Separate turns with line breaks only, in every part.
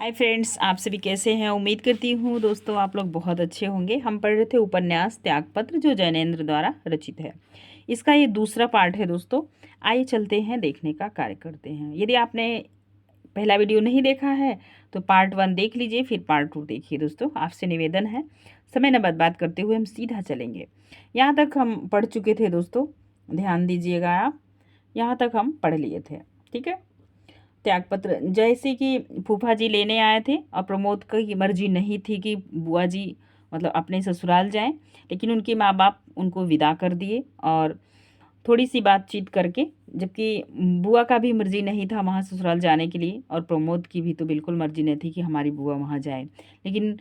Hi friends, आप सभी कैसे हैं। उम्मीद करती हूँ दोस्तों आप लोग बहुत अच्छे होंगे। हम पढ़ रहे थे उपन्यास त्यागपत्र जो जैनेन्द्र द्वारा रचित है। इसका ये दूसरा पार्ट है दोस्तों। आइए चलते हैं, देखने का कार्य करते हैं। यदि आपने पहला वीडियो नहीं देखा है तो पार्ट 1 देख लीजिए, फिर पार्ट 2 देखिए। दोस्तों आपसे निवेदन है, समय न बर्बाद करते हुए हम सीधा चलेंगे। यहाँ तक हम पढ़ चुके थे दोस्तों, ध्यान दीजिएगा आप। यहाँ तक हम पढ़ लिए थे, ठीक है। त्यागपत्र जैसे कि फूफा जी लेने आए थे और प्रमोद की मर्जी नहीं थी कि बुआ जी मतलब अपने ससुराल जाएं, लेकिन उनके माँ बाप उनको विदा कर दिए और थोड़ी सी बातचीत करके, जबकि बुआ का भी मर्जी नहीं था वहाँ ससुराल जाने के लिए और प्रमोद की भी तो बिल्कुल मर्जी नहीं थी कि हमारी बुआ वहाँ जाए, लेकिन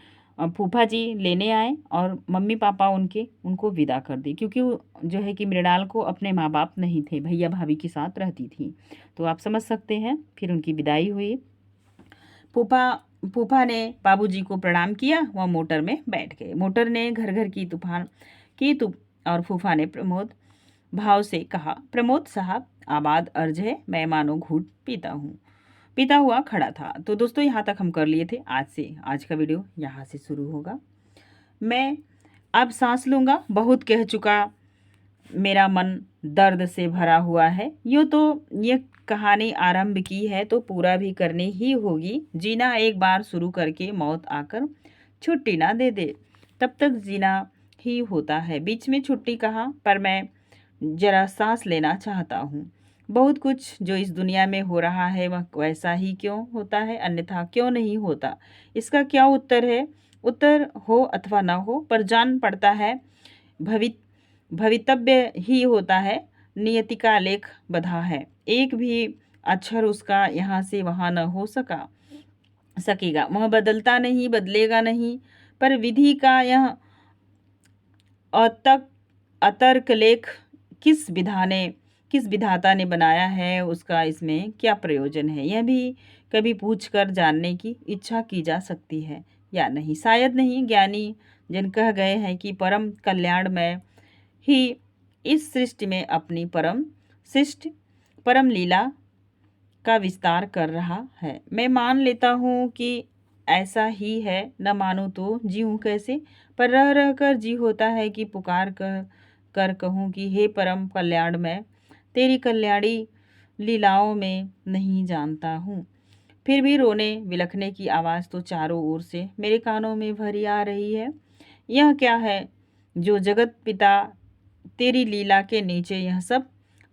फूफा जी लेने आए और मम्मी पापा उनके उनको विदा कर दी, क्योंकि वो जो है कि मृणाल को अपने माँ बाप नहीं थे, भैया भाभी के साथ रहती थी। तो आप समझ सकते हैं, फिर उनकी विदाई हुई। फूफा फूफा ने बाबूजी को प्रणाम किया, वह मोटर में बैठ गए। मोटर ने घर घर की तूफान की और फूफा ने प्रमोद भाव से कहा, प्रमोद साहब आबाद अर्ज है, मैं मानो घूट पीता हुआ खड़ा था। तो दोस्तों यहाँ तक हम कर लिए थे। आज का वीडियो यहाँ से शुरू होगा। मैं अब सांस लूँगा, बहुत कह चुका, मेरा मन दर्द से भरा हुआ है। यूँ तो ये कहानी आरंभ की है तो पूरा भी करनी ही होगी। जीना एक बार शुरू करके मौत आकर छुट्टी ना दे दे, तब तक जीना ही होता है। बीच में छुट्टी कहाँ, पर मैं जरा सांस लेना चाहता हूँ। बहुत कुछ जो इस दुनिया में हो रहा है वह वैसा ही क्यों होता है, अन्यथा क्यों नहीं होता। इसका क्या उत्तर है। उत्तर हो अथवा न हो, पर जान पड़ता है भवितव्य ही होता है। नियति का लेख बधा है, एक भी अक्षर उसका यहाँ से वहाँ न हो सकेगा। वह बदलता नहीं, बदलेगा नहीं, पर विधि का यह अतक अतर्क लेख किस विधाता ने बनाया है, उसका इसमें क्या प्रयोजन है, यह भी कभी पूछकर जानने की इच्छा की जा सकती है या नहीं। शायद नहीं। ज्ञानी जन कह गए हैं कि परम कल्याणमय ही इस सृष्टि में अपनी परम लीला का विस्तार कर रहा है। मैं मान लेता हूँ कि ऐसा ही है, न मानूं तो जीऊँ कैसे। पर रह रह कर जी होता है कि पुकार कर कहूँ कि हे परम कल्याण, मैं तेरी कल्याणी लीलाओं में नहीं जानता हूँ। फिर भी रोने बिलखने की आवाज़ तो चारों ओर से मेरे कानों में भरी आ रही है। यह क्या है जो जगत पिता, तेरी लीला के नीचे यह सब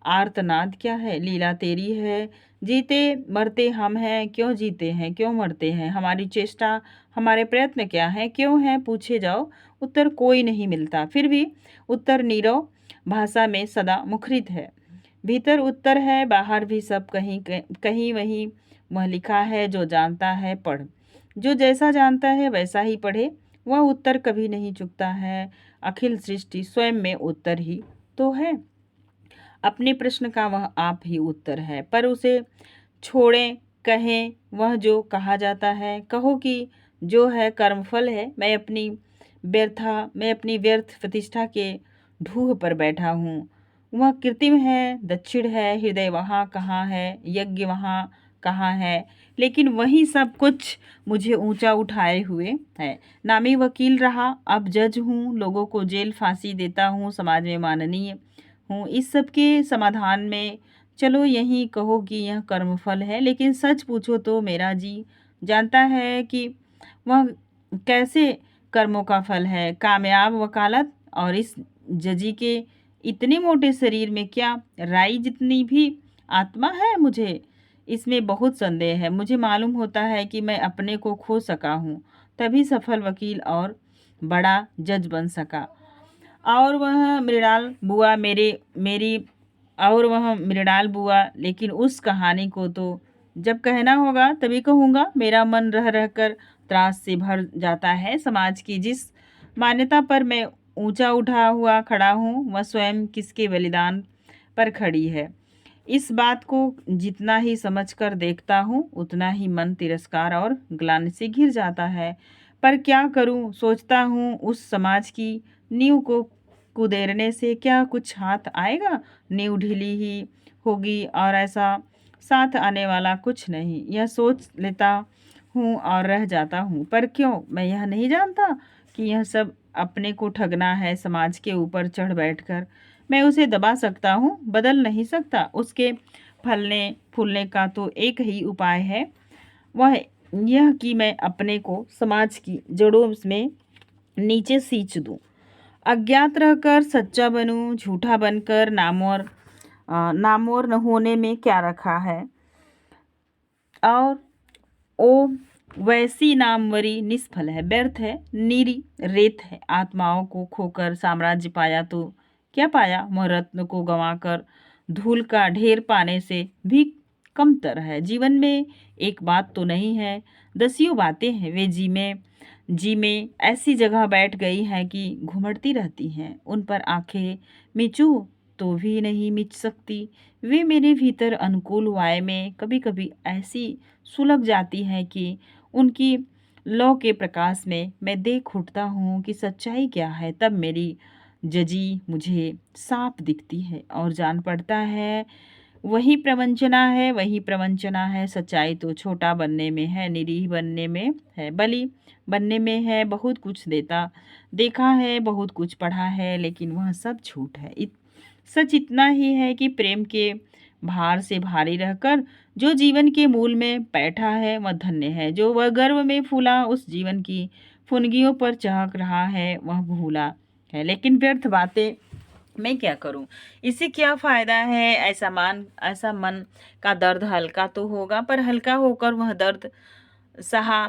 आर्तनाद क्या है। लीला तेरी है, जीते मरते हम हैं, क्यों जीते हैं क्यों मरते हैं, हमारी चेष्टा हमारे प्रयत्न क्या है, क्यों है पूछे जाओ, उत्तर कोई नहीं मिलता। फिर भी उत्तर नीरव भाषा में सदा मुखरित है। भीतर उत्तर है, बाहर भी सब कहीं कहीं वहीं वह लिखा है। जो जानता है पढ़, जो जैसा जानता है वैसा ही पढ़े, वह उत्तर कभी नहीं चुकता है। अखिल सृष्टि स्वयं में उत्तर ही तो है। अपने प्रश्न का वह आप ही उत्तर है, पर उसे छोड़ें, कहें वह जो कहा जाता है। कहो कि जो है कर्मफल है। मैं अपनी व्यर्थ प्रतिष्ठा के ढूह पर बैठा हूँ। वह कृत्रिम है, दक्षिण है, हृदय वहाँ कहाँ है, यज्ञ वहाँ कहाँ है, लेकिन वही सब कुछ मुझे ऊंचा उठाए हुए है। नामी वकील रहा, अब जज हूँ, लोगों को जेल फांसी देता हूँ, समाज में माननीय हूँ। इस सब के समाधान में चलो यही कहो कि यह कर्मफल है, लेकिन सच पूछो तो मेरा जी जानता है कि वह कैसे कर्मों का फल है। कामयाब वकालत और इस जजी के इतने मोटे शरीर में क्या राई जितनी भी आत्मा है। मुझे इसमें बहुत संदेह है। मुझे मालूम होता है कि मैं अपने को खो सका हूँ, तभी सफल वकील और बड़ा जज बन सका। और वह मृणाल बुआ मेरी और वह मृणाल बुआ, लेकिन उस कहानी को तो जब कहना होगा तभी कहूँगा। मेरा मन रह रह कर त्रास से भर जाता है। समाज की जिस मान्यता पर मैं ऊंचा उठा हुआ खड़ा हूँ, वह स्वयं किसके बलिदान पर खड़ी है। इस बात को जितना ही समझ कर देखता हूँ, उतना ही मन तिरस्कार और ग्लानि से घिर जाता है। पर क्या करूँ, सोचता हूँ उस समाज की नींव को कुदेरने से क्या कुछ हाथ आएगा। नींव ढीली ही होगी और ऐसा साथ आने वाला कुछ नहीं। यह सोच लेता हूँ और रह जाता हूँ। पर क्यों? मैं यह नहीं जानता कि यह सब अपने को ठगना है समाज के ऊपर चढ़ बैठकर। मैं उसे दबा सकता हूँ, बदल नहीं सकता। उसके फलने फूलने का तो एक ही उपाय है, वह यह कि मैं अपने को समाज की जड़ों में नीचे सींच दूँ। अज्ञात रहकर सच्चा बनूँ, झूठा बनकर नामोर न होने में क्या रखा है। और ओ वैसी नामवरी निष्फल है, व्यर्थ है, नीरी रेत है। आत्माओं को खोकर साम्राज्य पाया तो क्या पाया? महारत्न को गंवाकर धूल का ढेर पाने से भी कमतर है। जीवन में एक बात तो नहीं है, दसियों बातें हैं। वे जी में ऐसी जगह बैठ गई हैं कि घुमड़ती रहती हैं। उन पर आंखें मिचूं तो भी नहीं मिच सकती। वे मेरे भीतर अनुकूल वाय में कभी कभी ऐसी सुलग जाती हैं कि उनकी लौ के प्रकाश में मैं देख उठता हूँ कि सच्चाई क्या है। तब मेरी जजी मुझे साफ दिखती है और जान पड़ता है वही प्रवंचना है। सच्चाई तो छोटा बनने में है, निरीह बनने में है, बलि बनने में है। बहुत कुछ देखा है, बहुत कुछ पढ़ा है, लेकिन वह सब झूठ है। सच इतना ही है कि प्रेम के भार से भारी रहकर जो जीवन के मूल में बैठा है वह धन्य है। जो वह गर्व में फूला उस जीवन की फुनगियों पर चहक रहा है वह भूला है। लेकिन व्यर्थ बातें मैं क्या करूं? इससे क्या फायदा है? ऐसा मन का दर्द हल्का तो होगा, पर हल्का होकर वह दर्द सहा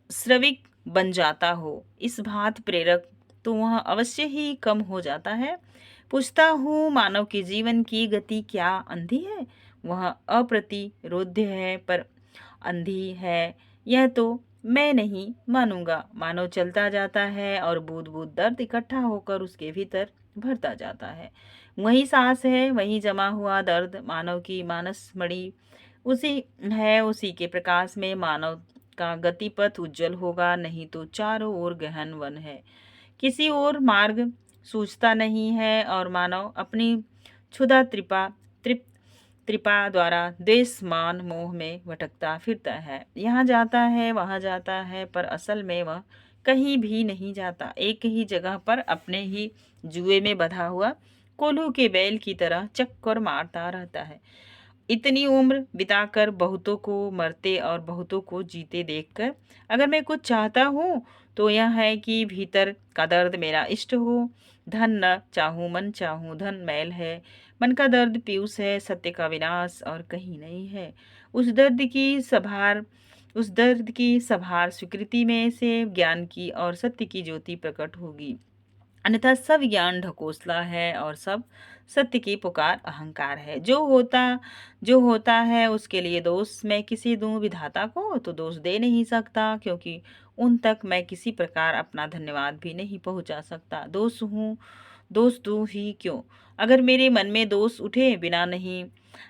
स्रविक बन जाता हो, इस भांत प्रेरक तो वह अवश्य ही कम हो जाता है। पूछता हूँ, मानव के जीवन की गति क्या अंधी है? वह अप्रतिरोध्य है, पर अंधी है यह तो मैं नहीं मानूंगा। मानव चलता जाता है और बूंद बूंद दर्द इकट्ठा होकर उसके भीतर भरता जाता है। वही सांस है, वही जमा हुआ दर्द मानव की मानस मणि उसी है। उसी के प्रकाश में मानव का गतिपथ उज्जवल होगा, नहीं तो चारों ओर गहन वन है। किसी और मार्ग सूझता नहीं है और मानव अपनी क्षुधा त्रिपा द्वारा देश मान मोह में भटकता फिरता है। यहाँ जाता है, वहाँ जाता है, पर असल में वह कहीं भी नहीं जाता। एक ही जगह पर अपने ही जुए में बंधा हुआ कोल्हू के बैल की तरह चक्कर मारता रहता है। इतनी उम्र बिताकर बहुतों को मरते और बहुतों को जीते देखकर अगर मैं कुछ चाहता हूँ तो यह है कि भीतर का दर्द मेरा इष्ट हो। धन न चाहूँ, मन चाहूँ, धन मैल है, मन का दर्द पीयूष है, सत्य का विनाश और कहीं नहीं है। उस दर्द की सभार स्वीकृति में से ज्ञान की और सत्य की ज्योति प्रकट होगी। अन्यथा सब ज्ञान ढकोसला है और सब सत्य की पुकार अहंकार है। जो होता है उसके लिए दोष मैं किसी दूं विधाता को तो दोष दे नहीं सकता, क्योंकि उन तक मैं किसी प्रकार अपना धन्यवाद भी नहीं पहुंचा सकता। दोष दूं ही क्यों? अगर मेरे मन में दोष उठे बिना नहीं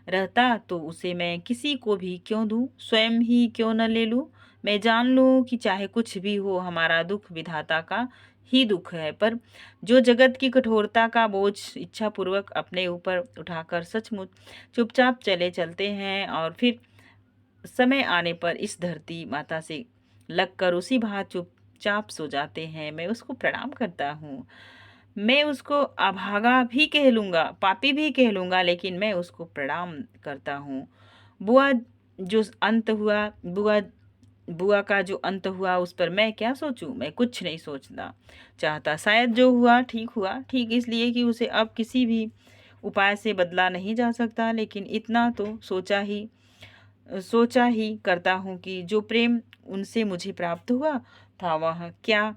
रहता तो उसे मैं किसी को भी क्यों दूं? स्वयं ही क्यों न ले लूं? मैं जान लूं कि चाहे कुछ भी हो हमारा दुख विधाता का ही दुख है, पर जो जगत की कठोरता का बोझ इच्छापूर्वक अपने ऊपर उठाकर सचमुच चुपचाप चलते हैं और फिर समय आने पर इस धरती माता से लगकर उसी भांति चुपचाप सो जाते हैं, मैं उसको प्रणाम करता हूँ। मैं उसको अभागा भी कह लूँगा, पापी भी कह लूँगा, लेकिन मैं उसको प्रणाम करता हूँ। बुआ जो अंत हुआ बुआ बुआ का जो अंत हुआ उस पर मैं क्या सोचूं? मैं कुछ नहीं सोचना चाहता। शायद जो हुआ ठीक इसलिए कि उसे अब किसी भी उपाय से बदला नहीं जा सकता। लेकिन इतना तो सोचा ही करता हूँ कि जो प्रेम उनसे मुझे प्राप्त हुआ था वह क्या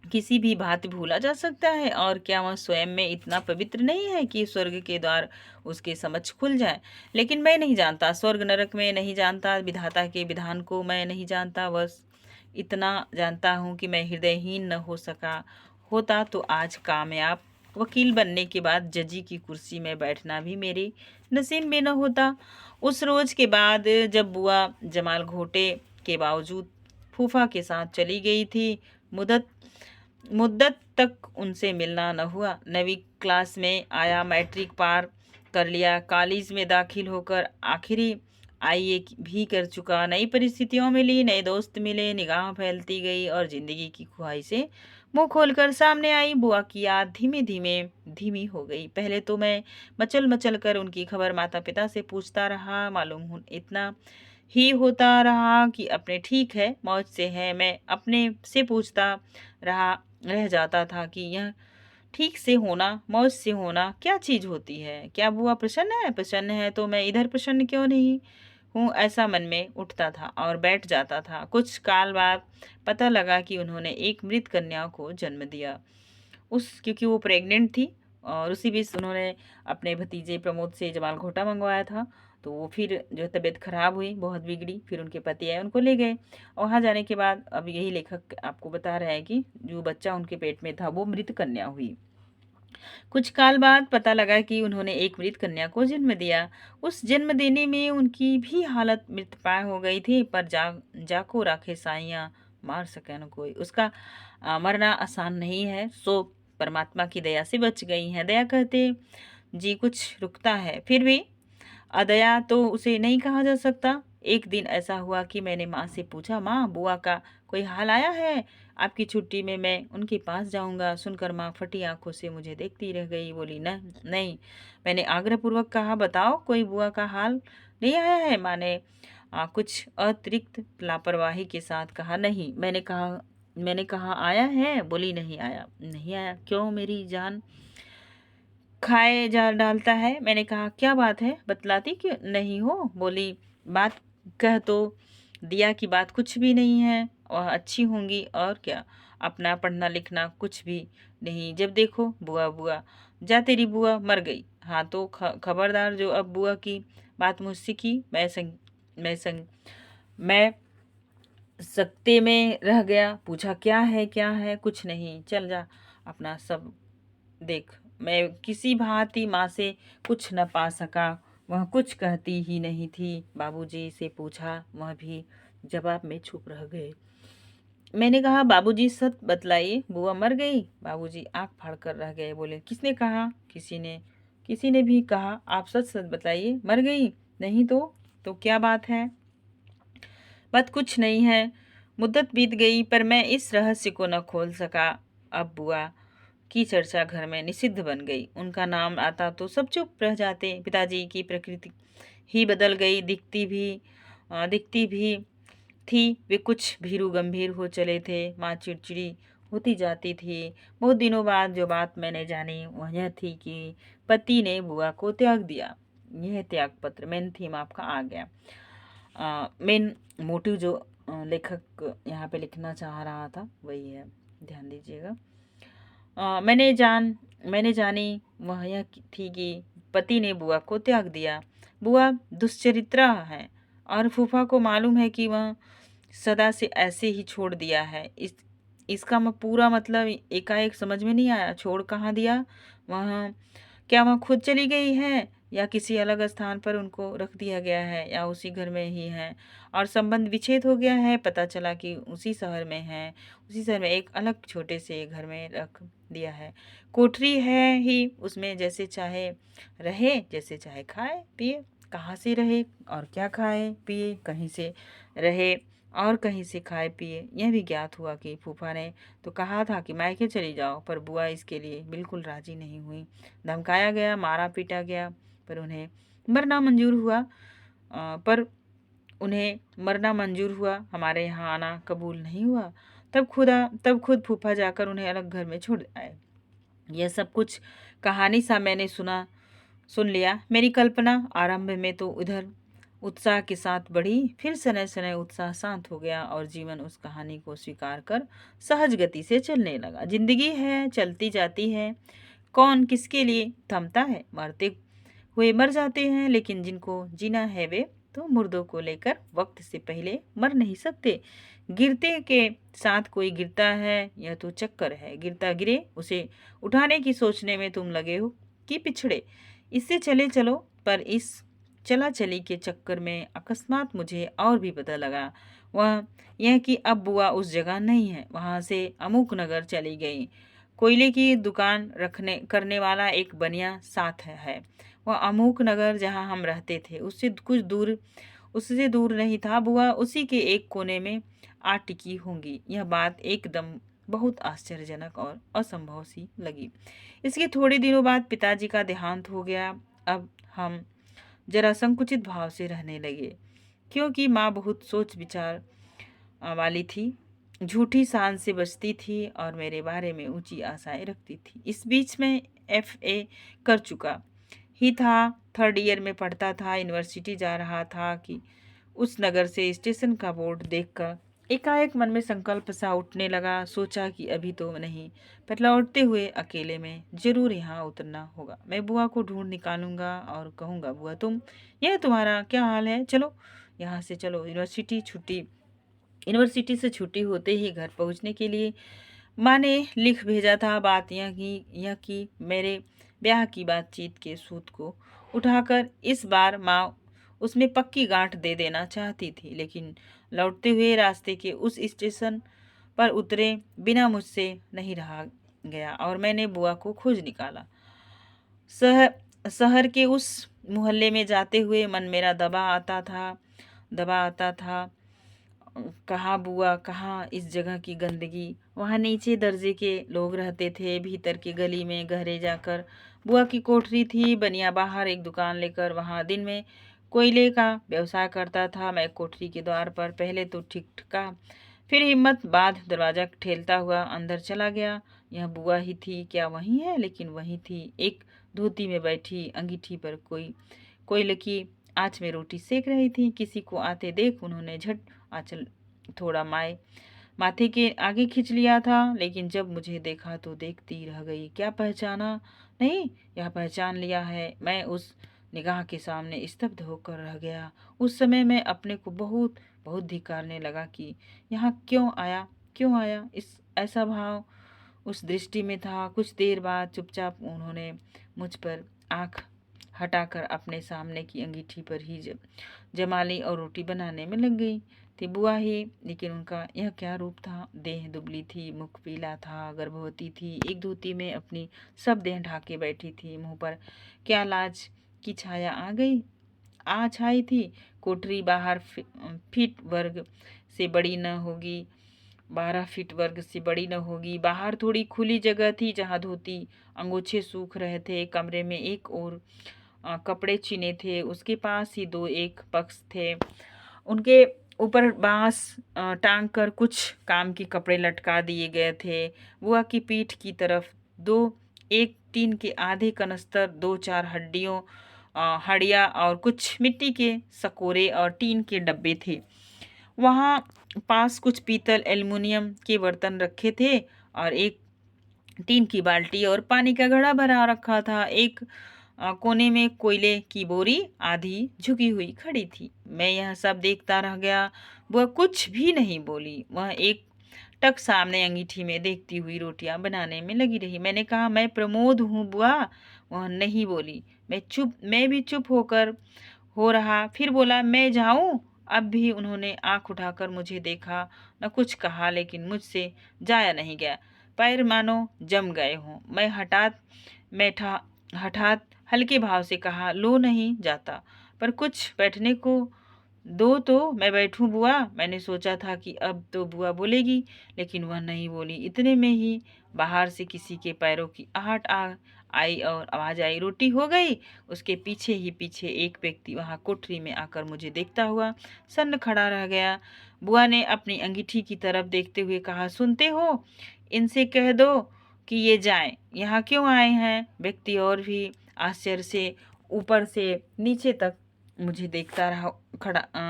किसी भी भांति भूला जा सकता है? और क्या वह स्वयं में इतना पवित्र नहीं है कि स्वर्ग के द्वार उसके समक्ष खुल जाए? लेकिन मैं नहीं जानता स्वर्ग नरक में, नहीं जानता विधाता के विधान को मैं नहीं जानता। बस इतना जानता हूँ कि मैं हृदयहीन न हो सका होता तो आज कामयाब वकील बनने के बाद जजी की कुर्सी में बैठना भी मेरे नसीब में न होता। उस रोज के बाद जब बुआ जमाल घोटे के बावजूद फूफा के साथ चली गई थी, मुद्दत तक उनसे मिलना न हुआ। नवी क्लास में आया, मैट्रिक पार कर लिया, कॉलेज में दाखिल होकर आखिरी भी कर चुका। नई परिस्थितियों में ली, नए दोस्त मिले, निगाह फैलती गई और जिंदगी की ख्वाहिशें मुंह खोलकर सामने आई। बुआ की याद धीमे धीमे धीमी हो गई। पहले तो मैं मचल मचल कर उनकी खबर माता पिता से पूछता रहा। मालूम इतना ही होता रहा कि अपने ठीक है, मौज से है, मैं अपने से पूछता रहा रह जाता था कि यह ठीक से होना, मौज से होना क्या चीज होती है। क्या बुआ प्रसन्न है? प्रसन्न है तो मैं इधर प्रसन्न क्यों नहीं हूँ, ऐसा मन में उठता था और बैठ जाता था। कुछ काल बाद पता लगा कि उन्होंने एक मृत कन्या को जन्म दिया। क्योंकि वो प्रेग्नेंट थी और उसी बीच उन्होंने अपने भतीजे प्रमोद से जमाल घोटा मंगवाया था। तो वो फिर जो है तबीयत खराब हुई, बहुत बिगड़ी, फिर उनके पति आए, उनको ले गए। और वहाँ जाने के बाद अब यही लेखक आपको बता रहा है कि जो बच्चा उनके पेट में था वो मृत कन्या हुई। कुछ काल बाद पता लगा कि उन्होंने एक मृत कन्या को जन्म दिया। उस जन्म देने में उनकी भी हालत मृतप्राय हो गई थी, पर जाको राखे साइयाँ, मार सके न कोई। उसका मरना आसान नहीं है, सो परमात्मा की दया से बच गई हैं। दया कहते जी कुछ रुकता है, फिर भी अदया तो उसे नहीं कहा जा सकता। एक दिन ऐसा हुआ कि मैंने माँ से पूछा, माँ बुआ का कोई हाल आया है? आपकी छुट्टी में मैं उनके पास जाऊंगा। सुनकर माँ फटी आंखों से मुझे देखती रह गई। बोली, न नहीं। मैंने आग्रहपूर्वक कहा, बताओ कोई बुआ का हाल नहीं आया है? माँ ने कुछ अतिरिक्त लापरवाही के साथ कहा, नहीं। मैंने कहा आया है? बोली, नहीं आया। नहीं आया क्यों मेरी जान खाए जा डालता है? मैंने कहा, क्या बात है, बतलाती क्यों नहीं हो? बोली, बात कह तो दिया कि बात कुछ भी नहीं है, वह अच्छी होंगी और क्या, अपना पढ़ना लिखना कुछ भी नहीं, जब देखो बुआ बुआ। जा तेरी बुआ मर गई। हाँ तो खबरदार जो अब बुआ की बात मुझसे की। मैं सकते में रह गया। पूछा, क्या है? कुछ नहीं, चल जा अपना सब देख। मैं किसी भांति माँ से कुछ न पा सका, वह कुछ कहती ही नहीं थी। बाबूजी से पूछा, वह भी जवाब में चुप रह गए। मैंने कहा, बाबूजी सच बतलाइए, बुआ मर गई? बाबूजी आंख फाड़ कर रह गए। बोले, किसने कहा? किसी ने भी कहा। आप सच सच बताइए, मर गई? नहीं तो क्या बात है? बात कुछ नहीं है। मुद्दत बीत गई पर मैं इस रहस्य को न खोल सका। अब बुआ की चर्चा घर में निषिद्ध बन गई। उनका नाम आता तो सब चुप रह जाते। पिताजी की प्रकृति ही बदल गई। दिखती भी थी वे कुछ भीरू गंभीर हो चले थे। माँ चिड़चिड़ी होती जाती थी। बहुत दिनों बाद जो बात मैंने जानी वह यह थी कि पति ने बुआ को त्याग दिया। यह त्याग पत्र मेन थीम आपका आ गया। मेन मोटिव जो लेखक यहाँ पे लिखना चाह रहा था वही है, ध्यान दीजिएगा। मैंने जानी वह यह थी कि पति ने बुआ को त्याग दिया। बुआ दुश्चरित्रा है और फूफा को मालूम है कि वह सदा से ऐसे ही छोड़ दिया है। इसका पूरा मतलब एकाएक समझ में नहीं आया। छोड़ कहाँ दिया? वह क्या वह खुद चली गई है या किसी अलग स्थान पर उनको रख दिया गया है या उसी घर में ही है और संबंध विच्छेद हो गया है? पता चला कि उसी शहर में है, उसी शहर में एक अलग छोटे से घर में रख दिया है। कोठरी है ही, उसमें जैसे चाहे रहे, जैसे चाहे खाए पिए। कहाँ से रहे और क्या खाए पिए, कहीं से रहे और कहीं से खाए पिए। यह भी ज्ञात हुआ कि फूफा ने तो कहा था कि मायके चली जाओ, पर बुआ इसके लिए बिल्कुल राजी नहीं हुई। धमकाया गया, मारा पीटा गया, पर उन्हें मरना मंजूर हुआ। पर उन्हें मरना मंजूर हुआ, हमारे यहाँ आना कबूल नहीं हुआ। तब खुद फूफा जाकर उन्हें अलग घर में छोड़ आए। यह सब कुछ कहानी सा मैंने सुन लिया। मेरी कल्पना आरंभ में तो इधर उत्साह के साथ बढ़ी, फिर सने सने उत्साह शांत हो गया और जीवन उस कहानी को स्वीकार कर सहज गति से चलने लगा। जिंदगी है, चलती जाती है, कौन किसके लिए थमता है? मरते हुए मर जाते हैं, लेकिन जिनको जीना है वे तो मुर्दों को लेकर वक्त से पहले मर नहीं सकते। गिरते के साथ कोई गिरता है, यह तो चक्कर है। गिरता गिरे, उसे उठाने की सोचने में तुम लगे हो कि पिछड़े। इससे चले चलो, पर इस चला चली के चक्कर में अकस्मात मुझे और भी पता लगा, वह यह कि अब बुआ उस जगह नहीं है, वहां से अमुक नगर चली गई। कोयले की दुकान रखने करने वाला एक बनिया साथ है। वह अमुक नगर जहां हम रहते थे उससे कुछ दूर उससे दूर नहीं था। बुआ उसी के एक कोने में आ टिकी होंगी। यह बात एकदम बहुत आश्चर्यजनक और असंभव सी लगी। इसके थोड़े दिनों बाद पिताजी का देहांत हो गया। अब हम जरा संकुचित भाव से रहने लगे, क्योंकि माँ बहुत सोच विचार वाली थी, झूठी शान से बचती थी और मेरे बारे में ऊंची आशाएं रखती थी। इस बीच में FA कर चुका ही था, थर्ड ईयर में पढ़ता था, यूनिवर्सिटी जा रहा था कि उस नगर से स्टेशन का बोर्ड देखकर एकाएक मन में संकल्प सा उठने लगा। सोचा कि अभी तो नहीं, पर लौटते हुए अकेले में जरूर यहाँ उतरना होगा। मैं बुआ को ढूंढ निकालूंगा और कहूँगा, बुआ यह तुम्हारा क्या हाल है, चलो यहाँ से चलो। यूनिवर्सिटी से छुट्टी होते ही घर पहुंचने के लिए माँ ने लिख भेजा था। बात यह कि मेरे ब्याह की बातचीत के सूत को उठाकर इस बार माँ उसमें पक्की गांठ दे देना चाहती थी, लेकिन लौटते हुए रास्ते के उस स्टेशन पर उतरे बिना मुझसे नहीं रहा गया और मैंने बुआ को खोज निकाला। शहर के उस मोहल्ले में जाते हुए मन मेरा दबा आता था। कहाँ बुआ, कहाँ इस जगह की गंदगी। वहाँ नीचे दर्जे के लोग रहते थे। भीतर की गली में गहरे जाकर बुआ की कोठरी थी। बनिया बाहर एक दुकान लेकर वहाँ दिन में कोयले का व्यवसाय करता था। मैं कोठरी के द्वार पर पहले तो ठिठका, फिर हिम्मत बांध दरवाजा ठेलता हुआ अंदर चला गया। यह बुआ ही थी क्या? वही है, लेकिन वही थी, एक धोती में बैठी, अंगीठी पर कोयले की आंच में रोटी सेक रही थी। किसी को आते देख उन्होंने झट आंचल थोड़ा माथे के आगे खींच लिया था, लेकिन जब मुझे देखा तो देखती रह गई। क्या पहचाना नहीं? यह पहचान लिया है। मैं उस निगाह के सामने स्तब्ध होकर रह गया। उस समय मैं अपने को बहुत बहुत धिक्कारने लगा कि यहाँ क्यों आया। इस ऐसा भाव उस दृष्टि में था। कुछ देर बाद चुपचाप उन्होंने मुझ पर आंख हटाकर अपने सामने की अंगीठी पर ही जमा ली और रोटी बनाने में लग गई थी। बुआ ही, लेकिन उनका यह क्या रूप था। देह दुबली थी, मुख पीला था, गर्भवती थी, एक धोती में अपनी सब देह ढाके बैठी थी। मुंह पर क्या लाज की छाया आ छाई थी। कोठरी बाहर फीट वर्ग से बड़ी न होगी 12 फीट वर्ग से बड़ी न होगी। बाहर थोड़ी खुली जगह थी जहाँ धोती अंगोछे सूख रहे थे। कमरे में एक और कपड़े चिने थे, उसके पास ही दो एक पक्ष थे, उनके ऊपर बांस टांग कर कुछ काम के कपड़े लटका दिए गए थे। बुआ की पीठ की तरफ एक टीन के आधे कनस्तर, 2-4 हड्डिया और कुछ मिट्टी के सकोरे और टीन के डब्बे थे। वहाँ पास कुछ पीतल एल्युमिनियम के बर्तन रखे थे और एक टीन की बाल्टी और पानी का घड़ा भरा रखा था। एक कोने में कोयले की बोरी आधी झुकी हुई खड़ी थी। मैं यह सब देखता रह गया। वह कुछ भी नहीं बोली। वह एक टक सामने अंगीठी में देखती हुई रोटियां बनाने में लगी रही। मैंने कहा, मैं प्रमोद हूँ बुआ। वह नहीं बोली। मैं भी चुप हो रहा। फिर बोला, मैं जाऊं? अब भी उन्होंने आंख उठाकर मुझे देखा, न कुछ कहा, लेकिन मुझसे जाया नहीं गया। पैर मानो जम गए हों। मैं हठात हल्के भाव से कहा, लो नहीं जाता, पर कुछ बैठने को दो तो मैं बैठूं बुआ। मैंने सोचा था कि अब तो बुआ बोलेगी, लेकिन वह नहीं बोली। इतने में ही बाहर से किसी के पैरों की आहट आई और आवाज आई, रोटी हो गई। उसके पीछे एक व्यक्ति वहां कोठरी में आकर मुझे देखता हुआ सन्न खड़ा रह गया। बुआ ने अपनी अंगीठी की तरफ देखते हुए कहा, सुनते हो, इनसे कह दो कि ये जाएं। यहाँ क्यों आए हैं? व्यक्ति और भी आश्चर्य से ऊपर से नीचे तक मुझे देखता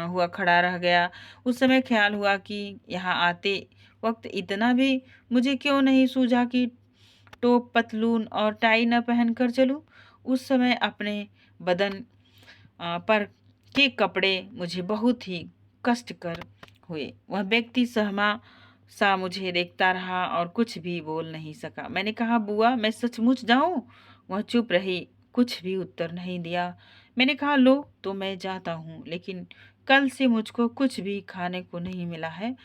हुआ खड़ा रह गया। उस समय ख्याल हुआ कि यहाँ आते वक्त इतना भी मुझे क्यों नहीं सूझा कि टोप, पतलून और टाई न पहन कर चलूं। उस समय अपने बदन पर के कपड़े मुझे बहुत ही कष्टकर हुए। वह व्यक्ति सहमा सा मुझे देखता रहा और कुछ भी बोल नहीं सका। मैंने कहा, बुआ मैं सचमुच जाऊं? वह चुप रही, कुछ भी उत्तर नहीं दिया। मैंने कहा, लो तो मैं जाता हूँ, लेकिन कल से मुझको कुछ भी खाने को नहीं मिला है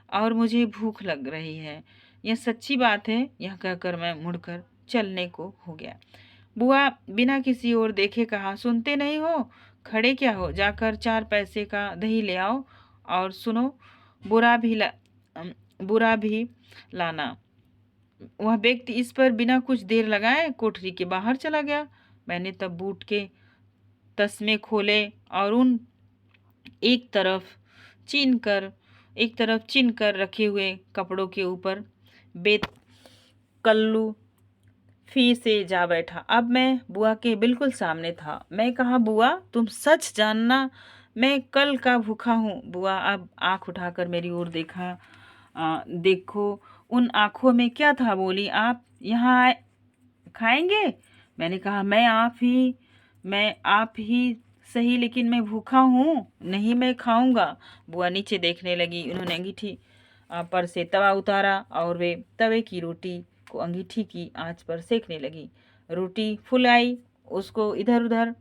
और मुझे भूख लग रही है। यह सच्ची बात है। यह कहकर मैं मुड़कर चलने को हो गया। बुआ बिना किसी ओर देखे कहा, सुनते नहीं हो? खड़े क्या हो, जाकर 4 पैसे का दही ले आओ और सुनो, बुरा भी ला अम, बुरा भी लाना। वह व्यक्ति इस पर बिना कुछ देर लगाए कोठरी के बाहर चला गया। मैंने तब बूट के तस्मे खोले और उन एक तरफ चीन कर एक तरफ चिन कर रखे हुए कपड़ों के ऊपर बेतकल्लू फी से जा बैठा। अब मैं बुआ के बिल्कुल सामने था। मैं कहा, बुआ तुम सच जानना मैं कल का भूखा हूँ। बुआ अब आंख उठाकर मेरी ओर देखा। देखो उन आंखों में क्या था, बोली, आप यहाँ आए खाएंगे? मैंने कहा, मैं आप ही सही, लेकिन मैं भूखा हूँ, नहीं मैं खाऊंगा। बुआ नीचे देखने लगी। उन्होंने अंगीठी पर से तवा उतारा और वे तवे की रोटी को अंगीठी की आंच पर सेकने लगी। रोटी फुल आई, उसको इधर उधर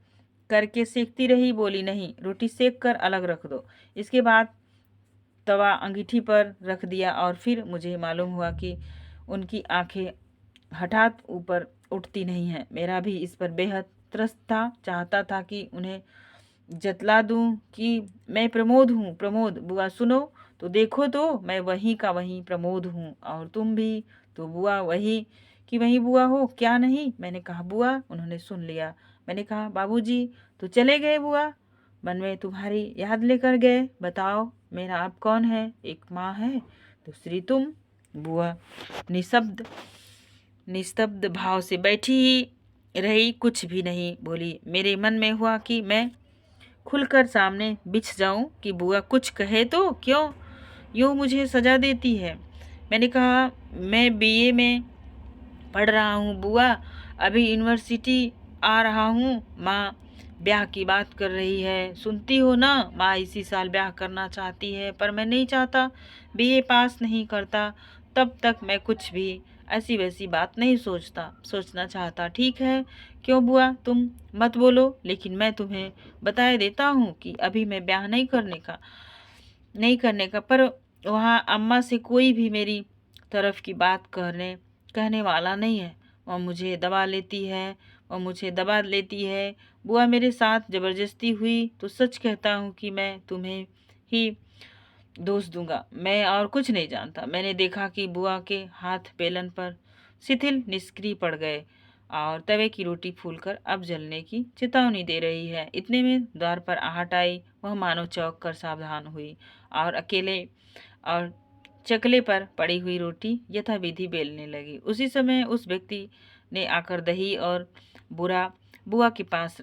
करके सेकती रही। बोली, नहीं, रोटी सेक कर अलग रख दो। इसके बाद तवा अंगीठी पर रख दिया और फिर मुझे मालूम हुआ कि उनकी आंखें हठात ऊपर उठती नहीं हैं। मेरा भी इस पर बेहद त्रस्त था। चाहता था कि उन्हें जतला दूं कि मैं प्रमोद हूँ। प्रमोद, बुआ सुनो तो, देखो तो, मैं वहीं का वहीं प्रमोद हूँ, और तुम भी तो बुआ वही कि वही बुआ हो, क्या नहीं? मैंने कहा, बुआ। उन्होंने सुन लिया। मैंने कहा, बाबूजी तो चले गए बुआ, मन में तुम्हारी याद लेकर गए। बताओ मेरा अब कौन है? एक माँ है, दूसरी तुम। बुआ निस्तब्ध भाव से बैठी ही रही, कुछ भी नहीं बोली। मेरे मन में हुआ कि मैं खुलकर सामने बिछ जाऊं कि बुआ कुछ कहे तो क्यों यूं मुझे सजा देती है। मैंने कहा, मैं बीए में पढ़ रहा हूँ बुआ, अभी यूनिवर्सिटी आ रहा हूँ। माँ ब्याह की बात कर रही है, सुनती हो ना? माँ इसी साल ब्याह करना चाहती है, पर मैं नहीं चाहता। बीए पास नहीं करता तब तक मैं कुछ भी ऐसी वैसी बात नहीं सोचना चाहता। ठीक है, क्यों बुआ, तुम मत बोलो, लेकिन मैं तुम्हें बताए देता हूँ कि अभी मैं ब्याह नहीं करने का। पर वहाँ अम्मा से कोई भी मेरी तरफ की बात कहने वाला नहीं है। वह मुझे दबा लेती है। बुआ मेरे साथ जबरदस्ती हुई तो सच कहता हूँ कि मैं तुम्हें ही दोष दूंगा, मैं और कुछ नहीं जानता। मैंने देखा कि बुआ के हाथ बेलन पर शिथिल निष्क्रिय पड़ गए और तवे की रोटी फूलकर अब जलने की चेतावनी दे रही है। इतने में द्वार पर आहट आई। वह मानो चौंक कर सावधान हुई और चकले पर पड़ी हुई रोटी यथाविधि बेलने लगी। उसी समय उस व्यक्ति ने आकर दही और बुरा बुआ के पास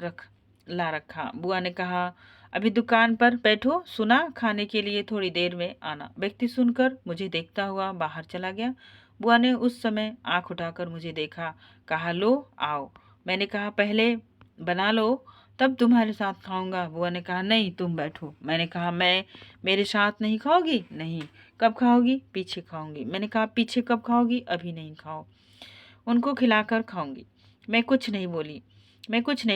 ला रखा। बुआ ने कहा, अभी दुकान पर बैठो, सुना, खाने के लिए थोड़ी देर में आना। व्यक्ति सुनकर मुझे देखता हुआ बाहर चला गया। बुआ ने उस समय आंख उठाकर मुझे देखा, कहा, लो आओ। मैंने कहा, पहले बना लो, तब तुम्हारे साथ खाऊंगा। बुआ ने कहा, नहीं, तुम बैठो। मैंने कहा, मैं मेरे साथ नहीं खाओगी? नहीं। कब खाओगी? पीछे खाऊंगी। मैंने कहा, पीछे कब खाओगी? अभी नहीं खाओ, उनको खिलाकर खाऊंगी। मैं कुछ नहीं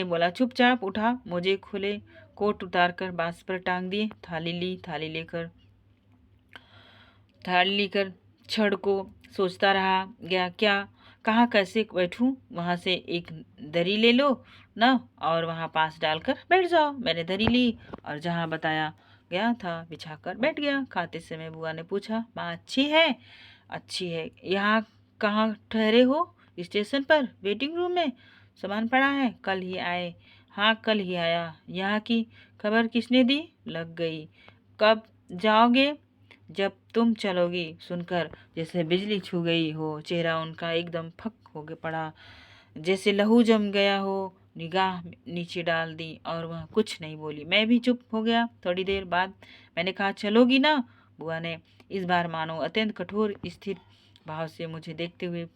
बोला, चुपचाप उठा, मुझे खुले कोट उतारकर बांस पर टांग दिए। थाली लेकर छड़ को सोचता रहा गया, कहाँ कैसे बैठूं? वहां से एक दरी ले लो ना और वहां पास डालकर बैठ जाओ। मैंने दरी ली और जहां बताया गया था बिछाकर बैठ गया। खाते समय बुआ ने पूछा, माँ अच्छी है? अच्छी है। यहाँ कहाँ ठहरे हो? स्टेशन पर, वेटिंग रूम में। सामान पड़ा है? कल ही आए? हाँ, कल ही आया। यहाँ की खबर किसने दी? लग गई। कब जाओगे? जब तुम चलोगी। सुनकर जैसे बिजली छू गई हो, चेहरा उनका एकदम फक हो गया पड़ा, जैसे लहू जम गया हो। निगाह नीचे डाल दी और वह कुछ नहीं बोली। मैं भी चुप हो गया। थोड़ी देर बाद मैंने कहा, चलोगी ना? बुआ ने इस बार मानो अत्यंत कठोर स्थिर भाव से मुझे देखते हुए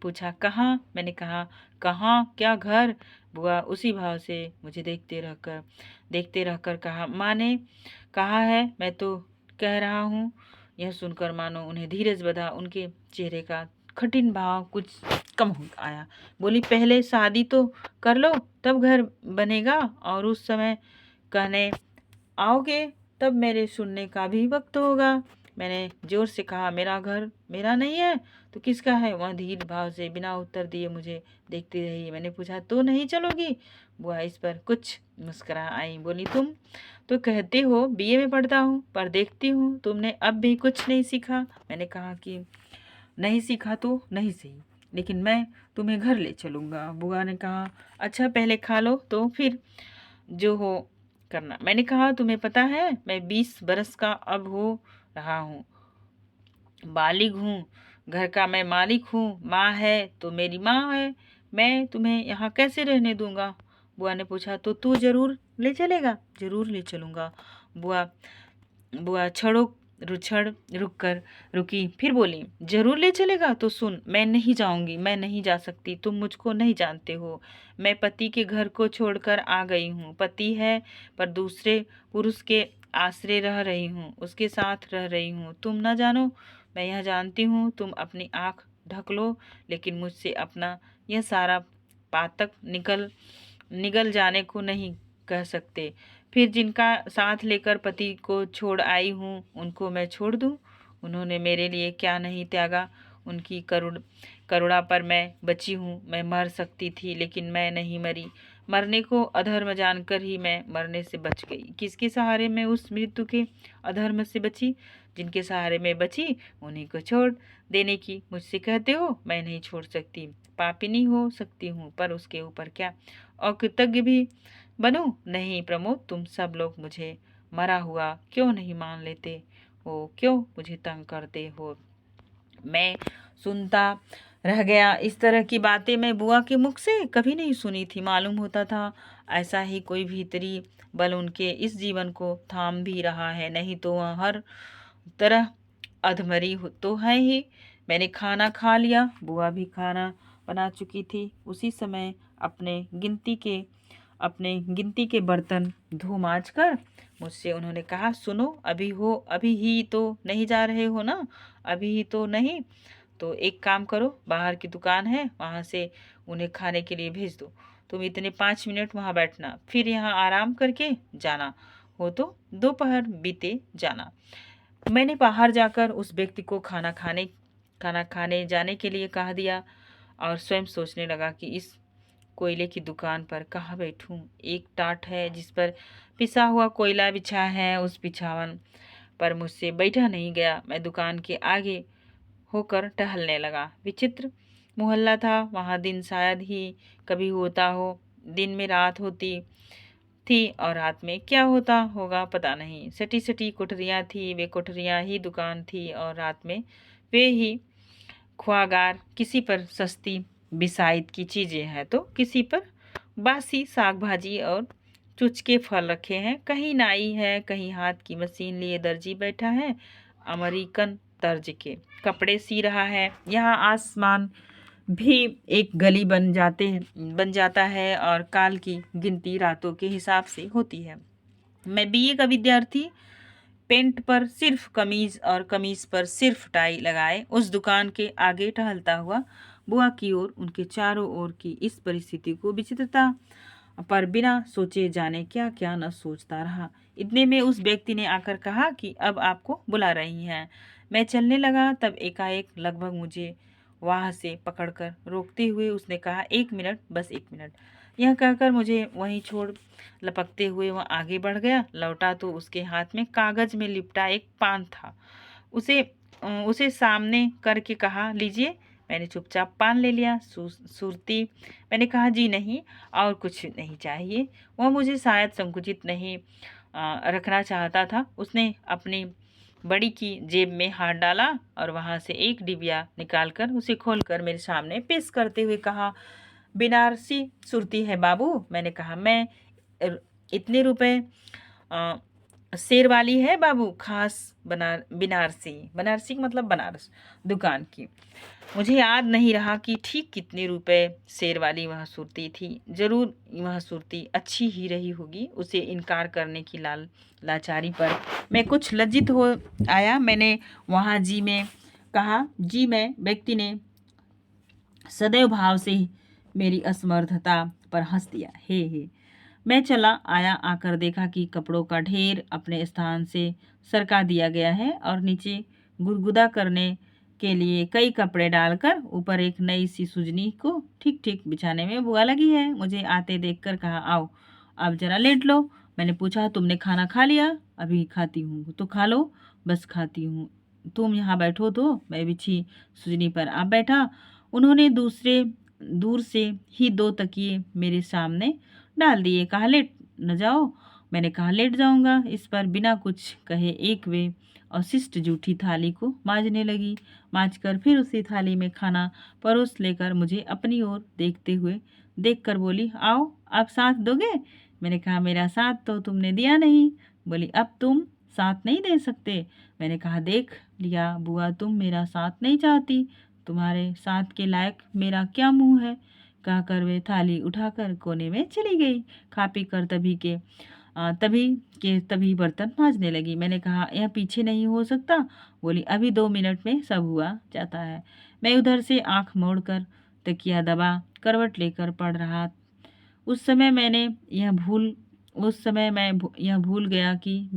पूछा, कहाँ? मैंने कहा, कहाँ क्या घर? बुआ उसी भाव से मुझे देखते रहकर कहा, माँ ने कहा है, मैं तो कह रहा हूँ। यह सुनकर मानो उन्हें धीरज बंधा, उनके चेहरे का कठिन भाव कुछ कम हो आया। बोली, पहले शादी तो कर लो, तब घर बनेगा, और उस समय कहने आओगे तब मेरे सुनने का भी वक्त होगा। मैंने जोर से कहा, मेरा घर मेरा नहीं है तो किसका है? वह धीर भाव से बिना उत्तर दिए मुझे देखती रही। मैंने पूछा, तो नहीं चलोगी? बुआ इस पर कुछ मुस्कुरा आई, बोली, तुम तो कहते हो बीए में पढ़ता हूँ, पर देखती हूँ तुमने अब भी कुछ नहीं सीखा। मैंने कहा कि नहीं सीखा तो नहीं सही, लेकिन मैं तुम्हें घर ले चलूँगा। बुआ ने कहा, अच्छा पहले खा लो तो फिर जो हो करना। मैंने कहा, तुम्हें पता है मैं 20 बरस का अब हो रहा हूँ, बालिग हूँ, घर का मैं मालिक हूँ, माँ है तो मेरी माँ है, मैं तुम्हें यहाँ कैसे रहने दूंगा? बुआ ने पूछा, तो तू जरूर ले चलेगा? जरूर ले चलूंगा। बुआ बुआ छड़ो रुछड़ रुक कर रुकी, फिर बोली, जरूर ले चलेगा तो सुन, मैं नहीं जाऊंगी, मैं नहीं जा सकती, तुम मुझको नहीं जानते हो। मैं पति के घर को छोड़कर आ गई हूँ, पति है पर दूसरे पुरुष के आश्रय रह रही हूँ, उसके साथ रह रही हूँ, तुम ना जानो, मैं यह जानती हूँ। तुम अपनी आँख ढक लो, लेकिन मुझसे अपना यह सारा पातक निकल निगल जाने को नहीं कह सकते। फिर जिनका साथ लेकर पति को छोड़ आई हूँ, उनको मैं छोड़ दूँ? उन्होंने मेरे लिए क्या नहीं त्यागा? उनकी करुणा पर मैं बची हूँ। मैं मर सकती थी, लेकिन मैं नहीं मरी। मरने को अधर्म जानकर ही मैं मरने से बच गई। किसके सहारे मैं उस मृत्यु के अधर्म से बची? जिनके सहारे मैं बची, उन्हीं को छोड़ देने की मुझसे कहते हो? मैं नहीं छोड़ सकती। पापिनी हो सकती हूँ, पर उसके ऊपर क्या अकृतज्ञ भी बनूं? नहीं प्रमोद, तुम सब लोग मुझे मरा हुआ क्यों नहीं मान लेते हो? क्यों मुझे तंग करते हो? मैं सुनता रह गया। इस तरह की बातें मैं बुआ के मुख से कभी नहीं सुनी थी। मालूम होता था ऐसा ही कोई भीतरी बल उनके इस जीवन को थाम भी रहा है, नहीं तो वह हर तरह अधमरी तो है ही। मैंने खाना खा लिया, बुआ भी खाना बना चुकी थी। उसी समय अपने गिनती के बर्तन धो मांज कर मुझसे उन्होंने कहा, सुनो, अभी ही तो नहीं जा रहे हो ना? अभी ही तो नहीं, तो एक काम करो, बाहर की दुकान है, वहां से उन्हें खाने के लिए भेज दो। तुम इतने 5 मिनट वहां बैठना, फिर यहाँ आराम करके जाना, हो तो दोपहर बीते जाना। मैंने बाहर जाकर उस व्यक्ति को खाना खाने जाने के लिए कह दिया और स्वयं सोचने लगा कि इस कोयले की दुकान पर कहाँ बैठूं। एक टाट है जिस पर पिसा हुआ कोयला बिछा है, उस बिछावन पर मुझसे बैठा नहीं गया। मैं दुकान के आगे होकर टहलने लगा। विचित्र मोहल्ला था, वहाँ दिन शायद ही कभी होता हो। दिन में रात होती थी और रात में क्या होता होगा पता नहीं। सटी सटी कोठरियाँ थी, वे कोठरियाँ ही दुकान थी, और रात में वे ही ख्वागार। किसी पर सस्ती बिसाइत की चीजें हैं तो किसी पर बासी साग भाजी और चुचके फल रखे हैं। कहीं नाई है, कहीं हाथ की मशीन लिए दर्जी बैठा है, अमेरिकन तर्ज के कपड़े सी रहा है। यहाँ आसमान भी एक गली बन जाता है और काल की गिनती रातों के हिसाब से होती है। मैं बीए का विद्यार्थी, पेंट पर सिर्फ कमीज और कमीज पर सिर्फ टाई लगाए उस दुकान के आगे टहलता हुआ बुआ की ओर, उनके चारों ओर की इस परिस्थिति को विचित्रता पर बिना सोचे जाने क्या क्या न सोचता रहा। इतने में उस व्यक्ति ने आकर कहा कि अब आपको बुला रही हैं। मैं चलने लगा, तब एकाएक लगभग मुझे वहां से पकड़कर रोकते हुए उसने कहा, 1 मिनट, बस 1 मिनट। यह कहकर मुझे वहीं छोड़ लपकते हुए वह आगे बढ़ गया। लौटा तो उसके हाथ में कागज में लिपटा एक पान था। उसे सामने करके कहा, लीजिए। मैंने चुपचाप पान ले लिया। सुरती मैंने कहा, जी नहीं, और कुछ नहीं चाहिए। वह मुझे शायद संकुचित नहीं रखना चाहता था। उसने अपनी बड़ी की जेब में हाथ डाला और वहां से एक डिबिया निकालकर उसे खोलकर मेरे सामने पेश करते हुए कहा, बनारसी सुरती है बाबू। मैंने कहा, मैं इतने रुपए शेर वाली है बाबू, खास बनारसी। बनारसी का मतलब बनारस दुकान की। मुझे याद नहीं रहा कि ठीक कितने रुपए शेर वाली वह सुरती थी। जरूर वह सुरती अच्छी ही रही होगी। उसे इनकार करने की लाचारी पर मैं कुछ लज्जित हो आया। मैंने वहाँ जी में कहा, जी मैं। व्यक्ति ने सदैव भाव से मेरी असमर्थता पर हंस दिया। हे मैं चला आया, आकर देखा कि कपड़ों का ढेर अपने स्थान से सरका दिया गया है और नीचे गुदगुदा करने के लिए कई कपड़े डालकर ऊपर एक नई सी सुजनी को ठीक ठीक बिछाने में बुआ लगी है। मुझे आते देखकर कहा, आओ अब जरा लेट लो। मैंने पूछा, तुमने खाना खा लिया? अभी खाती हूँ। तो खा लो। बस खाती हूँ, तुम यहाँ बैठो। तो मैं बिछी सुजनी पर आप बैठा। उन्होंने दूर से ही दो तकिए मेरे सामने डाल दिए। कहा, लेट न जाओ? मैंने कहा, लेट जाऊंगा। इस पर बिना कुछ कहे एक वे अवशिष्ट जूठी थाली को मांजने लगी। मांजकर फिर उसी थाली में खाना परोस लेकर मुझे अपनी ओर देखते हुए देखकर बोली, आओ आप साथ दोगे? मैंने कहा, मेरा साथ तो तुमने दिया नहीं। बोली, अब तुम साथ नहीं दे सकते? मैंने कहा, देख लिया बुआ, तुम मेरा साथ नहीं चाहती, तुम्हारे साथ के लायक मेरा क्या मुंह है। कहकर वे थाली उठाकर कोने में चली गई। खा पी कर तभी बर्तन मांजने लगी। मैंने कहा, यह पीछे नहीं हो सकता? बोली, अभी 2 मिनट में सब हुआ जाता है। मैं उधर से आंख मोड़कर तकिया दबा करवट लेकर पड़ रहा। उस समय मैंने यह भूल उस समय मैं यह भूल गया कि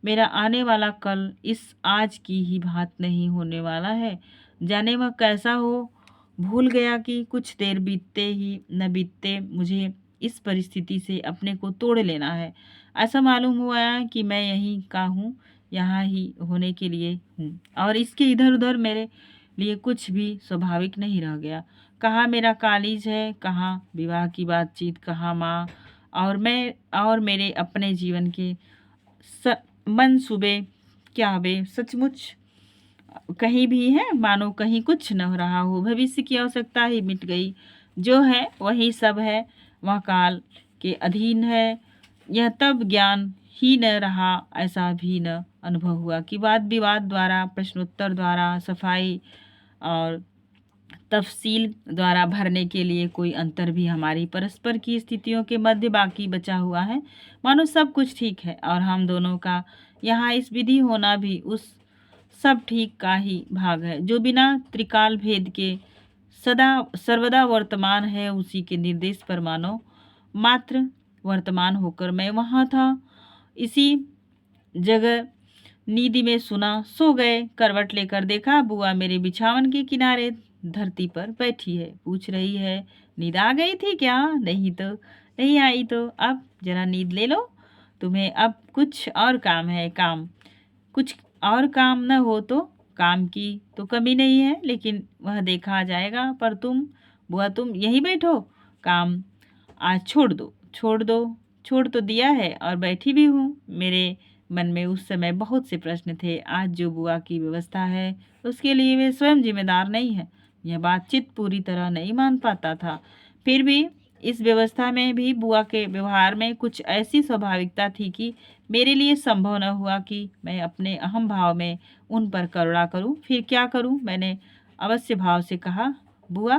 मेरा आने वाला कल इस आज की ही भात नहीं होने वाला है। जाने वह कैसा हो। भूल गया कि कुछ देर बीतते ही न बीतते मुझे इस परिस्थिति से अपने को तोड़ लेना है। ऐसा मालूम हुआ कि मैं यहीं का हूँ, यहाँ ही होने के लिए हूँ और इसके इधर उधर मेरे लिए कुछ भी स्वाभाविक नहीं रह गया। कहाँ मेरा कॉलेज है, कहाँ विवाह की बातचीत, कहाँ माँ और मेरे अपने जीवन के मंसूबे क्या वे सचमुच कहीं भी है? मानो कहीं कुछ न रहा हो। भविष्य की आवश्यकता ही मिट गई। जो है वही सब है, वह काल के अधीन है। यह तब ज्ञान ही न रहा, ऐसा भी न अनुभव हुआ कि वाद विवाद द्वारा, प्रश्नोत्तर द्वारा, सफाई और तफसील द्वारा भरने के लिए कोई अंतर भी हमारी परस्पर की स्थितियों के मध्य बाकी बचा हुआ है। मानो सब कुछ ठीक है और हम दोनों का यहाँ इस विधि होना भी उस सब ठीक का ही भाग है, जो बिना त्रिकाल भेद के सदा सर्वदा वर्तमान है। उसी के निर्देश पर मानो मात्र वर्तमान होकर मैं वहाँ था। इसी जगह नींद में सुना, सो गए। करवट लेकर देखा, बुआ मेरे बिछावन के किनारे धरती पर बैठी है। पूछ रही है, नींद आ गई थी क्या? नहीं तो नहीं आई। तो अब जरा नींद ले लो, तुम्हें अब कुछ और काम है। काम कुछ और काम न हो तो? काम की तो कमी नहीं है, लेकिन वह देखा जाएगा। पर बुआ तुम यहीं बैठो, काम आज छोड़ तो दिया है और बैठी भी हूँ। मेरे मन में उस समय बहुत से प्रश्न थे। आज जो बुआ की व्यवस्था है उसके लिए वे स्वयं जिम्मेदार नहीं है, यह बातचीत पूरी तरह नहीं मान पाता था। फिर भी इस व्यवस्था में भी बुआ के व्यवहार में कुछ ऐसी स्वाभाविकता थी कि मेरे लिए संभव न हुआ कि मैं अपने अहम भाव में उन पर करुणा करूं। फिर क्या करूं? मैंने अवश्य भाव से कहा, बुआ।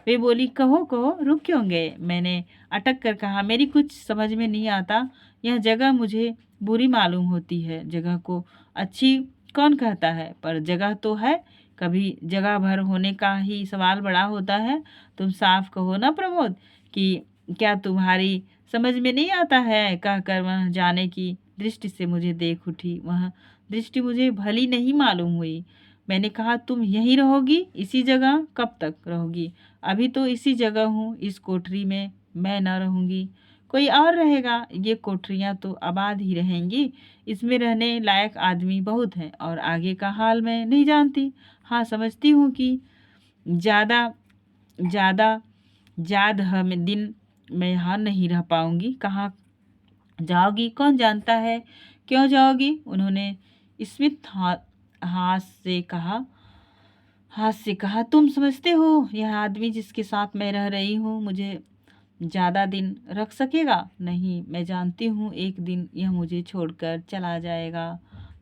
वे बोली, कहो कहो, रुक क्यों गए? मैंने अटक कर कहा, मेरी कुछ समझ में नहीं आता। यह जगह मुझे बुरी मालूम होती है। जगह को अच्छी कौन कहता है, पर जगह तो है। कभी जगह भर होने का ही सवाल बड़ा होता है। तुम साफ कहो ना प्रमोद कि क्या तुम्हारी समझ में नहीं आता है? कहकर वह जाने की दृष्टि से मुझे देख उठी। वह दृष्टि मुझे भली नहीं मालूम हुई। मैंने कहा, तुम यहीं रहोगी? इसी जगह? कब तक रहोगी? अभी तो इसी जगह हूँ। इस कोठरी में मैं न रहूँगी, कोई और रहेगा। ये कोठरियाँ तो आबाद ही रहेंगी, इसमें रहने लायक आदमी बहुत हैं और आगे का हाल मैं नहीं जानती। हाँ, समझती हूँ कि ज़्यादा ज़्यादा ज़्यादा हम दिन मैं यहाँ नहीं रह पाऊँगी। कहाँ जाओगी कौन जानता है? क्यों जाओगी? उन्होंने स्मित हाथ से कहा, तुम समझते हो यह आदमी जिसके साथ मैं रह रही हूँ मुझे ज़्यादा दिन रख सकेगा? नहीं, मैं जानती हूँ एक दिन यह मुझे छोड़कर चला जाएगा।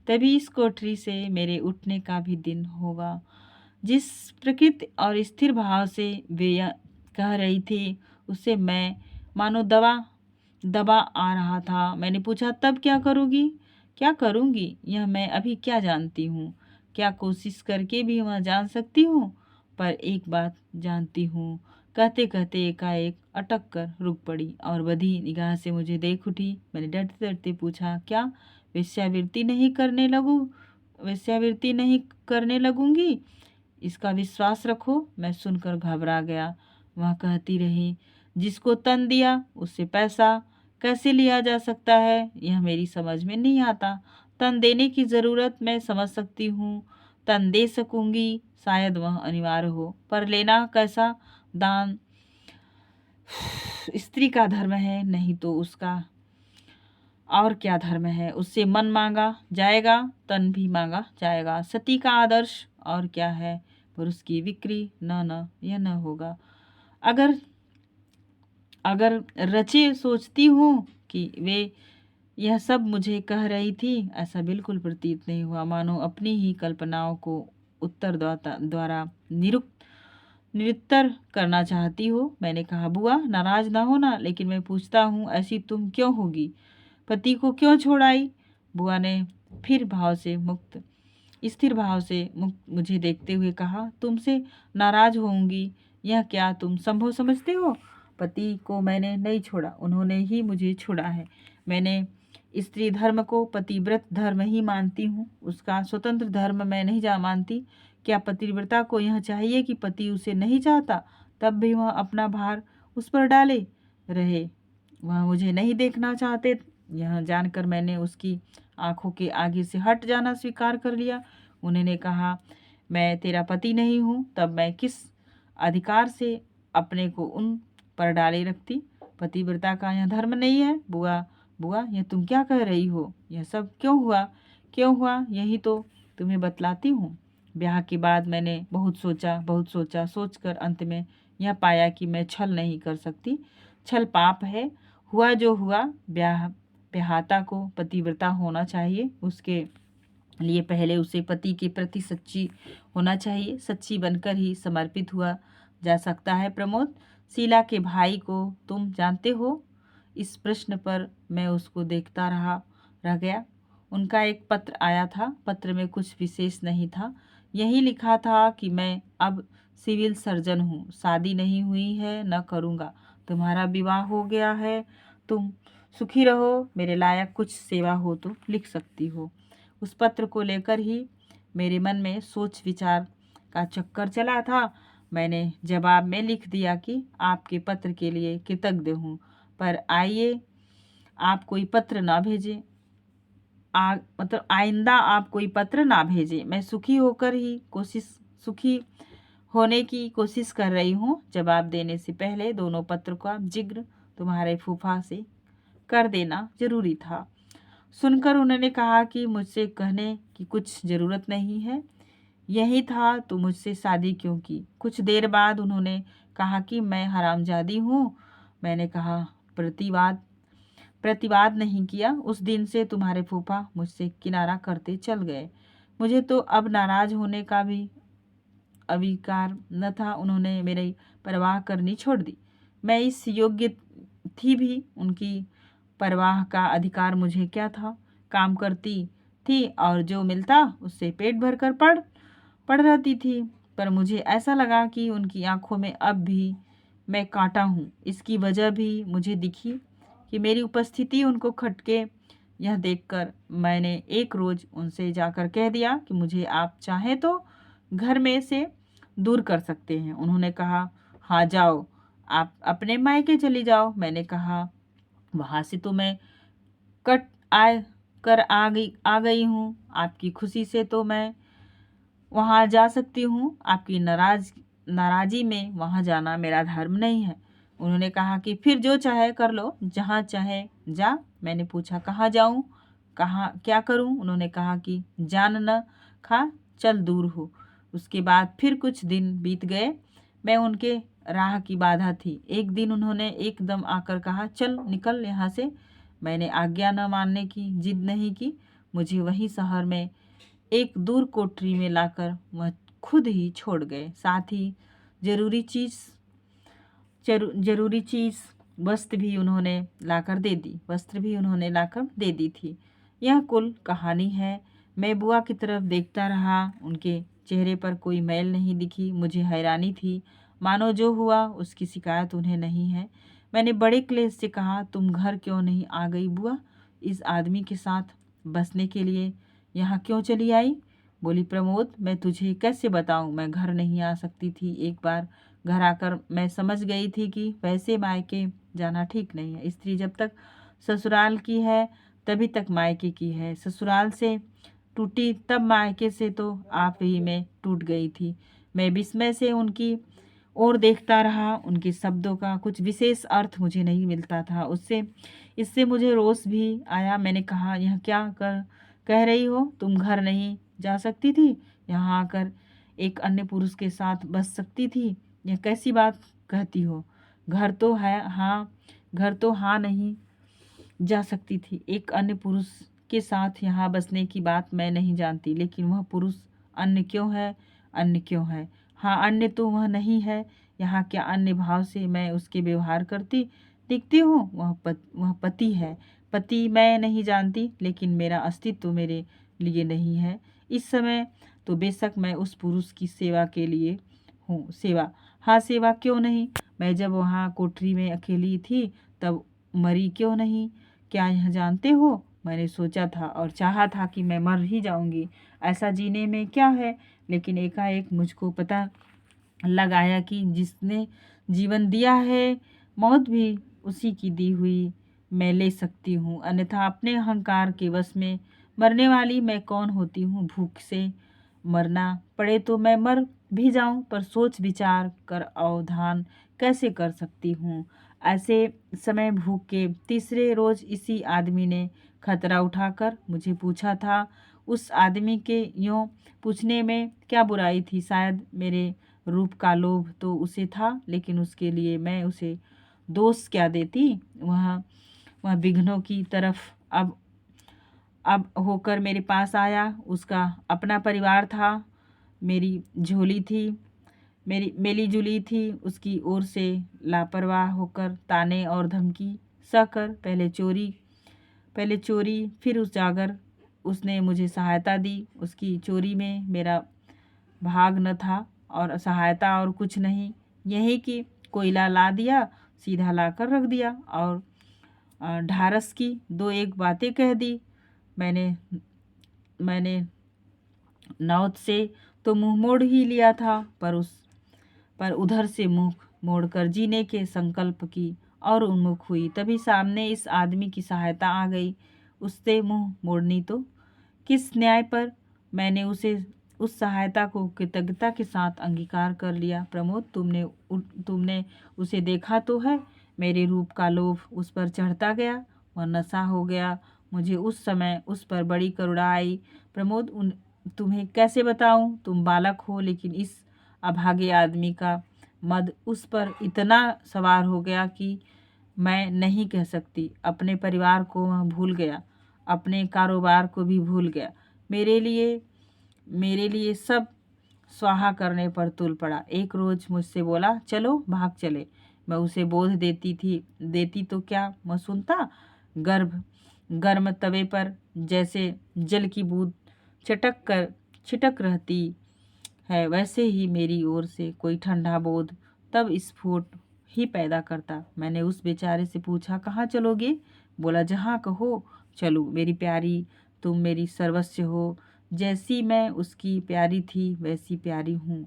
तभी इस कोठरी से मेरे उठने का भी दिन होगा। जिस प्रकृति और स्थिर भाव से वे यह कह रही थी, उससे मैं मानो दबा आ रहा था। मैंने पूछा, तब क्या करूँगी? क्या करूँगी यह मैं अभी क्या जानती हूँ? क्या कोशिश करके भी वह जान सकती हूँ? पर एक बात जानती हूँ कहते कहते एकाएक अटक कर रुक पड़ी और बधी निगाह से मुझे देख उठी। मैंने डरते डरते पूछा, क्या वेश्यावृत्ति नहीं करने लगूं? वेश्यावृत्ति नहीं करने लगूंगी? इसका विश्वास रखो। मैं सुनकर घबरा गया। वह कहती रही, जिसको तन दिया उससे पैसा कैसे लिया जा सकता है, यह मेरी समझ में नहीं आता। तन देने की ज़रूरत मैं समझ सकती हूँ, तन दे सकूंगी, शायद वह अनिवार्य हो, पर लेना कैसा? दान स्त्री का धर्म है, नहीं तो उसका और क्या धर्म है? उससे मन मांगा जाएगा, तन भी मांगा जाएगा। सती का आदर्श और क्या है? पुरुष की बिक्री न यह न होगा। अगर अगर रचे सोचती हूँ कि वे यह सब मुझे कह रही थी, ऐसा बिल्कुल प्रतीत नहीं हुआ, मानो अपनी ही कल्पनाओं को उत्तर द्वारा निरुत्तर करना चाहती हो। मैंने कहा, बुआ नाराज ना होना, लेकिन मैं पूछता हूँ ऐसी तुम क्यों होगी? पति को क्यों छोड़ाई? बुआ ने फिर स्थिर भाव से मुक्त मुझे देखते हुए कहा, तुमसे नाराज होंगी यह क्या तुम संभव समझते हो? पति को मैंने नहीं छोड़ा, उन्होंने ही मुझे छोड़ा है। मैंने स्त्री धर्म को पतिव्रत धर्म ही मानती हूँ, उसका स्वतंत्र धर्म मैं नहीं मानती। क्या पतिव्रता को यह चाहिए कि पति उसे नहीं चाहता तब भी वह अपना भार उस पर डाले रहे? वह मुझे नहीं देखना चाहते, यह जानकर मैंने उसकी आंखों के आगे से हट जाना स्वीकार कर लिया। उन्होंने कहा, मैं तेरा पति नहीं हूँ, तब मैं किस अधिकार से अपने को उन पर डाले रखती? पतिव्रता का यह धर्म नहीं है। बुआ बुआ यह तुम क्या कह रही हो? यह सब क्यों हुआ यही तो तुम्हें बतलाती हूँ। ब्याह के बाद मैंने बहुत सोचा, सोचकर अंत में यह पाया कि मैं छल नहीं कर सकती। छल पाप है। हुआ जो हुआ, ब्याहता को पतिव्रता होना चाहिए। उसके लिए पहले उसे पति के प्रति सच्ची होना चाहिए। सच्ची बनकर ही समर्पित हुआ जा सकता है। प्रमोद, शीला के भाई को तुम जानते हो? इस प्रश्न पर मैं उसको देखता रह गया। उनका एक पत्र आया था। पत्र में कुछ विशेष नहीं था, यही लिखा था कि मैं अब सिविल सर्जन हूँ, शादी नहीं हुई है, न करूँगा। तुम्हारा विवाह हो गया है, तुम सुखी रहो, मेरे लायक कुछ सेवा हो तो लिख सकती हो। उस पत्र को लेकर ही मेरे मन में सोच विचार का चक्कर चला था। मैंने जवाब में लिख दिया कि आपके पत्र के लिए कृतज्ञ हूँ, पर आइए आप कोई पत्र ना भेजें, मतलब आइंदा आप कोई पत्र ना भेजें। मैं सुखी होने की कोशिश कर रही हूँ। जवाब देने से पहले दोनों पत्र का जिक्र तुम्हारे फूफा से कर देना जरूरी था। सुनकर उन्होंने कहा कि मुझसे कहने की कुछ ज़रूरत नहीं है, यही था तो मुझसे शादी क्यों की? कुछ देर बाद उन्होंने कहा कि मैं हरामजादी हूँ। मैंने कहा, प्रतिवाद नहीं किया। उस दिन से तुम्हारे फूफा मुझसे किनारा करते चल गए। मुझे तो अब नाराज होने का भी अविकार न था। उन्होंने मेरी परवाह करनी छोड़ दी। मैं इस योग्य थी भी, उनकी परवाह का अधिकार मुझे क्या था? काम करती थी और जो मिलता उससे पेट भर कर पड़ रहती थी। पर मुझे ऐसा लगा कि उनकी आंखों में अब भी मैं कांटा हूँ। इसकी वजह भी मुझे दिखी कि मेरी उपस्थिति उनको खटके। यह देखकर मैंने एक रोज़ उनसे जाकर कह दिया कि मुझे आप चाहें तो घर में से दूर कर सकते हैं। उन्होंने कहा, हाँ जाओ, आप अपने मायके चली जाओ। मैंने कहा, वहाँ से तो मैं कट आए कर आ गई हूँ, आपकी खुशी से तो मैं वहाँ जा सकती हूँ, आपकी नाराज़ी में वहाँ जाना मेरा धर्म नहीं है। उन्होंने कहा कि फिर जो चाहे कर लो, जहाँ चाहे जा। मैंने पूछा, कहाँ जाऊँ, कहाँ क्या करूँ? उन्होंने कहा कि जान न खा, चल दूर हो। उसके बाद फिर कुछ दिन बीत गए। मैं उनके राह की बाधा थी। एक दिन उन्होंने एकदम आकर कहा, चल निकल यहाँ से। मैंने आज्ञा न मानने की जिद नहीं की। मुझे वही शहर में एक दूर कोठरी में लाकर वह खुद ही छोड़ गए। साथ ही जरूरी चीज़ वस्त्र भी उन्होंने लाकर दे दी थी। यह कुल कहानी है। मैं बुआ की तरफ देखता रहा। उनके चेहरे पर कोई मैल नहीं दिखी। मुझे हैरानी थी, मानो जो हुआ उसकी शिकायत उन्हें नहीं है। मैंने बड़े क्लेश से कहा, तुम घर क्यों नहीं आ गई बुआ? इस आदमी के साथ बसने के लिए यहाँ क्यों चली आई? बोली, प्रमोद मैं तुझे कैसे बताऊं, मैं घर नहीं आ सकती थी। एक बार घर आकर मैं समझ गई थी कि वैसे मायके जाना ठीक नहीं है। स्त्री जब तक ससुराल की है तभी तक मायके की है। ससुराल से टूटी तब मायके से तो आप ही में टूट गई थी। मैं विस्मय से उनकी ओर देखता रहा। उनके शब्दों का कुछ विशेष अर्थ मुझे नहीं मिलता था। उससे इससे मुझे रोष भी आया। मैंने कहा, यह क्या कर कह रही हो? तुम घर नहीं जा सकती थी? यहाँ आकर एक अन्य पुरुष के साथ बस सकती थी? यह कैसी बात कहती हो? घर तो है, हाँ, घर तो हाँ नहीं जा सकती थी। एक अन्य पुरुष के साथ यहाँ बसने की बात मैं नहीं जानती, लेकिन वह पुरुष अन्य क्यों है? अन्य क्यों है? हाँ, अन्य तो वह नहीं है। यहाँ क्या अन्य भाव से मैं उसके व्यवहार करती दिखती हूँ? वह पति है। पति मैं नहीं जानती, लेकिन मेरा अस्तित्व मेरे लिए नहीं है। इस समय तो बेशक मैं उस पुरुष की सेवा के लिए हूँ। सेवा, हाँ, सेवा क्यों नहीं? मैं जब वहाँ कोठरी में अकेली थी तब मरी क्यों नहीं? क्या यह जानते हो? मैंने सोचा था और चाहा था कि मैं मर ही जाऊंगी। ऐसा जीने में क्या है? लेकिन एकाएक मुझको पता लग आया कि जिसने जीवन दिया है, मौत भी उसी की दी हुई मैं ले सकती हूँ। अन्यथा अपने अहंकार के वश में मरने वाली मैं कौन होती हूँ? भूख से मरना पड़े तो मैं मर भी जाऊं, पर सोच विचार कर अवधान कैसे कर सकती हूँ? ऐसे समय भूख के तीसरे रोज इसी आदमी ने खतरा उठाकर मुझे पूछा था। उस आदमी के यूं पूछने में क्या बुराई थी? शायद मेरे रूप का लोभ तो उसे था, लेकिन उसके लिए मैं उसे दोष क्या देती? वह विघ्नों की तरफ अब होकर मेरे पास आया। उसका अपना परिवार था, मेरी झोली थी, मेरी मेली जुली थी। उसकी ओर से लापरवाह होकर ताने और धमकी सहकर पहले चोरी फिर उजागर उसने मुझे सहायता दी। उसकी चोरी में मेरा भाग न था और सहायता और कुछ नहीं। यही कि कोयला ला दिया, सीधा लाकर रख दिया और ढारस की दो एक बातें कह दी। मैंने मैंने नौत से तो मुंह मोड़ ही लिया था, पर उधर से मुंह मोड़कर जीने के संकल्प की और उन्मुख हुई। तभी सामने इस आदमी की सहायता आ गई। उससे मुंह मोड़नी तो किस न्याय पर? मैंने उस सहायता को कृतज्ञता के साथ अंगीकार कर लिया। प्रमोद, तुमने उसे देखा तो है? मेरे रूप का लोभ उस पर चढ़ता गया, वह नशा हो गया। मुझे उस समय उस पर बड़ी करुणा आई। प्रमोद, तुम्हें कैसे बताऊं? तुम बालक हो, लेकिन इस अभागे आदमी का मद उस पर इतना सवार हो गया कि मैं नहीं कह सकती। अपने परिवार को वह भूल गया, अपने कारोबार को भी भूल गया। मेरे लिए सब स्वाहा करने पर तुल पड़ा। एक रोज मुझसे बोला, चलो भाग चले। मैं उसे बोध देती तो क्या मैं सुनता? गर्म तवे पर जैसे जल की बूंद छिटक रहती है, वैसे ही मेरी ओर से कोई ठंडा बोध तब स्फोट ही पैदा करता। मैंने उस बेचारे से पूछा, कहाँ चलोगे? बोला, जहाँ कहो चलूँ। मेरी प्यारी, तुम मेरी सर्वस्व हो। जैसी मैं उसकी प्यारी थी वैसी प्यारी हूँ।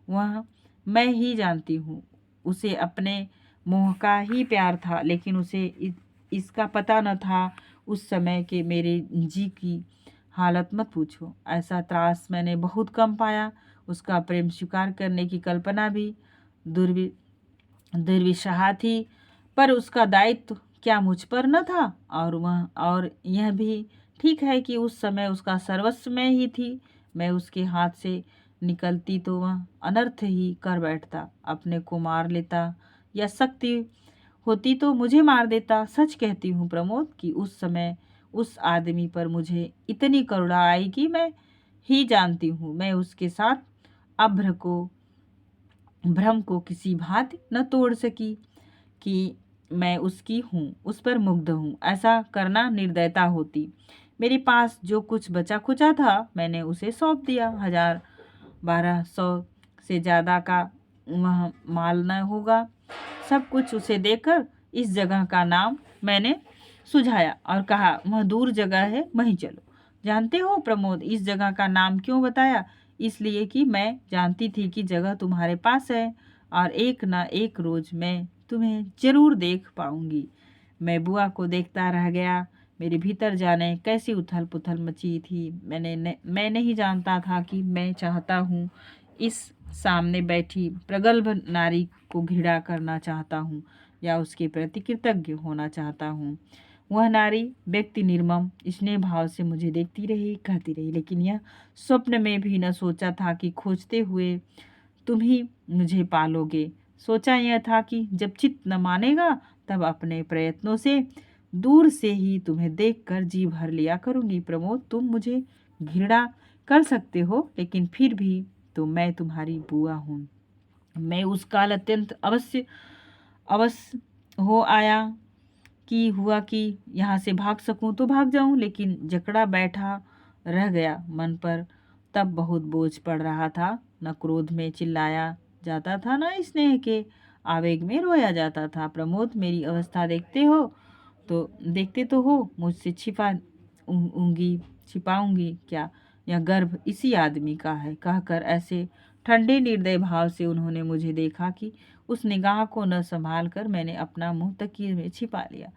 वह मैं ही जानती हूँ। उसे अपने मोह का ही प्यार था, लेकिन उसे इसका पता न था। उस समय के मेरे जी की हालत मत पूछो। ऐसा त्रास मैंने बहुत कम पाया। उसका प्रेम स्वीकार करने की कल्पना भी दुर्विसह थी, पर उसका दायित्व क्या मुझ पर न था? और यह भी ठीक है कि उस समय उसका सर्वस्व मैं ही थी। मैं उसके हाथ से निकलती तो वह अनर्थ ही कर बैठता, अपने को मार लेता, या शक्ति होती तो मुझे मार देता। सच कहती हूँ प्रमोद कि उस समय उस आदमी पर मुझे इतनी करुणा आई कि मैं ही जानती हूँ मैं उसके साथ भ्रम को किसी भांति न तोड़ सकी कि मैं उसकी हूँ, उस पर मुग्ध हूँ। ऐसा करना निर्दयता होती। मेरे पास जो कुछ बचा खुचा था मैंने उसे सौंप दिया। 1200 से ज़्यादा का वह माल न होगा। सब कुछ उसे देकर इस जगह का नाम मैंने सुझाया और कहा, वह दूर जगह है, वहीं चलो। जानते हो प्रमोद, इस जगह का नाम क्यों बताया? इसलिए कि मैं जानती थी कि जगह तुम्हारे पास है और एक ना एक रोज मैं तुम्हें जरूर देख पाऊंगी। मैं बुआ को देखता रह गया। मेरे भीतर जाने कैसी उथल पुथल मची थी। मैं नहीं जानता था कि मैं चाहता हूँ इस सामने बैठी प्रगल्भ नारी को घृणा करना चाहता हूँ या उसके प्रति कृतज्ञ होना चाहता हूँ। वह नारी व्यक्ति निर्मम स्नेह भाव से मुझे देखती रही, कहती रही, लेकिन यह स्वप्न में भी न सोचा था कि खोजते हुए तुम ही मुझे पालोगे। सोचा यह था कि जब चित्त न मानेगा तब अपने प्रयत्नों से दूर से ही तुम्हें देखकर जी भर लिया करूंगी। प्रमोद, तुम मुझे घृणा कर सकते हो, लेकिन फिर भी तो मैं तुम्हारी बुआ हूँ। मैं उस काल अत्यंत अवश्य हो आया कि हुआ कि यहाँ से भाग सकूं तो भाग जाऊं, लेकिन जकड़ा बैठा रह गया मन पर। तब बहुत बोझ पड़ रहा था। न क्रोध में चिल्लाया जाता था, न स्नेह के आवेग में रोया जाता था। प्रमोद, मेरी अवस्था देखते तो हो, मुझसे छिपाऊंगी क्या? यह गर्भ इसी आदमी का है। कहकर ऐसे ठंडे निर्दय भाव से उन्होंने मुझे देखा कि उस निगाह को न संभाल कर मैंने अपना मुंह तकिए में छिपा लिया।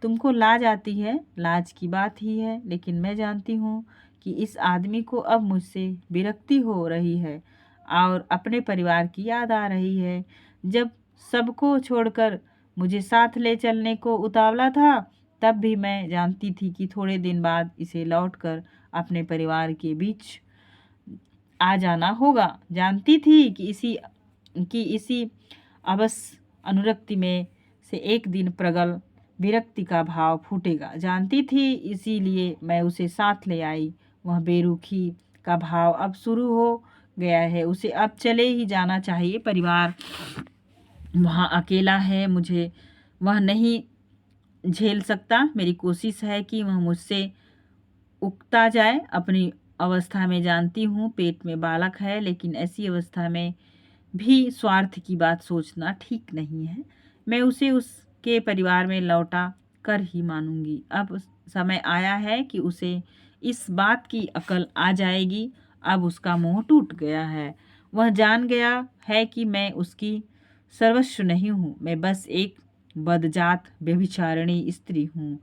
तुमको लाज आती है, लाज की बात ही है, लेकिन मैं जानती हूँ कि इस आदमी को अब मुझसे विरक्ति हो रही है और अपने परिवार की याद आ रही है। जब सबको छोड़कर मुझे साथ ले चलने को उतावला था, तब भी मैं जानती थी कि थोड़े दिन बाद इसे लौटकर अपने परिवार के बीच आ जाना होगा। जानती थी कि इसी अवश्य अनुरक्ति में से एक दिन प्रगल विरक्ति का भाव फूटेगा। जानती थी, इसीलिए मैं उसे साथ ले आई। वह बेरुखी का भाव अब शुरू हो गया है। उसे अब चले ही जाना चाहिए। परिवार वहाँ अकेला है, मुझे वह नहीं झेल सकता। मेरी कोशिश है कि वह मुझसे उकता जाए। अपनी अवस्था में जानती हूँ पेट में बालक है, लेकिन ऐसी अवस्था में भी स्वार्थ की बात सोचना ठीक नहीं है। मैं उसे उसके परिवार में लौटा कर ही मानूंगी। अब समय आया है कि उसे इस बात की अकल आ जाएगी। अब उसका मोह टूट गया है। वह जान गया है कि मैं उसकी सर्वस्व नहीं हूँ। मैं बस एक बदजात व्यभिचारिणी स्त्री हूँ।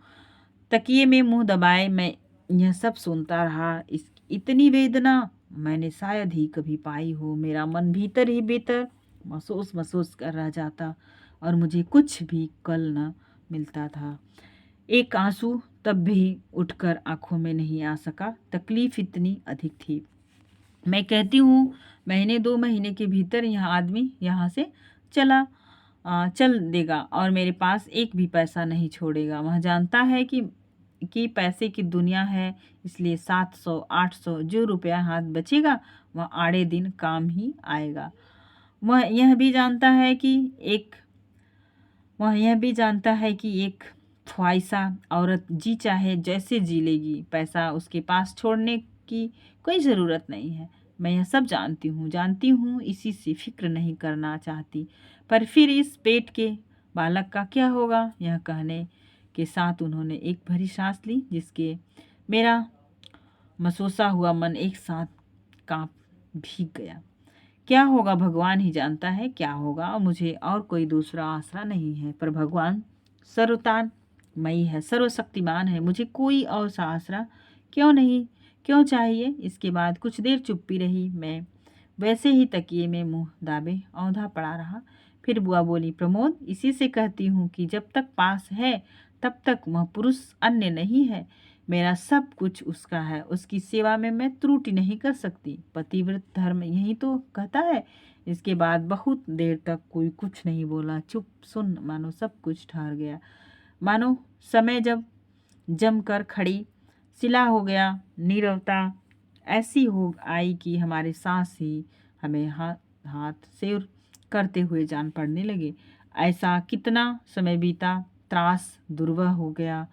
तकिए में मुंह दबाए मैं यह सब सुनता रहा। इतनी वेदना मैंने शायद ही कभी पाई हो। मेरा मन भीतर ही भीतर महसूस महसूस कर रह जाता और मुझे कुछ भी कल न मिलता था। एक आंसू तब भी उठकर आंखों में नहीं आ सका। तकलीफ इतनी अधिक थी। मैं कहती हूँ, महीने 2 महीने के भीतर यह आदमी यहाँ से चल देगा और मेरे पास एक भी पैसा नहीं छोड़ेगा। वह जानता है कि पैसे की दुनिया है, इसलिए 700 800 जो रुपया हाथ बचेगा वह आड़े दिन काम ही आएगा। वह यह भी जानता है कि एक ख्वाहिशा औरत जी चाहे जैसे जी लेगी। पैसा उसके पास छोड़ने की कोई ज़रूरत नहीं है। मैं यह सब जानती हूँ, इसी से फिक्र नहीं करना चाहती। पर फिर इस पेट के बालक का क्या होगा? यह कहने के साथ उन्होंने एक भरी सांस ली, जिसके मेरा मसोसा हुआ मन एक साथ कांप भीग गया। क्या होगा भगवान ही जानता है क्या होगा। और मुझे और कोई दूसरा आसरा नहीं है। पर भगवान सर्वतान मई है, सर्वशक्तिमान है। मुझे कोई और सा आसरा क्यों चाहिए? इसके बाद कुछ देर चुप्पी रही। मैं वैसे ही तकिए में मुंह दाबे औंधा पड़ा रहा। फिर बुआ बोली, प्रमोद, इसी से कहती हूँ कि जब तक पास है तब तक वह पुरुष अन्य नहीं है। मेरा सब कुछ उसका है। उसकी सेवा में मैं त्रुटि नहीं कर सकती। पतिव्रत धर्म यही तो कहता है। इसके बाद बहुत देर तक कोई कुछ नहीं बोला। चुप सुन, मानो सब कुछ ठहर गया। मानो समय जब जम कर खड़ी शिला हो गया। नीरवता ऐसी हो आई कि हमारे सांस ही हमें हाथ से करते हुए जान पड़ने लगे। ऐसा कितना समय बीता, त्रास दुर्वह हो गया।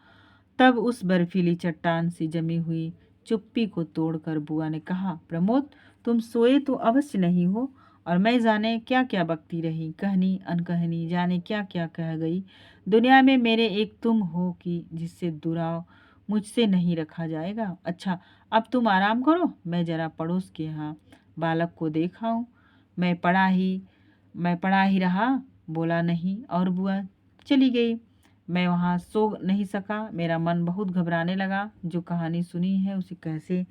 तब उस बर्फीली चट्टान से जमी हुई चुप्पी को तोड़कर बुआ ने कहा, प्रमोद, तुम सोए तो अवश्य नहीं हो और मैं जाने क्या क्या बकती रही, कहनी अनकहनी जाने क्या क्या कह गई। दुनिया में मेरे एक तुम हो कि जिससे दुराव मुझसे नहीं रखा जाएगा। अच्छा, अब तुम आराम करो, मैं जरा पड़ोस के यहाँ बालक को देखा हूँ। मैं पढ़ा ही मैं पढ़ा ही रहा, बोला नहीं और बुआ चली गई। मैं वहाँ सो नहीं सका, मेरा मन बहुत घबराने लगा। जो कहानी सुनी है उसे कैसे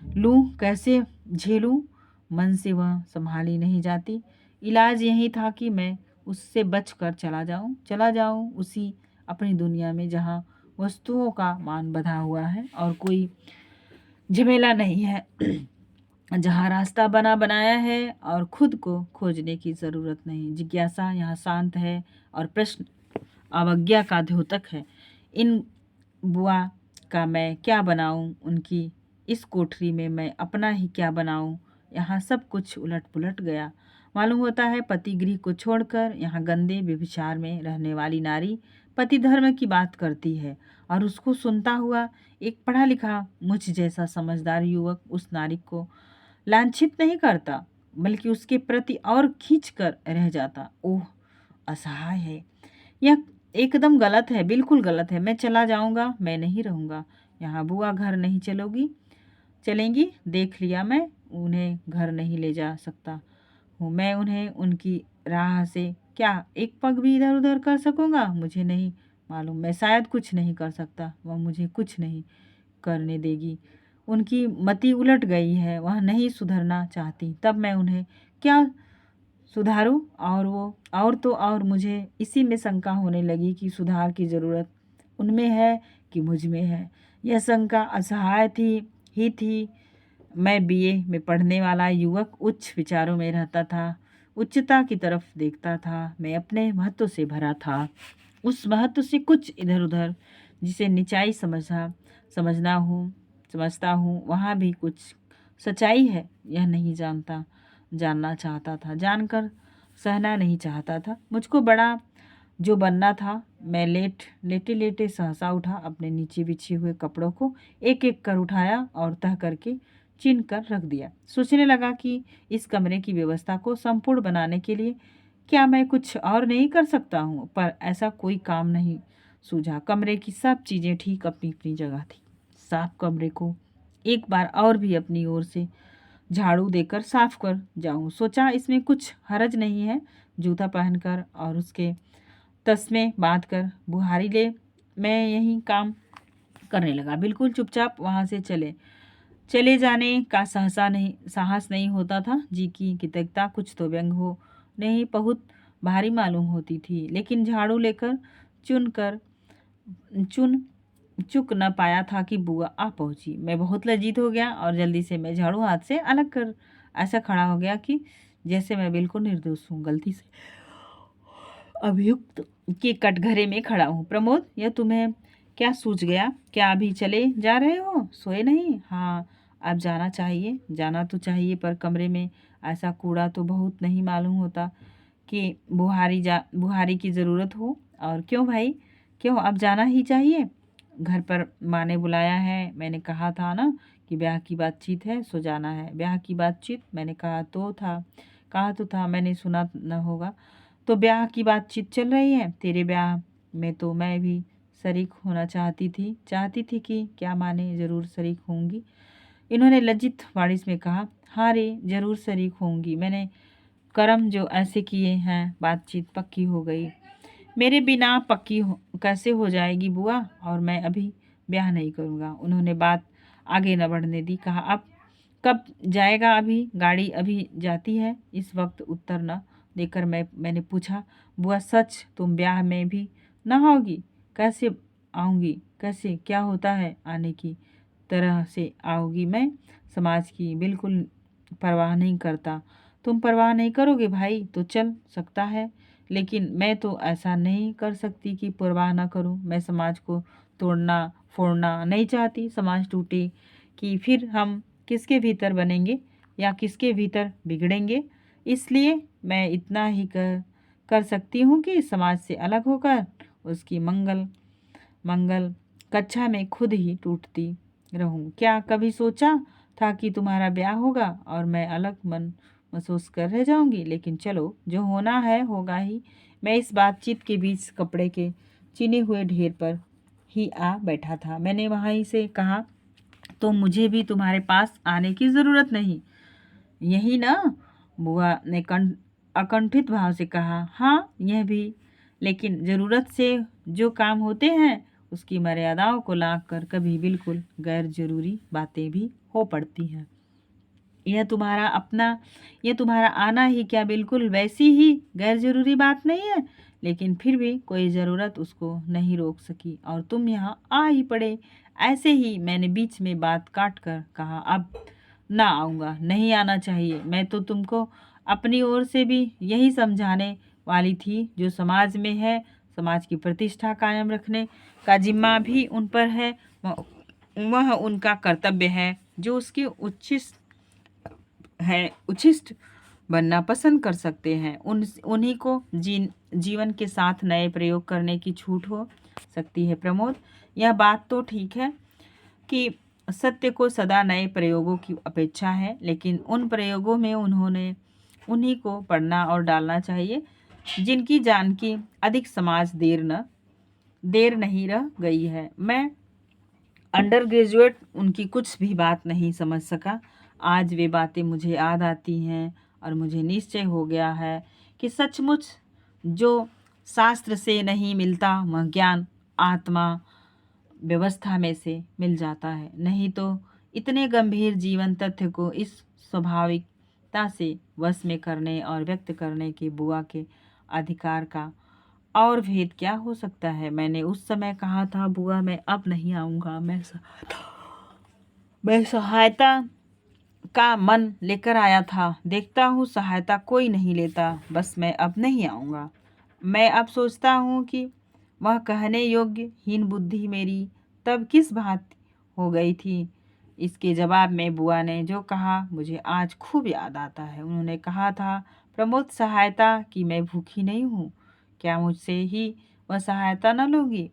लूँ, कैसे झेलूँ, मन से वह संभाली नहीं जाती। इलाज यही था कि मैं उससे बचकर चला जाऊँ उसी अपनी दुनिया में जहाँ वस्तुओं का मान बंधा हुआ है और कोई झमेला नहीं है, जहाँ रास्ता बना बनाया है और खुद को खोजने की ज़रूरत नहीं। जिज्ञासा यहाँ शांत है और प्रश्न अवज्ञा का द्योतक है। इन बुआ का मैं क्या बनाऊं, उनकी इस कोठरी में मैं अपना ही क्या बनाऊं। यहाँ सब कुछ उलट पुलट गया। मालूम होता है पति गृह को छोड़कर यहाँ गंदे व्यभिचार में रहने वाली नारी पति धर्म की बात करती है और उसको सुनता हुआ एक पढ़ा लिखा मुझ जैसा समझदार युवक उस नारी को लांछित नहीं करता, बल्कि उसके प्रति और खींच कर रह जाता। ओह, असहाय है यह, एकदम गलत है, बिल्कुल गलत है। मैं चला जाऊंगा, मैं नहीं रहूंगा यहाँ। बुआ घर नहीं चलेंगी, देख लिया, मैं उन्हें घर नहीं ले जा सकता हूँ। मैं उन्हें उनकी राह से क्या एक पग भी इधर उधर कर सकूंगा, मुझे नहीं मालूम। मैं शायद कुछ नहीं कर सकता, वह मुझे कुछ नहीं करने देगी। उनकी मति उलट गई है, वह नहीं सुधरना चाहती। तब मैं उन्हें क्या सुधारूं? और तो और मुझे इसी में शंका होने लगी कि सुधार की ज़रूरत उनमें है कि मुझ में है। यह शंका असहाय थी। मैं बीए में पढ़ने वाला युवक उच्च विचारों में रहता था, उच्चता की तरफ देखता था। मैं अपने महत्व से भरा था, उस महत्व से कुछ इधर उधर जिसे निचाई समझता हूँ वहाँ भी कुछ सच्चाई है। यह नहीं जानना चाहता था, जानकर सहना नहीं चाहता था। मुझको बड़ा जो बनना था। मैं लेटे लेटे सहसा उठा, अपने नीचे बिछे हुए कपड़ों को एक एक कर उठाया और तह करके चिन कर रख दिया। सोचने लगा कि इस कमरे की व्यवस्था को संपूर्ण बनाने के लिए क्या मैं कुछ और नहीं कर सकता हूँ, पर ऐसा कोई काम नहीं सूझा। कमरे की सब चीज़ें ठीक अपनी अपनी जगह थी। साफ कमरे को एक बार और भी अपनी ओर से झाड़ू देकर साफ कर जाऊं। सोचा इसमें कुछ हरज नहीं है। जूता पहनकर और उसके तस्मे बांध कर बुहारी ले मैं यही काम करने लगा। बिल्कुल चुपचाप वहाँ से चले जाने का साहस नहीं होता था। जी की कृतज्ञता कुछ तो व्यंग हो नहीं, बहुत भारी मालूम होती थी। लेकिन झाड़ू लेकर चुन कर चुन चुक न पाया था कि बुआ आ पहुंची। मैं बहुत लज्जित हो गया और जल्दी से मैं झाड़ू हाथ से अलग कर ऐसा खड़ा हो गया कि जैसे मैं बिल्कुल निर्दोष हूँ, गलती से अभियुक्त के कटघरे में खड़ा हूँ। प्रमोद, यह तुम्हें क्या सूझ गया? क्या अभी चले जा रहे हो? सोए नहीं? हाँ, अब जाना तो चाहिए, पर कमरे में ऐसा कूड़ा तो बहुत नहीं मालूम होता कि बुहारी की ज़रूरत हो। और क्यों भाई, क्यों अब जाना ही चाहिए? घर पर माँ ने बुलाया है। मैंने कहा था ना कि ब्याह की बातचीत है, सो जाना है। ब्याह की बातचीत? मैंने कहा तो था, मैंने सुना न होगा। तो ब्याह की बातचीत चल रही है। तेरे ब्याह में तो मैं भी शरीक होना चाहती थी कि क्या माने ज़रूर शरीक होंगी। इन्होंने लज्जित वाणिज्य में कहा। हाँ रे, ज़रूर शरीक होंगी। मैंने कर्म जो ऐसे किए हैं, बातचीत पक्की हो गई। मेरे बिना कैसे हो जाएगी बुआ? और मैं अभी ब्याह नहीं करूँगा। उन्होंने बात आगे न बढ़ने दी। कहा, अब कब जाएगा? अभी गाड़ी अभी जाती है। इस वक्त उत्तर न देकर मैंने पूछा, बुआ सच तुम ब्याह में भी न होगी? कैसे आऊँगी? कैसे, क्या होता है आने की तरह से आओगी? मैं समाज की बिल्कुल परवाह नहीं करता। तुम परवाह नहीं करोगे भाई तो चल सकता है, लेकिन मैं तो ऐसा नहीं कर सकती कि परवाह ना करूं। मैं समाज को तोड़ना फोड़ना नहीं चाहती। समाज टूटे कि फिर हम किसके भीतर बनेंगे या किसके भीतर बिगड़ेंगे। इसलिए मैं इतना ही कर सकती हूँ कि समाज से अलग होकर उसकी मंगल कक्षा में खुद ही टूटती रहूं। क्या कभी सोचा था कि तुम्हारा ब्याह होगा और मैं अलग मन महसूस कर रह जाऊंगी, लेकिन चलो जो होना है होगा ही। मैं इस बातचीत के बीच कपड़े के चिने हुए ढेर पर ही आ बैठा था। मैंने वहीं से कहा, तो मुझे भी तुम्हारे पास आने की ज़रूरत नहीं, यही ना? बुआ ने अकंठित भाव से कहा। हाँ, यह भी, लेकिन ज़रूरत से जो काम होते हैं उसकी मर्यादाओं को लांघ कर कभी बिल्कुल गैर जरूरी बातें भी हो पड़ती हैं। यह तुम्हारा अपना यह तुम्हारा आना ही क्या बिल्कुल वैसी ही गैर जरूरी बात नहीं है? लेकिन फिर भी कोई ज़रूरत उसको नहीं रोक सकी और तुम यहाँ आ ही पड़े। ऐसे ही मैंने बीच में बात काट कर कहा, अब ना आऊँगा, नहीं आना चाहिए। मैं तो तुमको अपनी ओर से भी यही समझाने वाली थी, जो समाज में है, समाज की प्रतिष्ठा कायम रखने का जिम्मा भी उन पर है। वह उनका कर्तव्य है। जो उसके उच्छिष्ट बनना पसंद कर सकते हैं, उन्हीं को जीवन के साथ नए प्रयोग करने की छूट हो सकती है। प्रमोद, यह बात तो ठीक है कि सत्य को सदा नए प्रयोगों की अपेक्षा है, लेकिन उन प्रयोगों में उन्हीं को पढ़ना और डालना चाहिए जिनकी जान की अधिक समाज देर नहीं रह गई है। मैं अंडर ग्रेजुएट उनकी कुछ भी बात नहीं समझ सका। आज वे बातें मुझे याद आती हैं और मुझे निश्चय हो गया है कि सचमुच जो शास्त्र से नहीं मिलता वह ज्ञान आत्मा व्यवस्था में से मिल जाता है। नहीं तो इतने गंभीर जीवन तथ्य को इस स्वाभाविकता से वश में करने और व्यक्त करने के बुआ के अधिकार का और भेद क्या हो सकता है? मैंने उस समय कहा था, बुआ मैं अब नहीं आऊँगा, मैं सहायता का मन लेकर आया था। देखता हूँ सहायता कोई नहीं लेता, बस मैं अब नहीं आऊँगा। मैं अब सोचता हूँ कि वह कहने योग्य हीन बुद्धि मेरी तब किस भांति हो गई थी। इसके जवाब में बुआ ने जो कहा मुझे आज खूब याद आता है। उन्होंने कहा था, प्रमोद, सहायता की मैं भूखी नहीं हूँ। क्या मुझसे ही वह सहायता न लोगी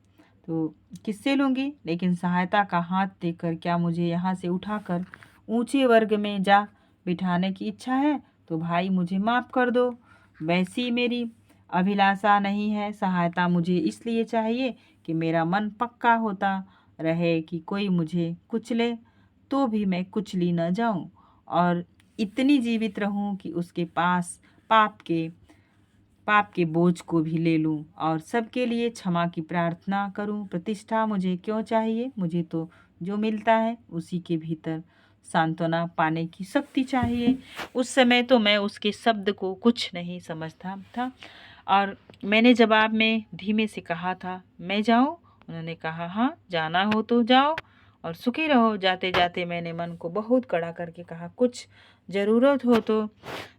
तो किससे लूँगी? लेकिन सहायता का हाथ देकर क्या मुझे यहाँ से उठाकर ऊंचे वर्ग में जा बिठाने की इच्छा है? तो भाई मुझे माफ़ कर दो, वैसी मेरी अभिलाषा नहीं है। सहायता मुझे इसलिए चाहिए कि मेरा मन पक्का होता रहे कि कोई मुझे कुचले तो भी मैं कुचली न जाऊं, और इतनी जीवित रहूं कि उसके पास पाप के बोझ को भी ले लूं और सबके लिए क्षमा की प्रार्थना करूं। प्रतिष्ठा मुझे क्यों चाहिए? मुझे तो जो मिलता है उसी के भीतर सांत्वना पाने की शक्ति चाहिए। उस समय तो मैं उसके शब्द को कुछ नहीं समझता था और मैंने जवाब में धीमे से कहा था, मैं जाऊं? उन्होंने कहा, हाँ, जाना हो तो जाओ और सुखी रहो। जाते जाते मैंने मन को बहुत कड़ा करके कहा, कुछ ज़रूरत हो तो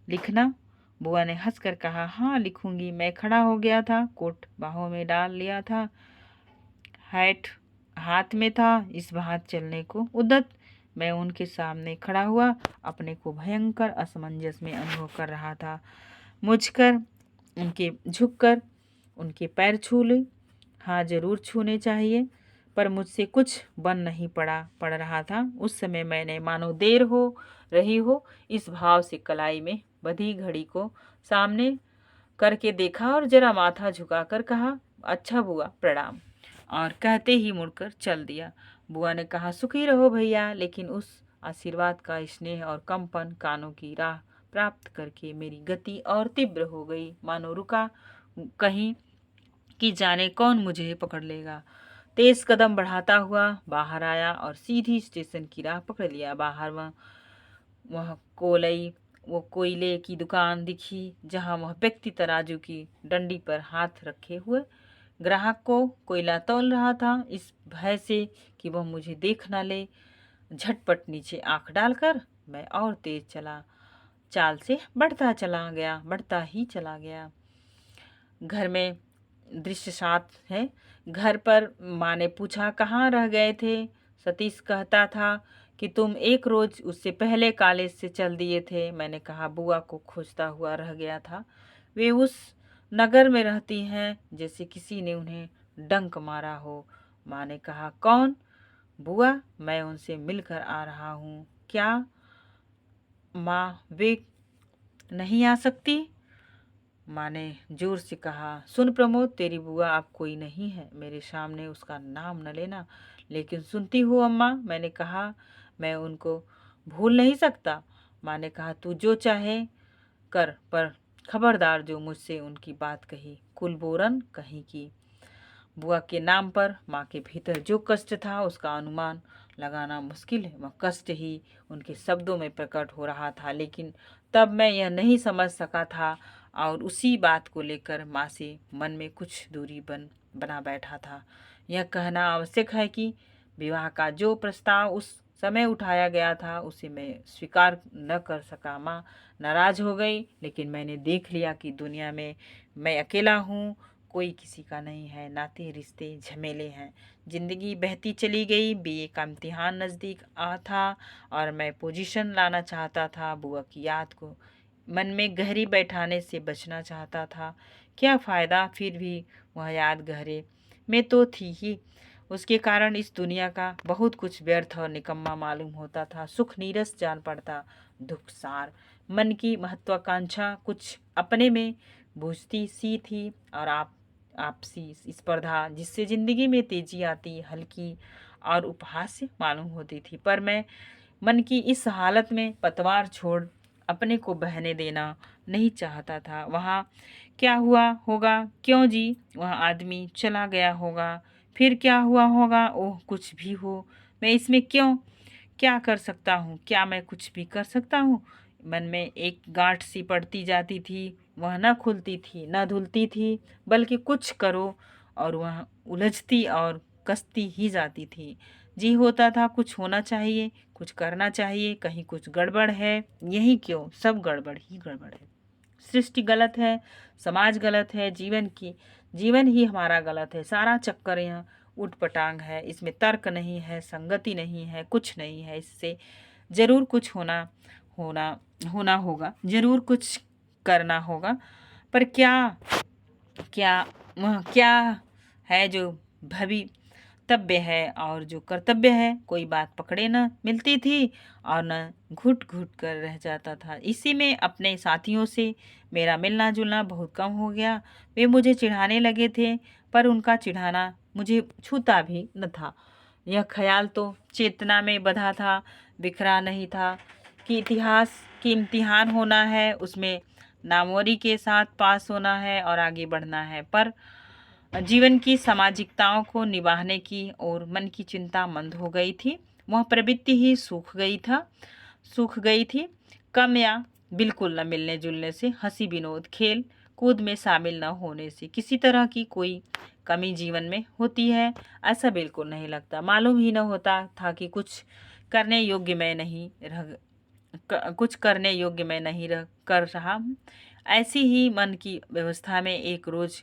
लिखना। बुआ ने हंसकर कहा, हाँ लिखूंगी। मैं खड़ा हो गया था, कोट बाहों में डाल लिया था, हैट हाथ में था। इस बात चलने को उद्यत मैं उनके सामने खड़ा हुआ, अपने को भयंकर असमंजस में अनुभव कर रहा था। झुककर उनके पैर छू ले। हाँ, जरूर छूने चाहिए, पर मुझसे कुछ बन नहीं पड़ रहा था। उस समय मैंने मानो देर हो रही हो इस भाव से कलाई में बधी घड़ी को सामने करके देखा और जरा माथा झुकाकर कहा, अच्छा बुआ, प्रणाम, और कहते ही मुड़कर चल दिया। बुआ ने कहा, सुखी रहो भैया। लेकिन उस आशीर्वाद का स्नेह और कंपन कानों की राह प्राप्त करके मेरी गति और तीव्र हो गई, मानो रुका कहीं कि जाने कौन मुझे पकड़ लेगा। तेज कदम बढ़ाता हुआ बाहर आया और सीधी स्टेशन की राह पकड़ लिया। बाहर वह वो कोयले की दुकान दिखी, जहां वह व्यक्ति तराजू की डंडी पर हाथ रखे हुए ग्राहक को कोयला तौल रहा था। इस भय से कि वह मुझे देख न ले, झटपट नीचे आंख डालकर मैं और तेज चाल से बढ़ता ही चला गया। घर में दृश्य साथ है। घर पर माँ ने पूछा, कहाँ रह गए थे? सतीश कहता था कि तुम एक रोज उससे पहले कॉलेज से चल दिए थे। मैंने कहा, बुआ को खोजता हुआ रह गया था। वे उस नगर में रहती हैं जैसे किसी ने उन्हें डंक मारा हो। माँ ने कहा, कौन? बुआ, मैं उनसे मिलकर आ रहा हूँ। क्या? माँ, वे नहीं आ सकती? माँ ने जोर से कहा, सुन प्रमोद, तेरी बुआ अब कोई नहीं है, मेरे सामने उसका नाम न लेना। लेकिन सुनती हो अम्मा, मैंने कहा, मैं उनको भूल नहीं सकता। माँ ने कहा, तू जो चाहे कर, पर खबरदार जो मुझसे उनकी बात कही, कुलबोरन कहीं की। बुआ के नाम पर माँ के भीतर जो कष्ट था उसका अनुमान लगाना मुश्किल है। वह कष्ट ही उनके शब्दों में प्रकट हो रहा था, लेकिन तब मैं यह नहीं समझ सका था और उसी बात को लेकर माँ से मन में कुछ दूरी बना बैठा था। यह कहना आवश्यक है कि विवाह का जो प्रस्ताव उस समय उठाया गया था उसे मैं स्वीकार न कर सका। माँ नाराज हो गई, लेकिन मैंने देख लिया कि दुनिया में मैं अकेला हूँ, कोई किसी का नहीं है, नाते रिश्ते झमेले हैं। जिंदगी बहती चली गई, बीए का इम्तिहान नज़दीक आ था और मैं पोजीशन लाना चाहता था। बुआ की याद को मन में गहरी बैठाने से बचना चाहता था। क्या फ़ायदा, फिर भी वह याद गहरे में तो थी ही। उसके कारण इस दुनिया का बहुत कुछ व्यर्थ और निकम्मा मालूम होता था। सुख नीरस जान पड़ता, दुख सार। मन की महत्वाकांक्षा कुछ अपने में बूझती सी थी और आपसी स्पर्धा जिससे जिंदगी में तेजी आती, हल्की और उपहास्य मालूम होती थी। पर मैं मन की इस हालत में पतवार छोड़ अपने को बहने देना नहीं चाहता था। वहाँ क्या हुआ होगा, क्यों जी, वह आदमी चला गया होगा, फिर क्या हुआ होगा, ओह कुछ भी हो, मैं इसमें क्यों, क्या कर सकता हूँ, क्या मैं कुछ भी कर सकता हूँ। मन में एक गांठ सी पड़ती जाती थी, वह न खुलती थी न धुलती थी, बल्कि कुछ करो और वह उलझती और कसती ही जाती थी। जी होता था कुछ होना चाहिए, कुछ करना चाहिए, कहीं कुछ गड़बड़ है, यही क्यों, सब गड़बड़ ही गड़बड़ है। सृष्टि गलत है, समाज गलत है, जीवन ही हमारा गलत है। सारा चक्कर यहाँ उठपटांग है, इसमें तर्क नहीं है, संगति नहीं है, कुछ नहीं है। इससे जरूर कुछ होना होना होगा, जरूर कुछ करना होगा। पर क्या, क्या वह क्या है जो भवितव्य है और जो कर्तव्य है, कोई बात पकड़े न मिलती थी और न घुट घुट कर रह जाता था। इसी में अपने साथियों से मेरा मिलना जुलना बहुत कम हो गया। वे मुझे चिढ़ाने लगे थे, पर उनका चिढ़ाना मुझे छूता भी न था। यह ख्याल तो चेतना में बधा था, बिखरा नहीं था कि इतिहास की इम्तिहान होना है, उसमें नामोरी के साथ पास होना है और आगे बढ़ना है। पर जीवन की सामाजिकताओं को निभाने की और मन की चिंता मंद हो गई थी। वह प्रवृत्ति ही सूख गई थी। कम या बिल्कुल न मिलने जुलने से, हंसी विनोद खेल कूद में शामिल न होने से किसी तरह की कोई कमी जीवन में होती है, ऐसा बिल्कुल नहीं लगता। मालूम ही न होता था कि कुछ करने योग्य मैं नहीं कर रहा हूँ। ऐसी ही मन की व्यवस्था में एक रोज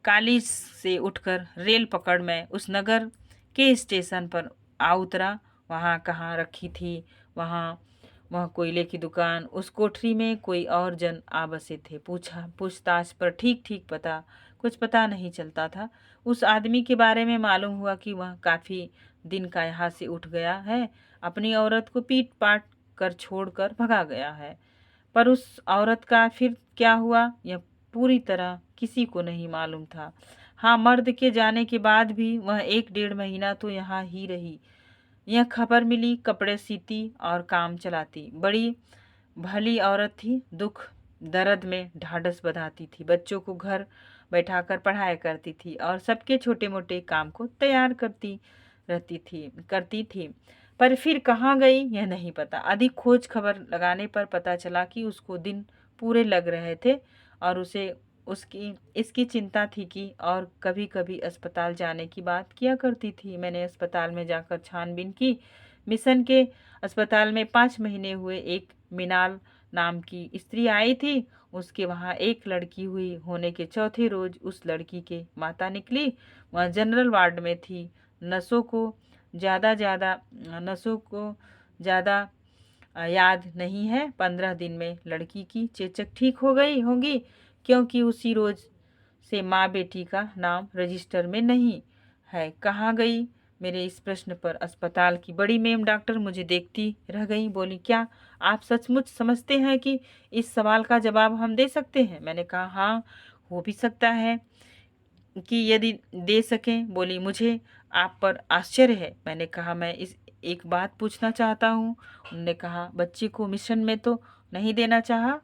काली से उठकर रेल पकड़ मैं उस नगर के स्टेशन पर आ उतरा। वहाँ कहाँ रखी थी, वहाँ वह कोयले की दुकान, उस कोठरी में कोई और जन आ बसे थे। पूछताछ पर ठीक ठीक कुछ पता नहीं चलता था। उस आदमी के बारे में मालूम हुआ कि वह काफ़ी दिन का यहाँ से उठ गया है, अपनी औरत को पीट पाट कर छोड़कर भगा गया है। पर उस औरत का फिर क्या हुआ, यह पूरी तरह किसी को नहीं मालूम था। हाँ, मर्द के जाने के बाद भी वह 1 डेढ़ महीना तो यहाँ ही रही। यह खबर मिली, कपड़े सीती और काम चलाती, बड़ी भली औरत थी। दुख दर्द में ढाढ़स बंधाती थी, बच्चों को घर बैठाकर पढ़ाया करती थी और सबके छोटे मोटे काम को तैयार करती थी। पर फिर कहाँ गई यह नहीं पता। अधिक खोज खबर लगाने पर पता चला कि उसको दिन पूरे लग रहे थे और उसे उसकी इसकी चिंता थी कि और कभी कभी अस्पताल जाने की बात किया करती थी। मैंने अस्पताल में जाकर छानबीन की। मिशन के अस्पताल में 5 महीने हुए एक मिनाल नाम की स्त्री आई थी। उसके वहाँ एक लड़की हुई होने के चौथे रोज उस लड़की के माता निकली। वह जनरल वार्ड में थी। नसों को नसों को ज़्यादा याद नहीं है। 15 दिन में लड़की की चेचक ठीक हो गई होगी, क्योंकि उसी रोज से माँ बेटी का नाम रजिस्टर में नहीं है। कहाँ गई मेरे इस प्रश्न पर अस्पताल की बड़ी मेम डॉक्टर मुझे देखती रह गई। बोली, क्या आप सचमुच समझते हैं कि इस सवाल का जवाब हम दे सकते हैं? मैंने कहा, हाँ, हो भी सकता है कि यदि दे सकें। बोली, मुझे आप पर आश्चर्य है। मैंने कहा, मैं इस एक बात पूछना चाहता हूँ। उन्होंने कहा, बच्ची को मिशन में तो नहीं देना चाहा?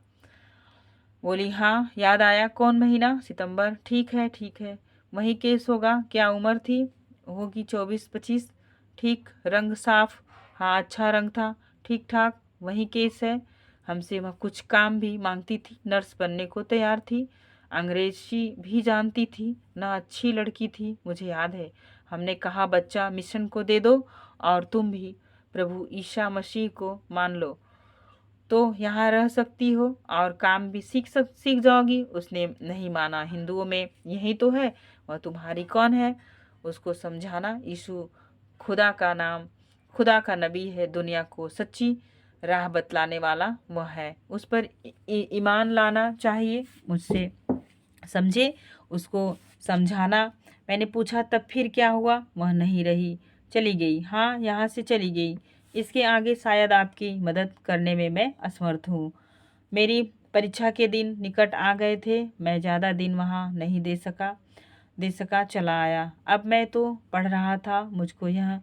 बोली, हाँ, याद आया। कौन महीना? सितंबर। ठीक है, ठीक है, वही केस होगा। क्या उम्र थी? होगी 24-25। ठीक, रंग साफ? हाँ, अच्छा रंग था। ठीक ठाक, वही केस है। हमसे वह कुछ काम भी मांगती थी। नर्स बनने को तैयार थी। अंग्रेजी भी जानती थी। ना अच्छी लड़की थी, मुझे याद है। हमने कहा, बच्चा मिशन को दे दो और तुम भी प्रभु ईसा मसीह को मान लो तो यहाँ रह सकती हो और काम भी सीख जाओगी। उसने नहीं माना। हिंदुओं में यही तो है। वह तुम्हारी कौन है? उसको समझाना, यीशु खुदा का नाम, खुदा का नबी है, दुनिया को सच्ची राह बतलाने वाला वह है। उस पर ईमान लाना चाहिए। मुझसे समझे, उसको समझाना। मैंने पूछा, तब फिर क्या हुआ? वह नहीं रही, चली गई। हाँ, यहाँ से चली गई। इसके आगे शायद आपकी मदद करने में मैं असमर्थ हूँ। मेरी परीक्षा के दिन निकट आ गए थे। मैं ज़्यादा दिन वहाँ नहीं दे सका, चला आया। अब मैं तो पढ़ रहा था। मुझको यह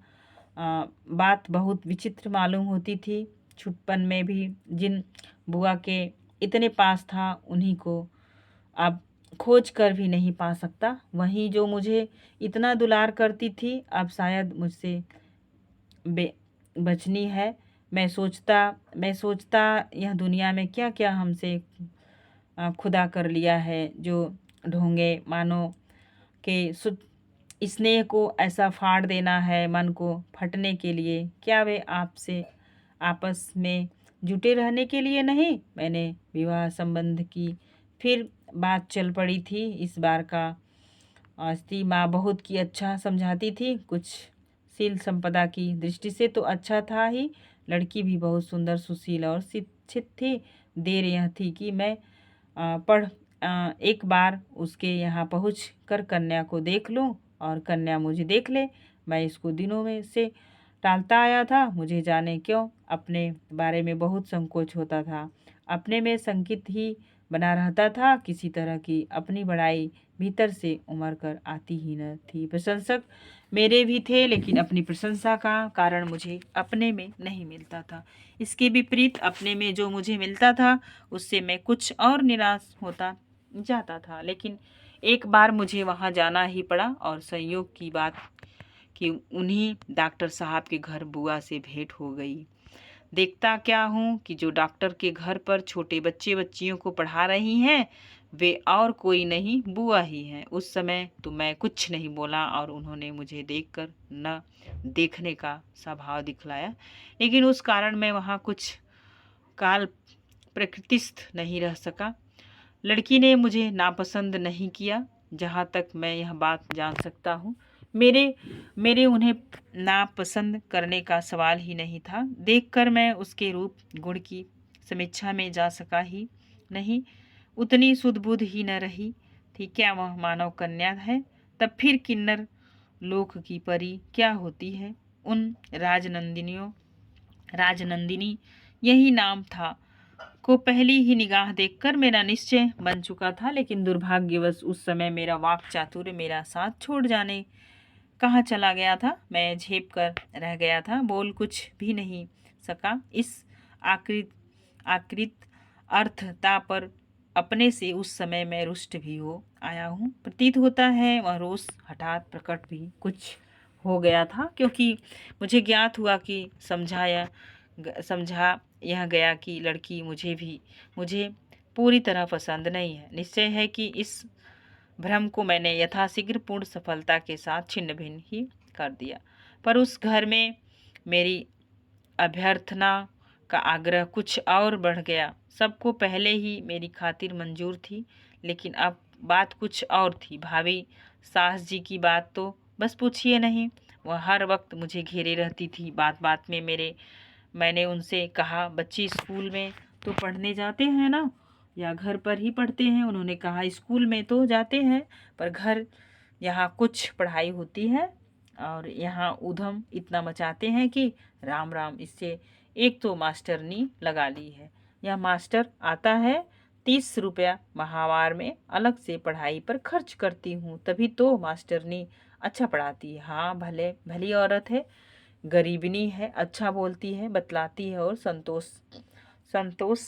बात बहुत विचित्र मालूम होती थी। छुटपन में भी जिन बुआ के इतने पास था, उन्हीं को अब खोज कर भी नहीं पा सकता। वही जो मुझे इतना दुलार करती थी, अब शायद मुझसे बे बचनी है। मैं सोचता यह दुनिया में क्या क्या हमसे खुदा कर लिया है, जो ढोंगे मानो के स्नेह को ऐसा फाड़ देना है मन को फटने के लिए। क्या वे आपसे आपस में जुटे रहने के लिए नहीं? मैंने विवाह संबंध की फिर बात चल पड़ी थी। इस बार का अस्ती माँ बहुत की अच्छा समझाती थी। कुछ शील संपदा की दृष्टि से तो अच्छा था ही। लड़की भी बहुत सुंदर, सुशील और शिक्षित थी। देर यह थी कि मैं एक बार उसके यहाँ पहुँच कर कन्या को देख लूँ और कन्या मुझे देख ले। मैं इसको दिनों में से टालता आया था। मुझे जाने क्यों अपने बारे में बहुत संकोच होता था। अपने में संकित ही बना रहता था। किसी तरह की अपनी बड़ाई भीतर से उमड़ कर आती ही न थी। प्रशंसक मेरे भी थे, लेकिन अपनी प्रशंसा का कारण मुझे अपने में नहीं मिलता था। इसके विपरीत अपने में जो मुझे मिलता था, उससे मैं कुछ और निराश होता जाता था। लेकिन एक बार मुझे वहाँ जाना ही पड़ा और संयोग की बात कि उन्हीं डॉक्टर साहब के घर बुआ से भेंट हो गई। देखता क्या हूँ कि जो डॉक्टर के घर पर छोटे बच्चे बच्चियों को पढ़ा रही हैं, वे और कोई नहीं, बुआ ही हैं। उस समय तो मैं कुछ नहीं बोला और उन्होंने मुझे देखकर न देखने का स्वभाव दिखलाया। लेकिन उस कारण मैं वहाँ कुछ काल प्रकृतिस्थ नहीं रह सका। लड़की ने मुझे नापसंद नहीं किया, जहाँ तक मैं यह बात जान सकता हूँ। मेरे मेरे उन्हें नापसंद करने का सवाल ही नहीं था। देखकर मैं उसके रूप गुण की समीक्षा में जा सका ही नहीं। उतनी सुध-बुध ही न रही थी। क्या वह मानव कन्या है? तब फिर किन्नर लोक की परी क्या होती है? उन राजनंदिनी यही नाम था को पहली ही निगाह देखकर मेरा निश्चय बन चुका था। लेकिन दुर्भाग्यवश उस समय मेरा वाक चातुर्य मेरा साथ छोड़ जाने कहाँ चला गया था। मैं झेप कर रह गया था, बोल कुछ भी नहीं सका। इस आकृत आकृत अर्थता पर अपने से उस समय मैं रुष्ट भी हो आया हूँ। प्रतीत होता है वह रोष हठात प्रकट भी कुछ हो गया था, क्योंकि मुझे ज्ञात हुआ कि समझा यह गया कि लड़की मुझे पूरी तरह पसंद नहीं है। निश्चय है कि इस भ्रम को मैंने यथाशीघ्र पूर्ण सफलता के साथ छिन्न भिन्न ही कर दिया। पर उस घर में मेरी अभ्यर्थना का आग्रह कुछ और बढ़ गया। सबको पहले ही मेरी खातिर मंजूर थी, लेकिन अब बात कुछ और थी। भाभी सास जी की बात तो बस पूछिए नहीं। वह हर वक्त मुझे घेरे रहती थी। बात बात में मैंने उनसे कहा, बच्चे स्कूल में तो पढ़ने जाते हैं ना, या घर पर ही पढ़ते हैं? उन्होंने कहा, स्कूल में तो जाते हैं, पर घर यहाँ कुछ पढ़ाई होती है। और यहाँ ऊधम इतना मचाते हैं कि राम राम। इससे एक तो मास्टरनी लगा ली है। यह मास्टर आता है 30 रुपया माहवार में अलग से पढ़ाई पर खर्च करती हूँ, तभी तो मास्टरनी अच्छा पढ़ाती है। हाँ, भले भली औरत है, गरीबनी है, अच्छा बोलती है, बतलाती है और संतोष संतोष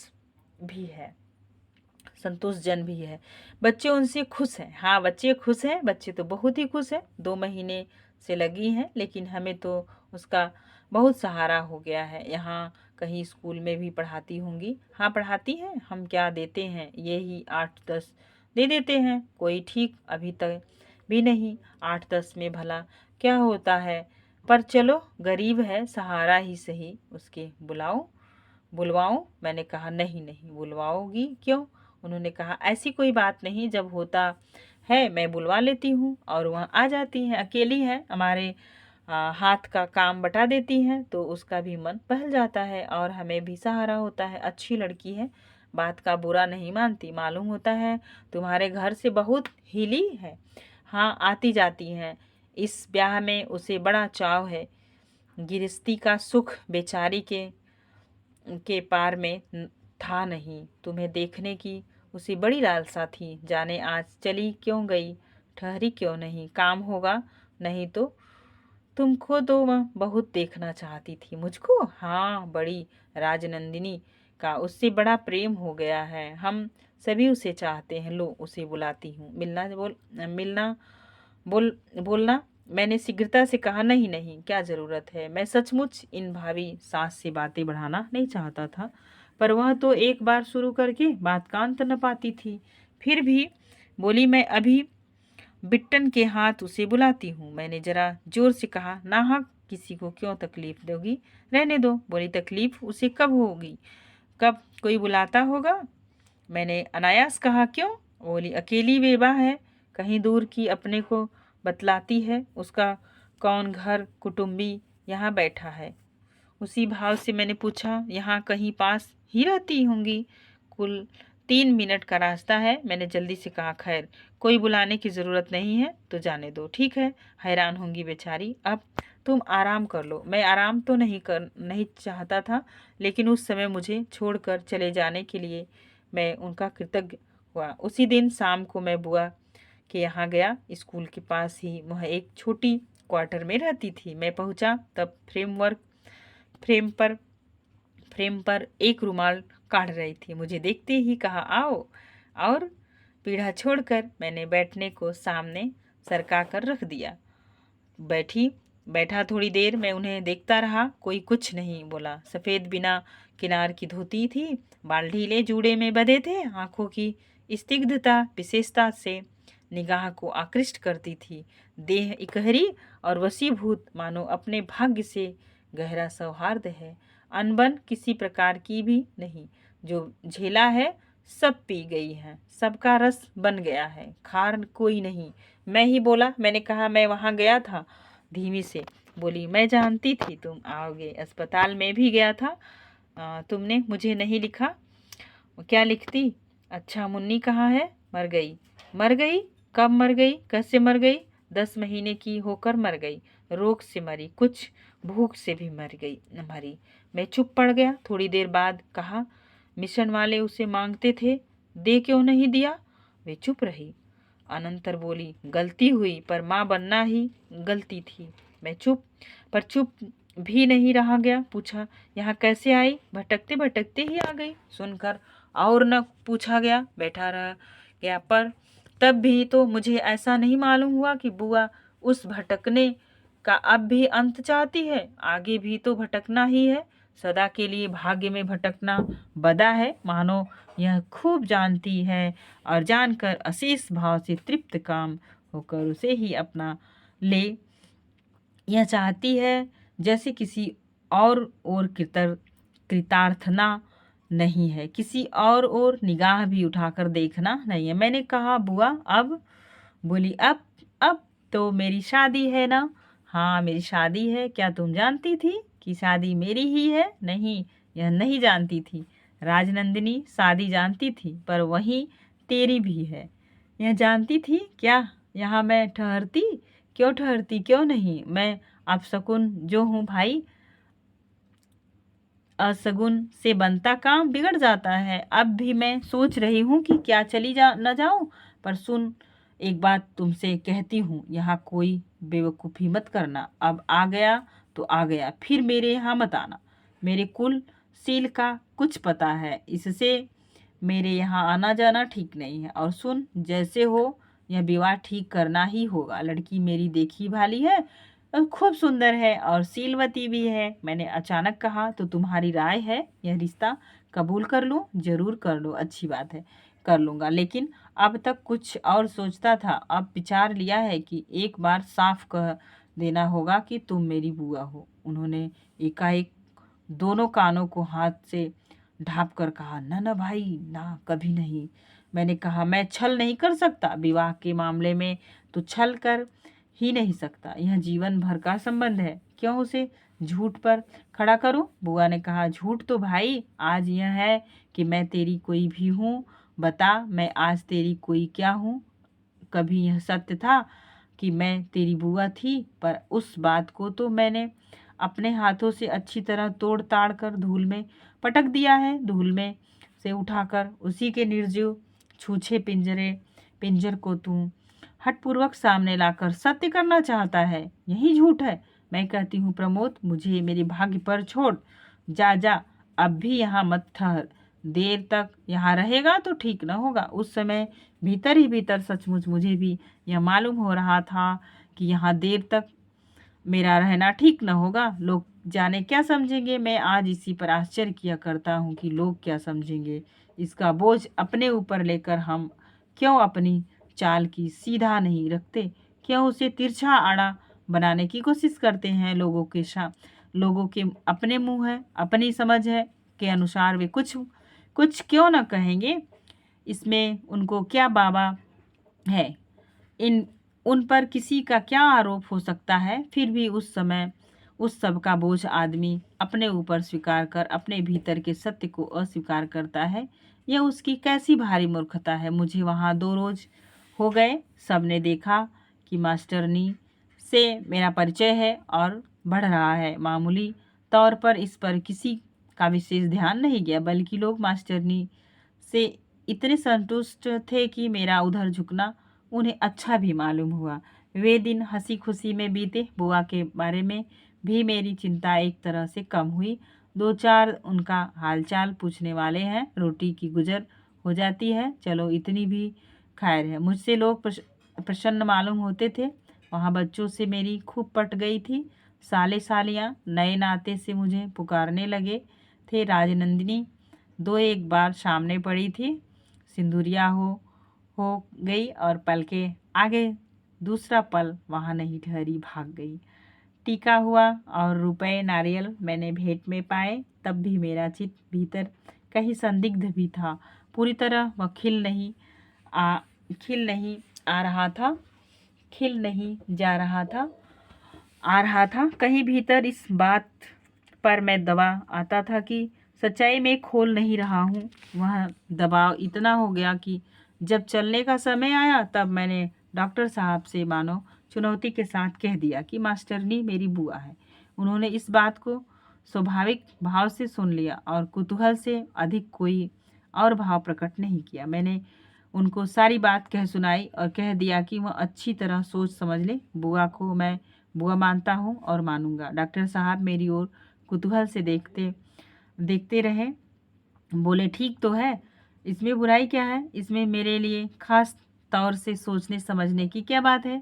भी है, संतोषजन भी है। बच्चे उनसे खुश हैं। हाँ, बच्चे खुश हैं, बच्चे तो बहुत ही खुश हैं। 2 महीने से लगी हैं, लेकिन हमें तो उसका बहुत सहारा हो गया है। यहाँ कहीं स्कूल में भी पढ़ाती होंगी। हाँ, पढ़ाती हैं। हम क्या देते हैं, यही 8-10 दे देते हैं। कोई ठीक अभी तक भी नहीं। 8-10 में भला क्या होता है, पर चलो गरीब है, सहारा ही सही। उसके बुलवाऊं? मैंने कहा नहीं नहीं, बुलवाओगी क्यों? उन्होंने कहा ऐसी कोई बात नहीं, जब होता है मैं बुलवा लेती हूँ और वहाँ आ जाती हैं। अकेली है, हमारे हाथ का काम बटा देती हैं, तो उसका भी मन बहल जाता है और हमें भी सहारा होता है। अच्छी लड़की है, बात का बुरा नहीं मानती। मालूम होता है तुम्हारे घर से बहुत हिली है। हाँ, आती जाती हैं। इस ब्याह में उसे बड़ा चाव है। गृहस्थी का सुख बेचारी के पार में था नहीं। तुम्हें देखने की उसे बड़ी लालसा थी। जाने आज चली क्यों गई, ठहरी क्यों नहीं? काम होगा, नहीं तो तुमको तो वह बहुत देखना चाहती थी। मुझको? हाँ, बड़ी। राजनंदिनी का उससे बड़ा प्रेम हो गया है। हम सभी उसे चाहते हैं। लो, उसे बुलाती हूँ। मिलना बोलना। मैंने शीघ्रता से कहा नहीं नहीं, क्या जरूरत है। मैं सचमुच इन भावी सास से बातें बढ़ाना नहीं चाहता था, पर वह तो एक बार शुरू करके बात का अंत न पाती थी। फिर भी बोली, मैं अभी बिट्टन के हाथ उसे बुलाती हूँ। मैंने जरा जोर से कहा, नाहक किसी को क्यों तकलीफ दोगी, रहने दो। बोली, तकलीफ उसे कब होगी, कब कोई बुलाता होगा? मैंने अनायास कहा, क्यों? बोली, अकेली बेवा है, कहीं दूर की अपने को बतलाती है। उसका कौन घर कुटुंबी यहाँ बैठा है। उसी भाव से मैंने पूछा, यहाँ कहीं पास ही रहती होंगी? कुल 3 मिनट का रास्ता है। मैंने जल्दी से कहा, खैर कोई बुलाने की ज़रूरत नहीं है तो जाने दो। ठीक है, हैरान होंगी बेचारी। अब तुम आराम कर लो। मैं आराम तो नहीं चाहता था, लेकिन उस समय मुझे छोड़कर चले जाने के लिए मैं उनका कृतज्ञ हुआ। उसी दिन शाम को मैं बुआ के यहाँ गया। स्कूल के पास ही वह एक छोटी क्वार्टर में रहती थी। मैं पहुँचा तब फ्रेम पर फ्रेम पर एक रुमाल काढ़ रही थी। मुझे देखते ही कहा, आओ। और पीढ़ा छोड़कर मैंने बैठने को सामने सरका कर रख दिया। बैठा थोड़ी देर। मैं उन्हें देखता रहा। कोई कुछ नहीं बोला। सफ़ेद बिना किनार की धोती थी, बाल ढीले जूड़े में बंधे थे। आंखों की स्निग्धता विशेषता से निगाह को आकृष्ट करती थी। देह इकहरी और वसीभूत, मानो अपने भाग्य से गहरा सौहार्द है। अनबन किसी प्रकार की भी नहीं। जो झेला है सब पी गई है, सबका रस बन गया है, खार कोई नहीं। मैं ही बोला। मैंने कहा, मैं वहाँ गया था। धीमी से बोली, मैं जानती थी तुम आओगे। अस्पताल में भी गया था। तुमने मुझे नहीं लिखा। क्या लिखती? अच्छा, मुन्नी कहाँ है? मर गई। मर गई? कब मर गई, कैसे मर गई? 10 महीने की होकर मर गई। रोग से मरी, कुछ भूख से भी मरी। मैं चुप पड़ गया। थोड़ी देर बाद कहा, मिशन वाले उसे मांगते थे, दे क्यों नहीं दिया? वे चुप रही। अनंतर बोली, गलती हुई, पर माँ बनना ही गलती थी। मैं चुप भी नहीं रहा गया। पूछा, यहाँ कैसे आई? भटकते भटकते ही आ गई। सुनकर और न पूछा गया, बैठा रह गया। पर तब भी तो मुझे ऐसा नहीं मालूम हुआ कि बुआ उस भटकने का अब भी अंत चाहती है। आगे भी तो भटकना ही है। सदा के लिए भाग्य में भटकना बदा है, मानो यह खूब जानती है और जानकर अशेष भाव से तृप्त काम होकर उसे ही अपना ले। यह चाहती है जैसे किसी और कृतार्थना नहीं है, किसी और निगाह भी उठाकर देखना नहीं है। मैंने कहा, बुआ अब? बोली, अब तो मेरी शादी है ना। हाँ, मेरी शादी है। क्या तुम जानती थी कि शादी मेरी ही है? नहीं, यह नहीं जानती थी। राजनंदिनी शादी जानती थी, पर वही तेरी भी है। यह जानती थी क्या यहाँ मैं ठहरती? क्यों ठहरती, क्यों नहीं? मैं अपशकुन जो हूँ भाई, अशगुन से बनता काम बिगड़ जाता है। अब भी मैं सोच रही हूँ कि क्या चली जा न जाऊँ, पर सुन, एक बात तुमसे कहती हूँ, यहाँ कोई बेवकूफ़ी मत करना। अब आ गया तो आ गया, फिर मेरे यहाँ मत आना। मेरे कुल सील का कुछ पता है, इससे मेरे यहाँ आना जाना ठीक नहीं है। और सुन, जैसे हो यह विवाह ठीक करना ही होगा। लड़की मेरी देखी भाली है, खूब सुंदर है और शीलवती भी है। मैंने अचानक कहा, तो तुम्हारी राय है यह रिश्ता कबूल कर लूं? जरूर कर लो, अच्छी बात है, कर लूंगा। लेकिन अब तक कुछ और सोचता था, अब विचार लिया है कि एक बार साफ कह देना होगा कि तुम मेरी बुआ हो। उन्होंने एकाएक दोनों कानों को हाथ से ढाँप कर कहा, ना ना भाई ना, कभी नहीं। मैंने कहा, मैं छल नहीं कर सकता, विवाह के मामले में तो छल कर ही नहीं सकता। यह जीवन भर का संबंध है, क्यों उसे झूठ पर खड़ा करूं? बुआ ने कहा, झूठ तो भाई आज यह है कि मैं तेरी कोई भी हूँ। बता, मैं आज तेरी कोई क्या हूँ? कभी यह सत्य था कि मैं तेरी बुआ थी, पर उस बात को तो मैंने अपने हाथों से अच्छी तरह तोड़ ताड़ कर धूल में पटक दिया है। धूल में से उठाकर उसी के निर्जीव छूछे पिंजर को तू हठपूर्वक सामने लाकर सत्य करना चाहता है, यही झूठ है। मैं कहती हूँ प्रमोद, मुझे मेरे भाग्य पर छोड़, जा जा, अब भी यहाँ मत ठहर। देर तक यहाँ रहेगा तो ठीक न होगा। उस समय भीतर ही भीतर सचमुच मुझे भी यह मालूम हो रहा था कि यहाँ देर तक मेरा रहना ठीक न होगा। लोग जाने क्या समझेंगे। मैं आज इसी पर आश्चर्य किया करता हूँ कि लोग क्या समझेंगे। इसका बोझ अपने ऊपर लेकर हम क्यों अपनी चाल की सीधा नहीं रखते, क्यों उसे तिरछा आड़ा बनाने की कोशिश करते हैं। लोगों के अपने मुंह है, अपनी समझ है के अनुसार वे कुछ कुछ क्यों न कहेंगे। इसमें उनको क्या बाबा है, इन उन पर किसी का क्या आरोप हो सकता है। फिर भी उस समय उस सब का बोझ आदमी अपने ऊपर स्वीकार कर अपने भीतर के सत्य को अस्वीकार करता है। यह उसकी कैसी भारी मूर्खता है। मुझे वहाँ 2 रोज हो गए। सबने देखा कि मास्टरनी से मेरा परिचय है और बढ़ रहा है। मामूली तौर पर इस पर किसी का विशेष ध्यान नहीं गया, बल्कि लोग मास्टरनी से इतने संतुष्ट थे कि मेरा उधर झुकना उन्हें अच्छा भी मालूम हुआ। वे दिन हंसी खुशी में बीते। बुआ के बारे में भी मेरी चिंता एक तरह से कम हुई। 2-4 उनका हालचाल पूछने वाले हैं, रोटी की गुजर हो जाती है, चलो इतनी भी खैर है। मुझसे लोग प्रसन्न मालूम होते थे। वहाँ बच्चों से मेरी खूब पट गई थी। साले सालियाँ नए नाते से मुझे पुकारने लगे थे। राजनंदिनी 2-1 बार सामने पड़ी थी। सिंदूरिया हो गई और पल के आगे दूसरा पल वहाँ नहीं ठहरी, भाग गई। टीका हुआ और रुपए नारियल मैंने भेंट में पाए, तब भी मेरा चित्त भीतर कहीं संदिग्ध भी था। पूरी तरह वह आ खिल नहीं आ रहा था, खिल नहीं जा रहा था, आ रहा था। कहीं भीतर इस बात पर मैं दबा आता था कि सच्चाई में खोल नहीं रहा हूँ। वह दबाव इतना हो गया कि जब चलने का समय आया तब मैंने डॉक्टर साहब से मानो चुनौती के साथ कह दिया कि मास्टरनी मेरी बुआ है। उन्होंने इस बात को स्वाभाविक भाव से सुन लिया और कुतूहल से अधिक कोई और भाव प्रकट नहीं किया। मैंने उनको सारी बात कह सुनाई और कह दिया कि वह अच्छी तरह सोच समझ ले। बुआ को मैं बुआ मानता हूँ और मानूंगा। डॉक्टर साहब मेरी ओर कुतूहल से देखते देखते रहे। बोले, ठीक तो है, इसमें बुराई क्या है? इसमें मेरे लिए खास तौर से सोचने समझने की क्या बात है?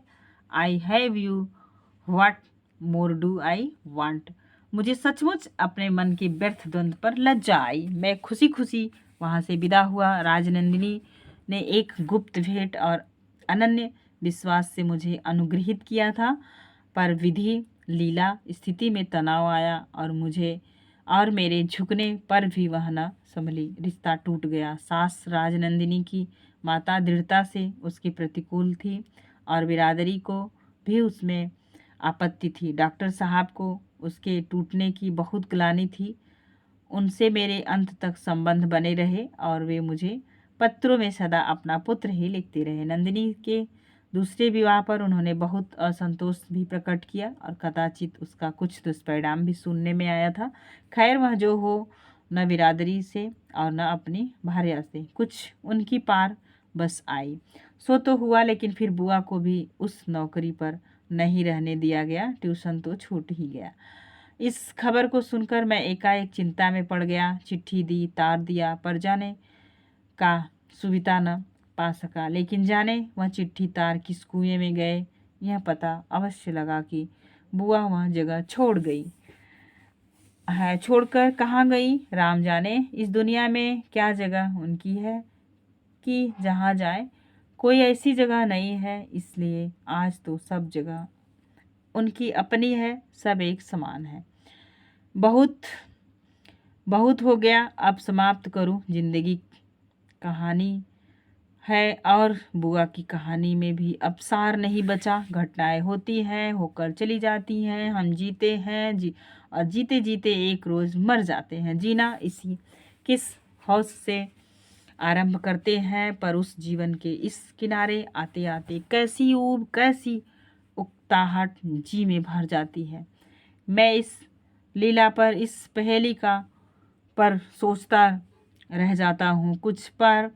I have you, what more do I want. मुझे सचमुच अपने मन के व्यर्थ द्वंद्व पर लज्जा आई। मैं खुशी खुशी वहाँ से विदा हुआ। राजनंदिनी ने एक गुप्त भेंट और अनन्य विश्वास से मुझे अनुग्रहित किया था, पर विधि लीला स्थिति में तनाव आया और मेरे झुकने पर भी वह न संभली। रिश्ता टूट गया। सास राजनंदिनी की माता दृढ़ता से उसके प्रतिकूल थी और बिरादरी को भी उसमें आपत्ति थी। डॉक्टर साहब को उसके टूटने की बहुत ग्लानि थी। उनसे मेरे अंत तक संबंध बने रहे और वे मुझे पत्रों में सदा अपना पुत्र ही लिखते रहे। नंदिनी के दूसरे विवाह पर उन्होंने बहुत असंतोष भी प्रकट किया और कदाचित उसका कुछ दुष्परिणाम भी सुनने में आया था। खैर वह जो हो, न बिरादरी से और न अपनी भार्या से कुछ उनकी पार बस आई। सो तो हुआ, लेकिन फिर बुआ को भी उस नौकरी पर नहीं रहने दिया गया। ट्यूशन तो छूट ही गया। इस खबर को सुनकर मैं एकाएक चिंता में पड़ गया। चिट्ठी दी, तार दिया, पर जाने का सुविधा न पा सका। लेकिन जाने वह चिट्ठी तार किस कुएं में गए, यह पता अवश्य लगा कि बुआ वह जगह छोड़ गई है। छोड़कर कहाँ गई राम जाने। इस दुनिया में क्या जगह उनकी है कि जहाँ जाए। कोई ऐसी जगह नहीं है, इसलिए आज तो सब जगह उनकी अपनी है, सब एक समान है। बहुत बहुत हो गया, अब समाप्त करूं। जिंदगी कहानी है और बुआ की कहानी में भी अब सार नहीं बचा। घटनाएं होती हैं, होकर चली जाती हैं। हम जीते हैं और जीते जीते एक रोज़ मर जाते हैं। जीना इसी किस हौस से आरंभ करते हैं, पर उस जीवन के इस किनारे आते आते कैसी ऊब, कैसी उकताहट जी में भर जाती है। मैं इस लीला पर, इस पहेली का पर सोचता रह जाता हूँ। कुछ पर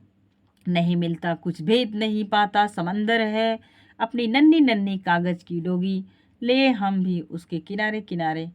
नहीं मिलता, कुछ भेद नहीं पाता। समंदर है अपनी नन्ही नन्ही कागज की डोगी, ले हम भी उसके किनारे किनारे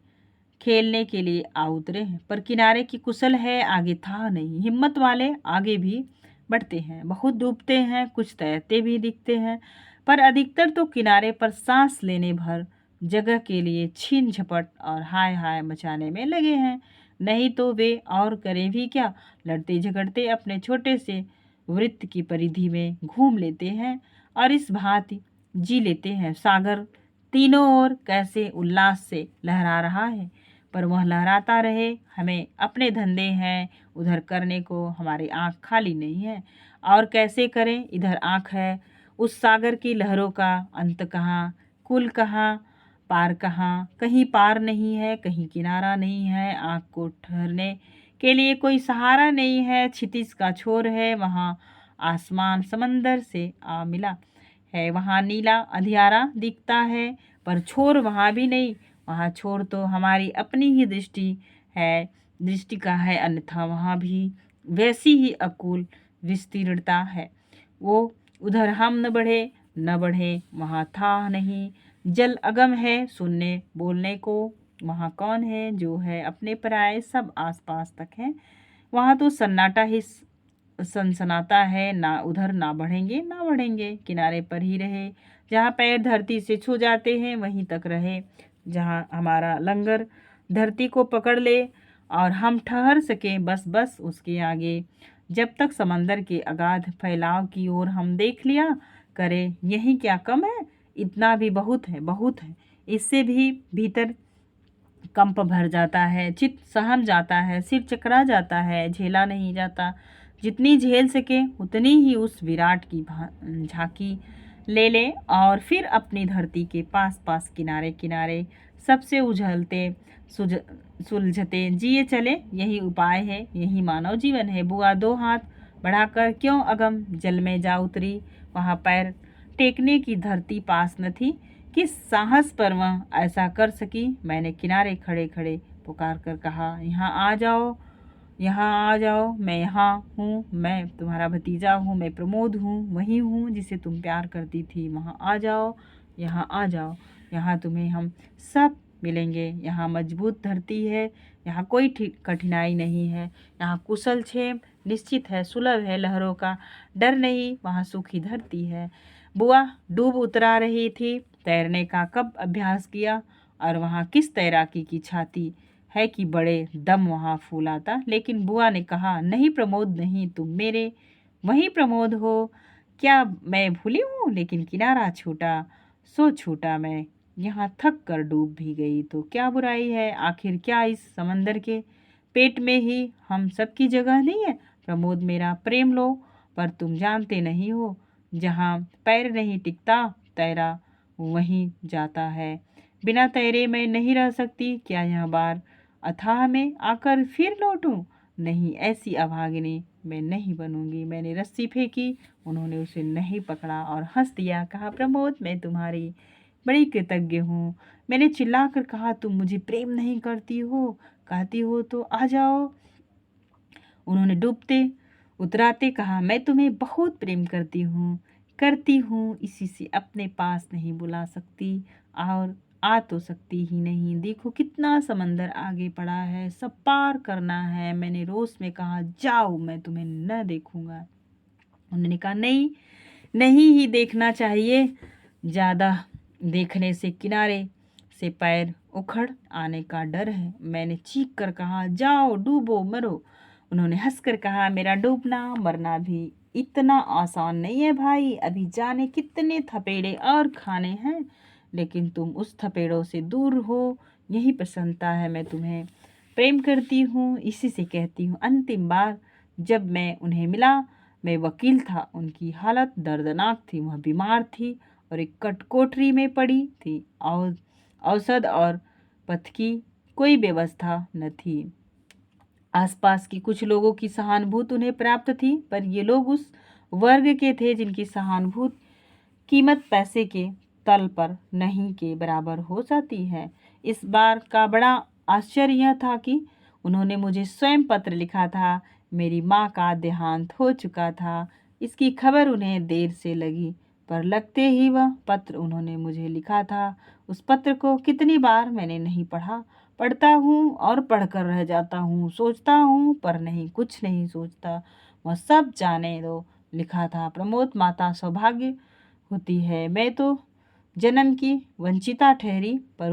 खेलने के लिए आ उतरे हैं। पर किनारे की कुशल है, आगे था नहीं। हिम्मत वाले आगे भी बढ़ते हैं, बहुत डूबते हैं, कुछ तैरते भी दिखते हैं, पर अधिकतर तो किनारे पर सांस लेने भर जगह के लिए छीन झपट और हाय हाय मचाने में लगे हैं। नहीं तो वे और करें भी क्या, लड़ते झगड़ते अपने छोटे से वृत्त की परिधि में घूम लेते हैं और इस भांति जी लेते हैं। सागर तीनों ओर कैसे उल्लास से लहरा रहा है, पर वह लहराता रहे, हमें अपने धंधे हैं उधर करने को, हमारी आँख खाली नहीं है। और कैसे करें, इधर आँख है उस सागर की लहरों का अंत कहाँ, कुल कहाँ, पार कहाँ। कहीं पार नहीं है, कहीं किनारा नहीं है। आँख को ठहरने के लिए कोई सहारा नहीं है। क्षितिज का छोर है, वहाँ आसमान समंदर से आ मिला है। वहाँ नीला अंधियारा दिखता है, पर छोर वहाँ भी नहीं। वहाँ छोर तो हमारी अपनी ही दृष्टि है, दृष्टि का है, अन्यथा वहाँ भी वैसी ही अकुल विस्तीर्णता है। वो उधर हम न बढ़े न बढ़े, वहाँ था नहीं। जल अगम है सुनने बोलने को, वहाँ कौन है जो है अपने पराये, सब आसपास तक है। वहाँ तो सन्नाटा ही सनसनाता है, ना उधर ना बढ़ेंगे ना बढ़ेंगे, किनारे पर ही रहे। जहाँ पैर धरती से छू जाते हैं वहीं तक रहे। जहाँ हमारा लंगर धरती को पकड़ ले और हम ठहर सके, बस बस उसके आगे। जब तक समंदर के अगाध फैलाव की ओर हम देख लिया करें, यही क्या कम है, इतना भी बहुत है, बहुत है। इससे भी भीतर कंप भर जाता है, चित्त सहम जाता है, सिर चकरा जाता है, झेला नहीं जाता। जितनी झेल सके उतनी ही उस विराट की झांकी ले ले और फिर अपनी धरती के पास पास किनारे किनारे सबसे उझलते सुलझते जिए चले। यही उपाय है, यही मानव जीवन है। बुआ दो हाथ बढ़ाकर क्यों अगम जल में जा उतरी, वहाँ पैर टेकने की धरती पास न थी। किस साहस पर वह ऐसा कर सकी। मैंने किनारे खड़े खड़े पुकार कर कहा, यहाँ आ जाओ, यहाँ आ जाओ, मैं यहाँ हूँ, मैं तुम्हारा भतीजा हूँ, मैं प्रमोद हूँ, वही हूँ जिसे तुम प्यार करती थी। वहाँ आ जाओ, यहाँ आ जाओ, यहाँ तुम्हें हम सब मिलेंगे। यहाँ मजबूत धरती है, यहाँ कोई कठिनाई नहीं है, यहाँ कुशल क्षेम निश्चित है, सुलभ है, लहरों का डर नहीं, वहाँ सूखी धरती है। बुआ डूब उतरा रही थी। तैरने का कब अभ्यास किया और वहाँ किस तैराकी की छाती है कि बड़े दम वहाँ फूलाता। लेकिन बुआ ने कहा, नहीं प्रमोद नहीं, तुम मेरे वही प्रमोद हो। क्या मैं भूली हूँ, लेकिन किनारा छूटा सो छूटा मैं, यहाँ थक कर डूब भी गई तो क्या बुराई है। आखिर क्या इस समंदर के पेट में ही हम सबकी जगह नहीं है। प्रमोद मेरा प्रेम लो, पर तुम जानते नहीं हो, जहाँ पैर नहीं टिकता तैरा वहीं जाता है। बिना तैरे मैं नहीं रह सकती, क्या यह बार अथाह में आकर फिर लौटूं। नहीं, ऐसी अभागिनी मैं नहीं बनूंगी। मैंने रस्सी फेंकी, उन्होंने उसे नहीं पकड़ा और हंस दिया। कहा, प्रमोद मैं तुम्हारी बड़ी कृतज्ञ हूँ। मैंने चिल्लाकर कहा, तुम मुझे प्रेम नहीं करती हो, कहती हो तो आ जाओ। उन्होंने डूबते उतराते कहा, मैं तुम्हें बहुत प्रेम करती हूँ, इसी से अपने पास नहीं बुला सकती और आ तो सकती ही नहीं। देखो कितना समंदर आगे पड़ा है, सब पार करना है। मैंने रोष में कहा, जाओ, मैं तुम्हें न देखूंगा। उन्होंने कहा, नहीं, नहीं ही देखना चाहिए, ज़्यादा देखने से किनारे से पैर उखड़ आने का डर है। मैंने चीख कर कहा, जाओ, डूबो, मरो। उन्होंने हंसकर कहा, मेरा डूबना मरना भी इतना आसान नहीं है भाई, अभी जाने कितने थपेड़े और खाने हैं, लेकिन तुम उस थपेड़ों से दूर हो, यही प्रसन्नता है। मैं तुम्हें प्रेम करती हूँ, इसी से कहती हूँ। अंतिम बार जब मैं उन्हें मिला, मैं वकील था। उनकी हालत दर्दनाक थी, वह बीमार थी और एक कटकोठरी में पड़ी थी। और औषध और पथ की कोई व्यवस्था न थी। आसपास की कुछ लोगों की सहानुभूति उन्हें प्राप्त थी, पर ये लोग उस वर्ग के थे जिनकी सहानुभूति कीमत पैसे के तल पर नहीं के बराबर हो जाती है। इस बार का बड़ा आश्चर्य यह था कि उन्होंने मुझे स्वयं पत्र लिखा था। मेरी माँ का देहांत हो चुका था। इसकी खबर उन्हें देर से लगी, पर लगते ही वह पत्र उन्होंने मुझे लिखा था। उस पत्र को कितनी बार मैंने नहीं पढ़ा। पढ़ता हूँ और पढ़कर रह जाता हूँ, सोचता हूँ पर नहीं, कुछ नहीं सोचता। वह सब जाने दो, लिखा था, प्रमोद माता सौभाग्य होती है। मैं तो जन्म की वंचिता ठहरी, पर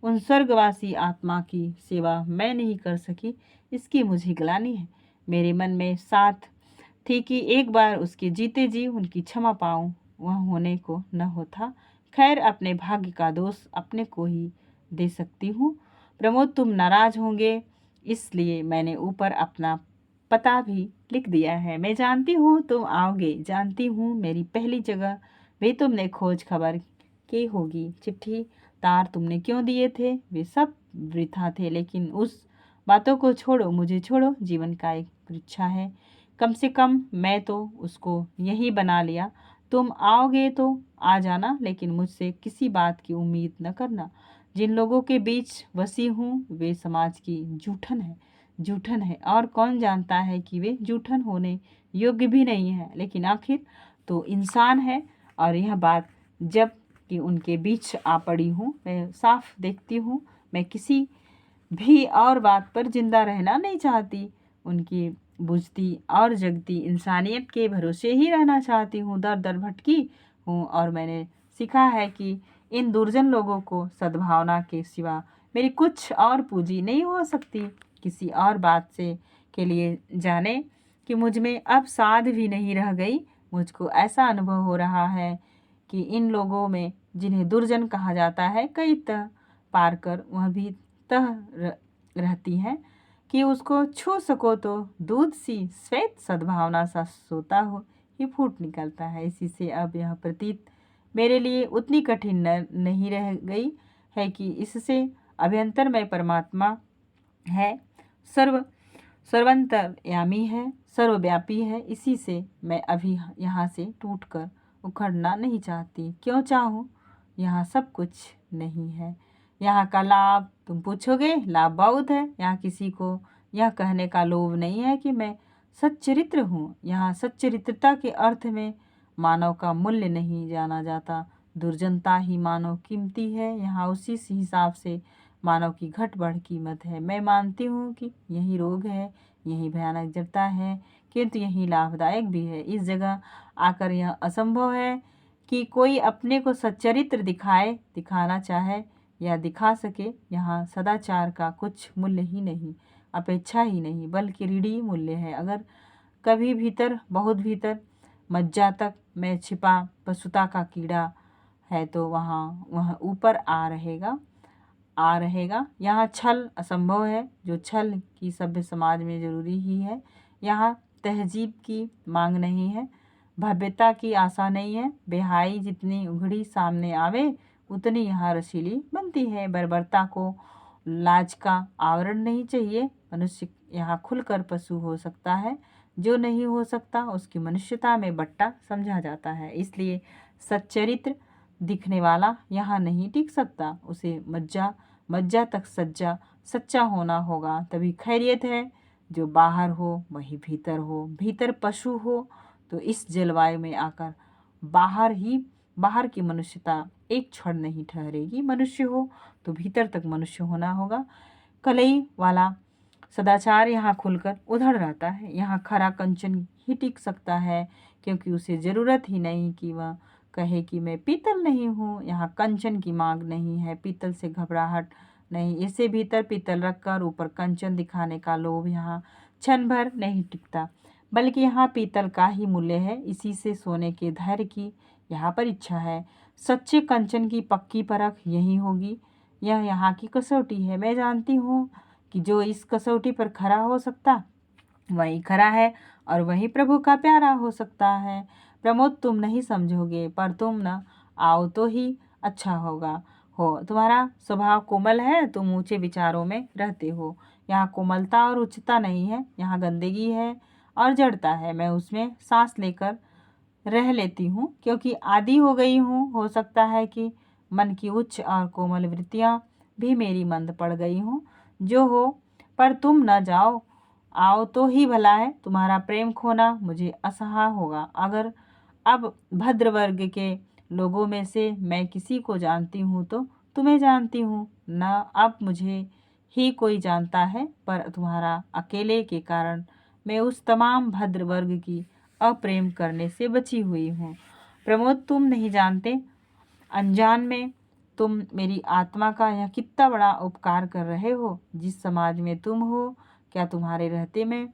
उन स्वर्गवासी आत्मा की सेवा मैं नहीं कर सकी, इसकी मुझे ग्लानि है। मेरे मन में साथ थी कि एक बार उसके जीते जी उनकी क्षमा पाऊं, वह होने को न होता। खैर, अपने भाग्य का दोष अपने को ही दे सकती हूँ। प्रमोद, तुम नाराज होंगे, इसलिए मैंने ऊपर अपना पता भी लिख दिया है। मैं जानती हूँ तुम आओगे, जानती हूँ मेरी पहली जगह भी तुमने खोज खबर की होगी। चिट्ठी तार तुमने क्यों दिए थे, वे सब वृथा थे। लेकिन उस बातों को छोड़ो, मुझे छोड़ो, जीवन का एक परीक्षा है। कम से कम मैं तो उसको यही बना लिया। तुम आओगे तो आ जाना, लेकिन मुझसे किसी बात की उम्मीद न करना। जिन लोगों के बीच बसी हूँ वे समाज की जूठन है, और कौन जानता है कि वे जूठन होने योग्य भी नहीं है, लेकिन आखिर तो इंसान है। और यह बात जब कि उनके बीच आ पड़ी हूँ, मैं साफ देखती हूँ, मैं किसी भी और बात पर जिंदा रहना नहीं चाहती। उनकी बुझती और जगती इंसानियत के भरोसे ही रहना चाहती हूँ। दर दर भटकी हूँ और मैंने सीखा है कि इन दुर्जन लोगों को सद्भावना के सिवा मेरी कुछ और पूंजी नहीं हो सकती। किसी और बात से के लिए जाने कि मुझ में अब साध भी नहीं रह गई। मुझको ऐसा अनुभव हो रहा है कि इन लोगों में जिन्हें दुर्जन कहा जाता है, कई तह पार कर वह भी तह रहती हैं कि उसको छू सको तो दूध सी श्वेत सद्भावना सा सोता हो ही फूट निकलता है। इसी से अब यह प्रतीत मेरे लिए उतनी कठिन नहीं रह गई है कि इससे अभ्यंतर में परमात्मा है, सर्वंतर्यामी है, सर्वव्यापी है। इसी से मैं अभी यहाँ से टूटकर उखड़ना नहीं चाहती। क्यों चाहूँ? यहाँ सब कुछ नहीं है। यहाँ का लाभ तुम पूछोगे, लाभ बहुत है। यहाँ किसी को यह कहने का लोभ नहीं है कि मैं सच्चरित्र हूँ। यहाँ सच्चरित्रता के अर्थ में मानव का मूल्य नहीं जाना जाता, दुर्जनता ही मानव कीमती है। यहाँ उसी हिसाब से मानव की घट बढ़ कीमत है। मैं मानती हूँ कि यही रोग है, यही भयानक जड़ता है, किंतु यही लाभदायक भी है। इस जगह आकर यह असंभव है कि कोई अपने को सच्चरित्र दिखाना चाहे या दिखा सके। यहाँ सदाचार का कुछ मूल्य ही नहीं, अपेक्षा ही नहीं, बल्कि ऋणी मूल्य है। अगर कभी भीतर, बहुत भीतर मज्जा तक में छिपा पशुता का कीड़ा है तो वह ऊपर आ रहेगा। यहाँ छल असंभव है, जो छल की सभ्य समाज में जरूरी ही है। यहाँ तहजीब की मांग नहीं है, भव्यता की आशा नहीं है। बेहाई जितनी उघड़ी सामने आवे, उतनी यहाँ रसीली बनती है। बर्बरता को लाज का आवरण नहीं चाहिए। मनुष्य यहाँ खुलकर पशु हो सकता है, जो नहीं हो सकता उसकी मनुष्यता में बट्टा समझा जाता है। इसलिए सच्चरित्र दिखने वाला यहाँ नहीं टिक सकता। उसे मज्जा मज्जा तक सज्जा सच्चा होना होगा, तभी खैरियत है। जो बाहर हो वही भीतर हो, भीतर पशु हो तो इस जलवायु में आकर बाहर की मनुष्यता एक क्षण नहीं ठहरेगी। मनुष्य हो तो भीतर तक मनुष्य होना होगा। कलई वाला सदाचार यहाँ खुलकर उधड़ रहता है। यहाँ खरा कंचन ही टिक सकता है, क्योंकि उसे ज़रूरत ही नहीं कि वह कहे कि मैं पीतल नहीं हूँ। यहाँ कंचन की मांग नहीं है, पीतल से घबराहट नहीं। इसे भीतर पीतल रखकर ऊपर कंचन दिखाने का लोभ यहाँ क्षण भर नहीं टिकता, बल्कि यहाँ पीतल का ही मूल्य है। इसी से सोने के धैर्य की यहाँ पर इच्छा है। सच्चे कंचन की पक्की परख यही होगी। यह यहाँ की कसौटी है। मैं जानती हूँ कि जो इस कसौटी पर खरा हो सकता वही खरा है, और वही प्रभु का प्यारा हो सकता है। प्रमोद, तुम नहीं समझोगे, पर तुम न आओ तो ही अच्छा होगा। तुम्हारा स्वभाव कोमल है, तुम ऊंचे विचारों में रहते हो। यहाँ कोमलता और उच्चता नहीं है, यहाँ गंदगी है और जड़ता है। मैं उसमें सांस लेकर रह लेती हूँ, क्योंकि आदी हो गई हूँ। हो सकता है कि मन की उच्च और कोमल वृत्तियाँ भी मेरी मंद पड़ गई हूँ। जो हो, पर तुम न जाओ, आओ तो ही भला है। तुम्हारा प्रेम खोना मुझे असह्य होगा। अगर अब भद्र वर्ग के लोगों में से मैं किसी को जानती हूँ तो तुम्हें जानती हूँ। न अब मुझे ही कोई जानता है, पर तुम्हारा अकेले के कारण मैं उस तमाम भद्र वर्ग की अप्रेम करने से बची हुई हूँ। प्रमोद, तुम नहीं जानते, अनजान में तुम मेरी आत्मा का यह कितना बड़ा उपकार कर रहे हो। जिस समाज में तुम हो, क्या तुम्हारे रहते में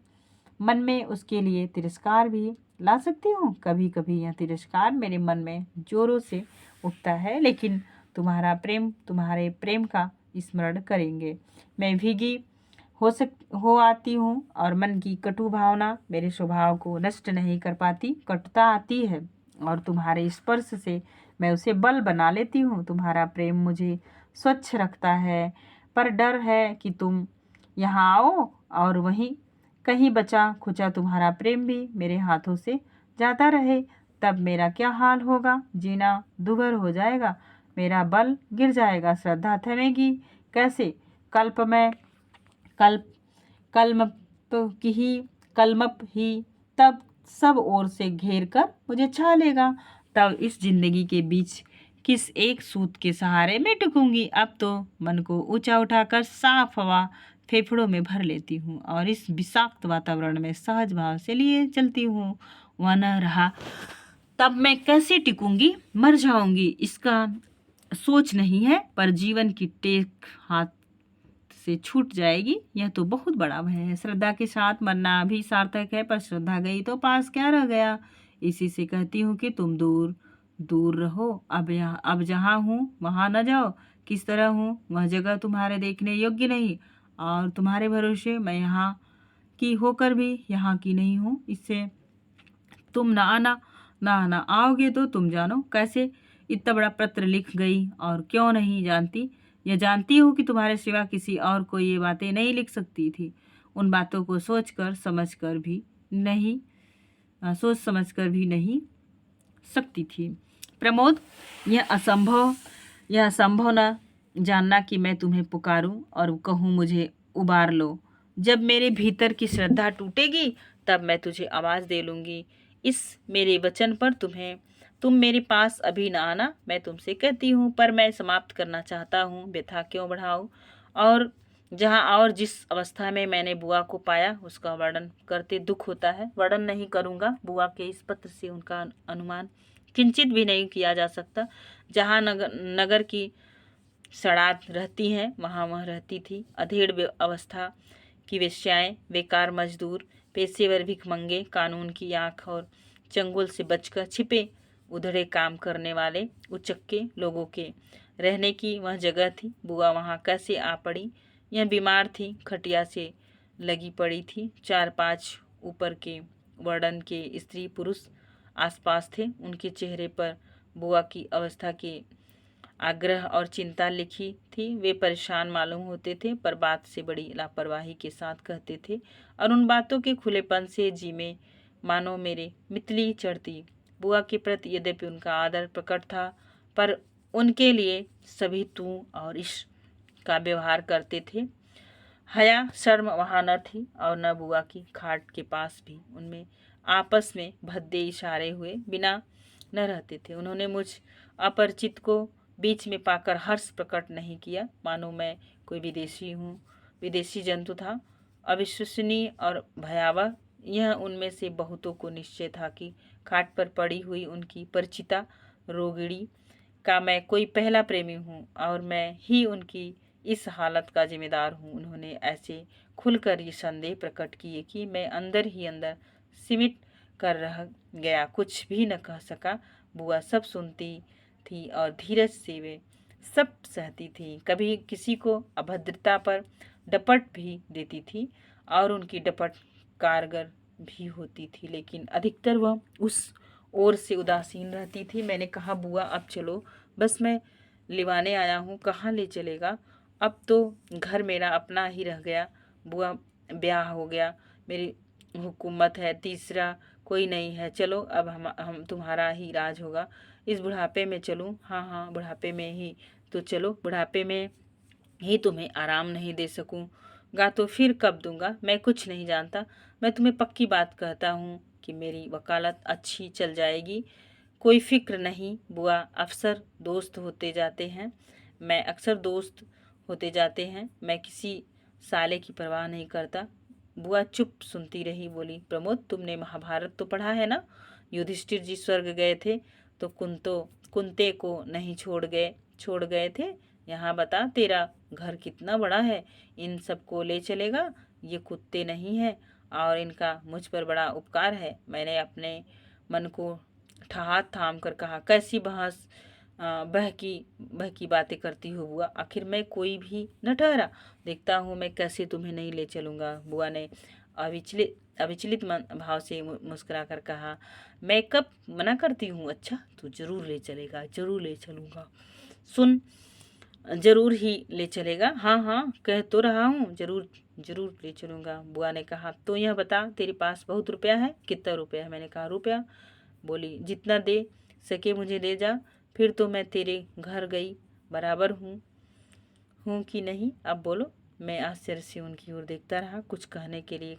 मन में उसके लिए तिरस्कार भी ला सकती हूँ? कभी कभी यह तिरस्कार मेरे मन में जोरों से उठता है, लेकिन तुम्हारे प्रेम का स्मरण करेंगे मैं भीगी हो आती हूँ, और मन की कटु भावना मेरे स्वभाव को नष्ट नहीं कर पाती। कटुता आती है और तुम्हारे स्पर्श से मैं उसे बल बना लेती हूँ। तुम्हारा प्रेम मुझे स्वच्छ रखता है, पर डर है कि तुम यहाँ आओ और वहीं कहीं बचा खुचा तुम्हारा प्रेम भी मेरे हाथों से जाता रहे। तब मेरा क्या हाल होगा? जीना दुभर हो जाएगा, मेरा बल गिर जाएगा, श्रद्धा थमेगी कैसे? कल्प कलमप ही तब सब ओर से घेर कर मुझे छा लेगा। तब इस जिंदगी के बीच किस एक सूत के सहारे में टिकूंगी? अब तो मन को ऊंचा उठाकर साफ हवा फेफड़ों में भर लेती हूँ और इस विषाक्त वातावरण में सहज भाव से लिए चलती हूँ। वह न रहा तब मैं कैसे टिकूंगी? मर जाऊंगी, इसका सोच नहीं है, पर जीवन की टेक हाथ से छूट जाएगी, यह तो बहुत बड़ा भय है। श्रद्धा के साथ मरना भी सार्थक है, पर श्रद्धा गई तो पास क्या रह गया? इसी से कहती हूँ कि तुम दूर दूर रहो। अब जहाँ हूँ वहाँ न जाओ। किस तरह हूँ वह जगह तुम्हारे देखने योग्य नहीं, और तुम्हारे भरोसे मैं यहाँ की होकर भी यहाँ की नहीं हूँ। इससे तुम ना आओगे तो तुम जानो कैसे इतना बड़ा पत्र लिख गई, और क्यों नहीं जानती? यह जानती हूँ कि तुम्हारे सिवा किसी और को ये बातें नहीं लिख सकती थी। उन बातों को सोच समझ कर भी नहीं सकती थी। प्रमोद, यह असंभव न जानना कि मैं तुम्हें पुकारूं और कहूँ मुझे उबार लो। जब मेरे भीतर की श्रद्धा टूटेगी तब मैं तुझे आवाज़ दे लूँगी। इस मेरे वचन पर तुम मेरे पास अभी न आना, मैं तुमसे कहती हूँ। पर मैं समाप्त करना चाहता हूँ, व्यथा क्यों बढ़ाऊँ? और जहाँ और जिस अवस्था में मैंने बुआ को पाया उसका वर्णन करते दुख होता है। वर्णन नहीं करूँगा, बुआ के इस पत्र से उनका अनुमान किंचित भी नहीं किया जा सकता। जहाँ नगर की सड़ात रहती हैं वहाँ वह रहती थी। अधेड़ अवस्था की वेश्याएं, बेकार मजदूर, पेशेवर भिखमंगे, कानून की आँख और चंगुल से बचकर छिपे उधड़े काम करने वाले उचक्के लोगों के रहने की वह जगह थी। बुआ वहाँ कैसे आ पड़ी? यह बीमार थी, खटिया से लगी पड़ी थी। 4-5 ऊपर के वर्णन के स्त्री पुरुष आसपास थे। उनके चेहरे पर बुआ की अवस्था के आग्रह और चिंता लिखी थी। वे परेशान मालूम होते थे पर बात से बड़ी लापरवाही के साथ कहते थे और उन बातों के खुलेपन से जी में मानो मेरे मितली चढ़ती। बुआ के प्रति यद्यपि उनका आदर प्रकट था पर उनके लिए सभी तू और इश का व्यवहार करते थे। हया शर्म वहाँ न थी और न बुआ की खाट के पास भी। उनमें आपस में भद्दे इशारे हुए बिना न रहते थे। उन्होंने मुझ अपरिचित को बीच में पाकर हर्ष प्रकट नहीं किया, मानो मैं कोई विदेशी जंतु था। अविश्वसनीय और भयावह यह उनमें से बहुतों को निश्चय था कि खाट पर पड़ी हुई उनकी परिचिता रोगिणी का मैं कोई पहला प्रेमी हूँ और मैं ही उनकी इस हालत का जिम्मेदार हूँ। उन्होंने ऐसे खुलकर ये संदेह प्रकट किए कि मैं अंदर ही अंदर सिमट कर रह गया, कुछ भी न कह सका। बुआ सब सुनती थी और धीरज से वे सब सहती थी। कभी किसी को अभद्रता पर डपट भी देती थी और उनकी डपट कारगर भी होती थी, लेकिन अधिकतर वह उस ओर से उदासीन रहती थी। मैंने कहा, बुआ अब चलो, बस मैं लिवाने आया हूँ, कहाँ ले चलेगा? अब तो घर मेरा अपना ही रह गया। बुआ, ब्याह हो गया, मेरी हुकूमत है, तीसरा कोई नहीं है। चलो अब हम तुम्हारा ही राज होगा। इस बुढ़ापे में चलूँ? हाँ हाँ, बुढ़ापे में ही तो चलो। बुढ़ापे में ही तुम्हें आराम नहीं दे सकूँगा तो फिर कब दूंगा? मैं कुछ नहीं जानता। मैं तुम्हें पक्की बात कहता हूँ कि मेरी वकालत अच्छी चल जाएगी। कोई फिक्र नहीं। बुआ अक्सर दोस्त होते जाते हैं, मैं किसी साले की परवाह नहीं करता। बुआ चुप सुनती रही, बोली, प्रमोद, तुमने महाभारत तो पढ़ा है ना? युधिष्ठिर जी स्वर्ग गए थे तो कुंते को नहीं छोड़ गए थे। यहाँ बता, तेरा घर कितना बड़ा है, इन सबको ले चलेगा? ये कुत्ते नहीं है और इनका मुझ पर बड़ा उपकार है। मैंने अपने मन को हाथ थाम कर कहा, कैसी बह की बातें करती हो बुआ? आखिर मैं कोई भी न ठहरा? देखता हूँ मैं कैसे तुम्हें नहीं ले चलूँगा। बुआ ने अविचलित भाव से मुस्कुरा कर कहा, मैं कब मना करती हूँ? अच्छा, तू जरूर ले चलेगा। जरूर ले चलूँगा। सुन, जरूर ही ले चलेगा। हाँ हाँ, कह तो रहा हूँ, जरूर जरूर ले चलूँगा। बुआ ने कहा, तो यह बता, तेरे पास बहुत रुपया है? कितना रुपया है? मैंने कहा, रुपया? बोली, जितना दे सके मुझे ले जा, फिर तो मैं तेरे घर गई बराबर हूँ कि नहीं? अब बोलो। मैं आश्चर्य से उनकी ओर देखता रहा। कुछ कहने के लिए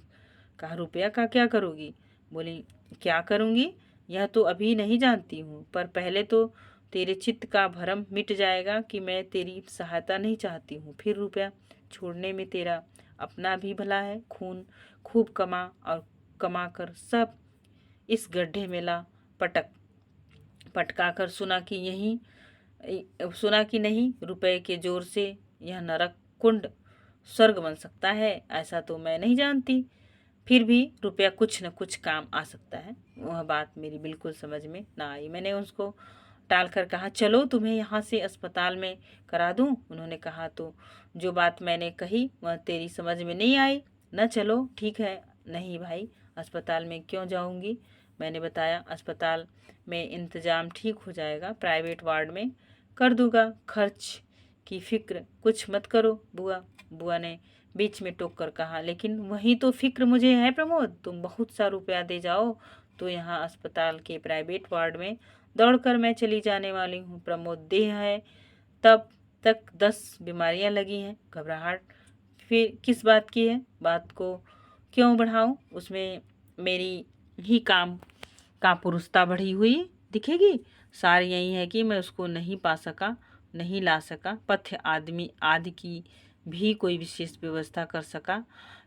कहा, रुपया का क्या करोगी? बोली, क्या करूँगी यह तो अभी नहीं जानती हूँ, पर पहले तो तेरे चित्त का भरम मिट जाएगा कि मैं तेरी सहायता नहीं चाहती हूँ। फिर रुपया छोड़ने में तेरा अपना भी भला है। खून खूब कमा कर सब इस गड्ढे में ला पटका कर सुना कि नहीं, रुपए के जोर से यह नरक कुंड स्वर्ग बन सकता है, ऐसा तो मैं नहीं जानती। फिर भी रुपया कुछ न कुछ काम आ सकता है। वह बात मेरी बिल्कुल समझ में ना आई। मैंने उसको टालकर कहा, चलो तुम्हें यहाँ से अस्पताल में करा दूँ? उन्होंने कहा, तो जो बात मैंने कही वह तेरी समझ में नहीं आई? न चलो, ठीक है। नहीं भाई, अस्पताल में क्यों जाऊँगी? मैंने बताया, अस्पताल में इंतजाम ठीक हो जाएगा, प्राइवेट वार्ड में कर दूंगा। खर्च की फिक्र कुछ मत करो बुआ। बुआ ने बीच में टोक कर कहा, लेकिन वही तो फिक्र मुझे है प्रमोद। तुम बहुत सा रुपया दे जाओ तो यहाँ अस्पताल के प्राइवेट वार्ड में दौड़कर मैं चली जाने वाली हूँ। प्रमोद देह है, तब तक 10 बीमारियाँ लगी हैं। घबराहट फिर किस बात की है? बात को क्यों बढ़ाऊं? उसमें मेरी ही काम का पुरुषता बढ़ी हुई दिखेगी। सार यही है कि मैं उसको नहीं ला सका। पथ्य आदमी आदि की भी कोई विशेष व्यवस्था कर सका,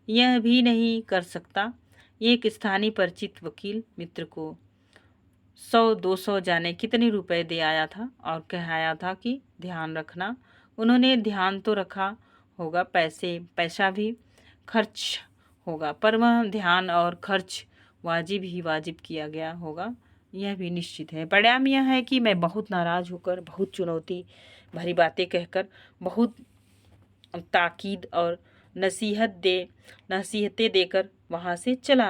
यह भी नहीं कर सकता। एक स्थानीय परिचित वकील मित्र को 100-200 जाने कितने रुपए दे आया था और कह आया था कि ध्यान रखना। उन्होंने ध्यान तो रखा होगा, पैसा भी खर्च होगा, पर वह ध्यान और खर्च वाजिब किया गया होगा, यह भी निश्चित है। परिणाम यह है कि मैं बहुत नाराज होकर, बहुत चुनौती भरी बातें कहकर, बहुत ताकीद और नसीहतें देकर वहाँ से चला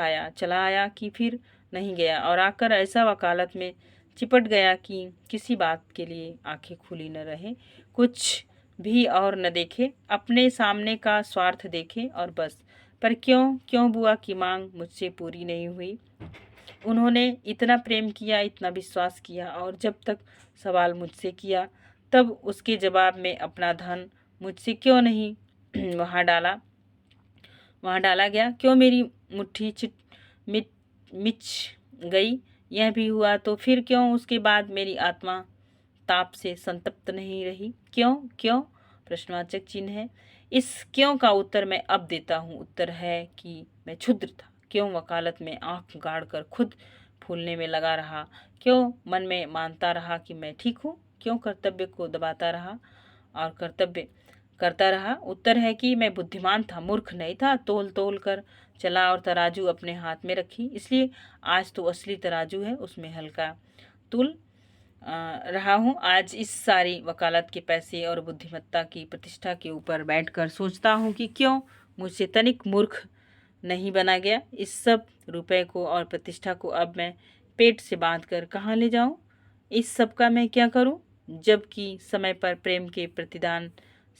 आया कि फिर नहीं गया और आकर ऐसा वकालत में चिपट गया कि किसी बात के लिए आंखें खुली न रहे, कुछ भी और न देखे, अपने सामने का स्वार्थ देखे और बस। पर क्यों क्यों बुआ की मांग मुझसे पूरी नहीं हुई? उन्होंने इतना प्रेम किया, इतना विश्वास किया, और जब तक सवाल मुझसे किया तब उसके जवाब में अपना धन मुझसे क्यों नहीं वहाँ डाला गया? क्यों मेरी मुट्ठी मिच गई? यह भी हुआ तो फिर क्यों उसके बाद मेरी आत्मा ताप से संतप्त नहीं रही? क्यों क्यों प्रश्नवाचक चिन्ह है। इस क्यों का उत्तर मैं अब देता हूँ। उत्तर है कि मैं क्षुद्र था। क्यों वकालत में आंख गाड़ कर खुद फूलने में लगा रहा? क्यों मन में मानता रहा कि मैं ठीक हूँ? क्यों कर्तव्य को दबाता रहा और कर्तव्य करता रहा? उत्तर है कि मैं बुद्धिमान था, मूर्ख नहीं था। तोल तोल कर चला और तराजू अपने हाथ में रखी, इसलिए आज तो असली तराजू है, उसमें हल्का तुल रहा हूँ। आज इस सारी वकालत के पैसे और बुद्धिमत्ता की प्रतिष्ठा के ऊपर बैठकर सोचता हूँ कि क्यों मुझसे तनिक मूर्ख नहीं बना गया। इस सब रुपए को और प्रतिष्ठा को अब मैं पेट से बांध कर कहाँ ले जाऊँ? इस सब का मैं क्या करूँ, जबकि समय पर प्रेम के प्रतिदान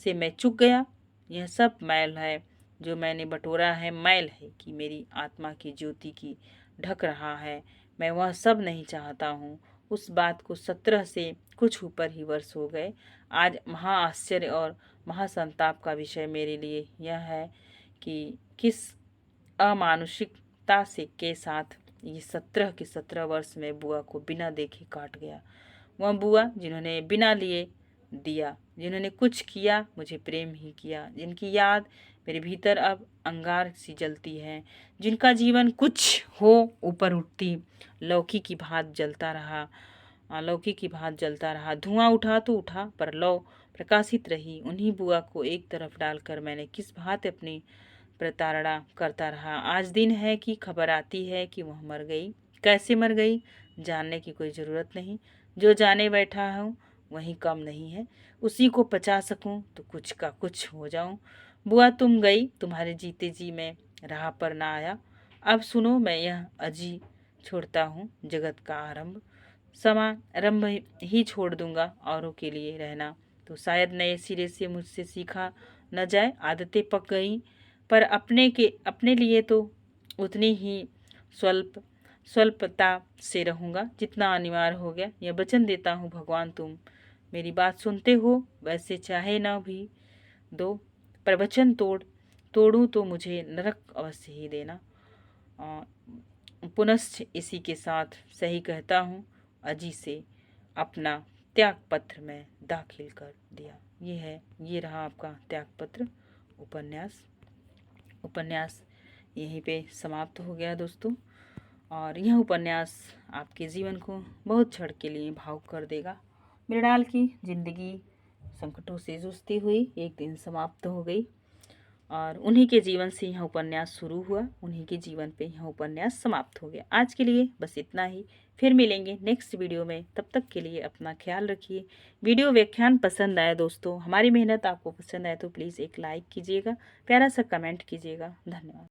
से मैं चूक गया। यह सब मैल है जो मैंने बटोरा है, मैल है कि मेरी आत्मा की ज्योति की ढक रहा है। मैं वह सब नहीं चाहता हूँ। उस बात को 17 से कुछ ऊपर ही वर्ष हो गए। आज महा आश्चर्य और महासंताप का विषय मेरे लिए यह है कि किस अमानुषिकता से के साथ ये 17 के 17 वर्ष में बुआ को बिना देखे काट गया। वह बुआ जिन्होंने बिना लिए दिया, जिन्होंने कुछ किया मुझे प्रेम ही किया, जिनकी याद मेरे भीतर अब अंगार सी जलती है, जिनका जीवन कुछ हो ऊपर उठती लौकी की भांत जलता रहा, लौकी की भांत जलता रहा। धुआं उठा तो उठा पर लौ प्रकाशित रही। उन्हीं बुआ को एक तरफ डालकर मैंने किस भांति अपनी प्रताड़ना करता रहा। आज दिन है कि खबर आती है कि वह मर गई। कैसे मर गई जानने की कोई ज़रूरत नहीं। जो जाने बैठा हूँ वही कम नहीं है। उसी को पचा सकूं तो कुछ का कुछ हो जाऊं। बुआ तुम गई, तुम्हारे जीते जी मैं राह पर ना आया। अब सुनो मैं यह अजी छोड़ता हूँ जगत का आरंभ। समारंभ ही छोड़ दूंगा, औरों के लिए रहना तो शायद नए सिरे से मुझसे सीखा न जाए। आदतें पक गई पर अपने लिए तो उतनी ही स्वल्पता से रहूँगा जितना अनिवार्य हो गया। यह वचन देता हूँ भगवान, तुम मेरी बात सुनते हो, वैसे चाहे ना भी दो, पर वचन तोड़ूं तो मुझे नरक अवश्य ही देना। पुनश्च इसी के साथ सही कहता हूँ, अजी से अपना त्याग पत्र में दाखिल कर दिया। ये रहा आपका त्याग पत्र उपन्यास यहीं पे समाप्त हो गया दोस्तों। और यह उपन्यास आपके जीवन को बहुत क्षण के लिए भावुक कर देगा। मृणाल की जिंदगी संकटों से जूझती हुई एक दिन समाप्त हो गई और उन्हीं के जीवन से यह उपन्यास शुरू हुआ, उन्हीं के जीवन पे यह उपन्यास समाप्त हो गया। आज के लिए बस इतना ही, फिर मिलेंगे नेक्स्ट वीडियो में। तब तक के लिए अपना ख्याल रखिए। वीडियो व्याख्यान पसंद आया दोस्तों, हमारी मेहनत आपको पसंद आए तो प्लीज़ एक लाइक कीजिएगा, प्यारा सा कमेंट कीजिएगा। धन्यवाद।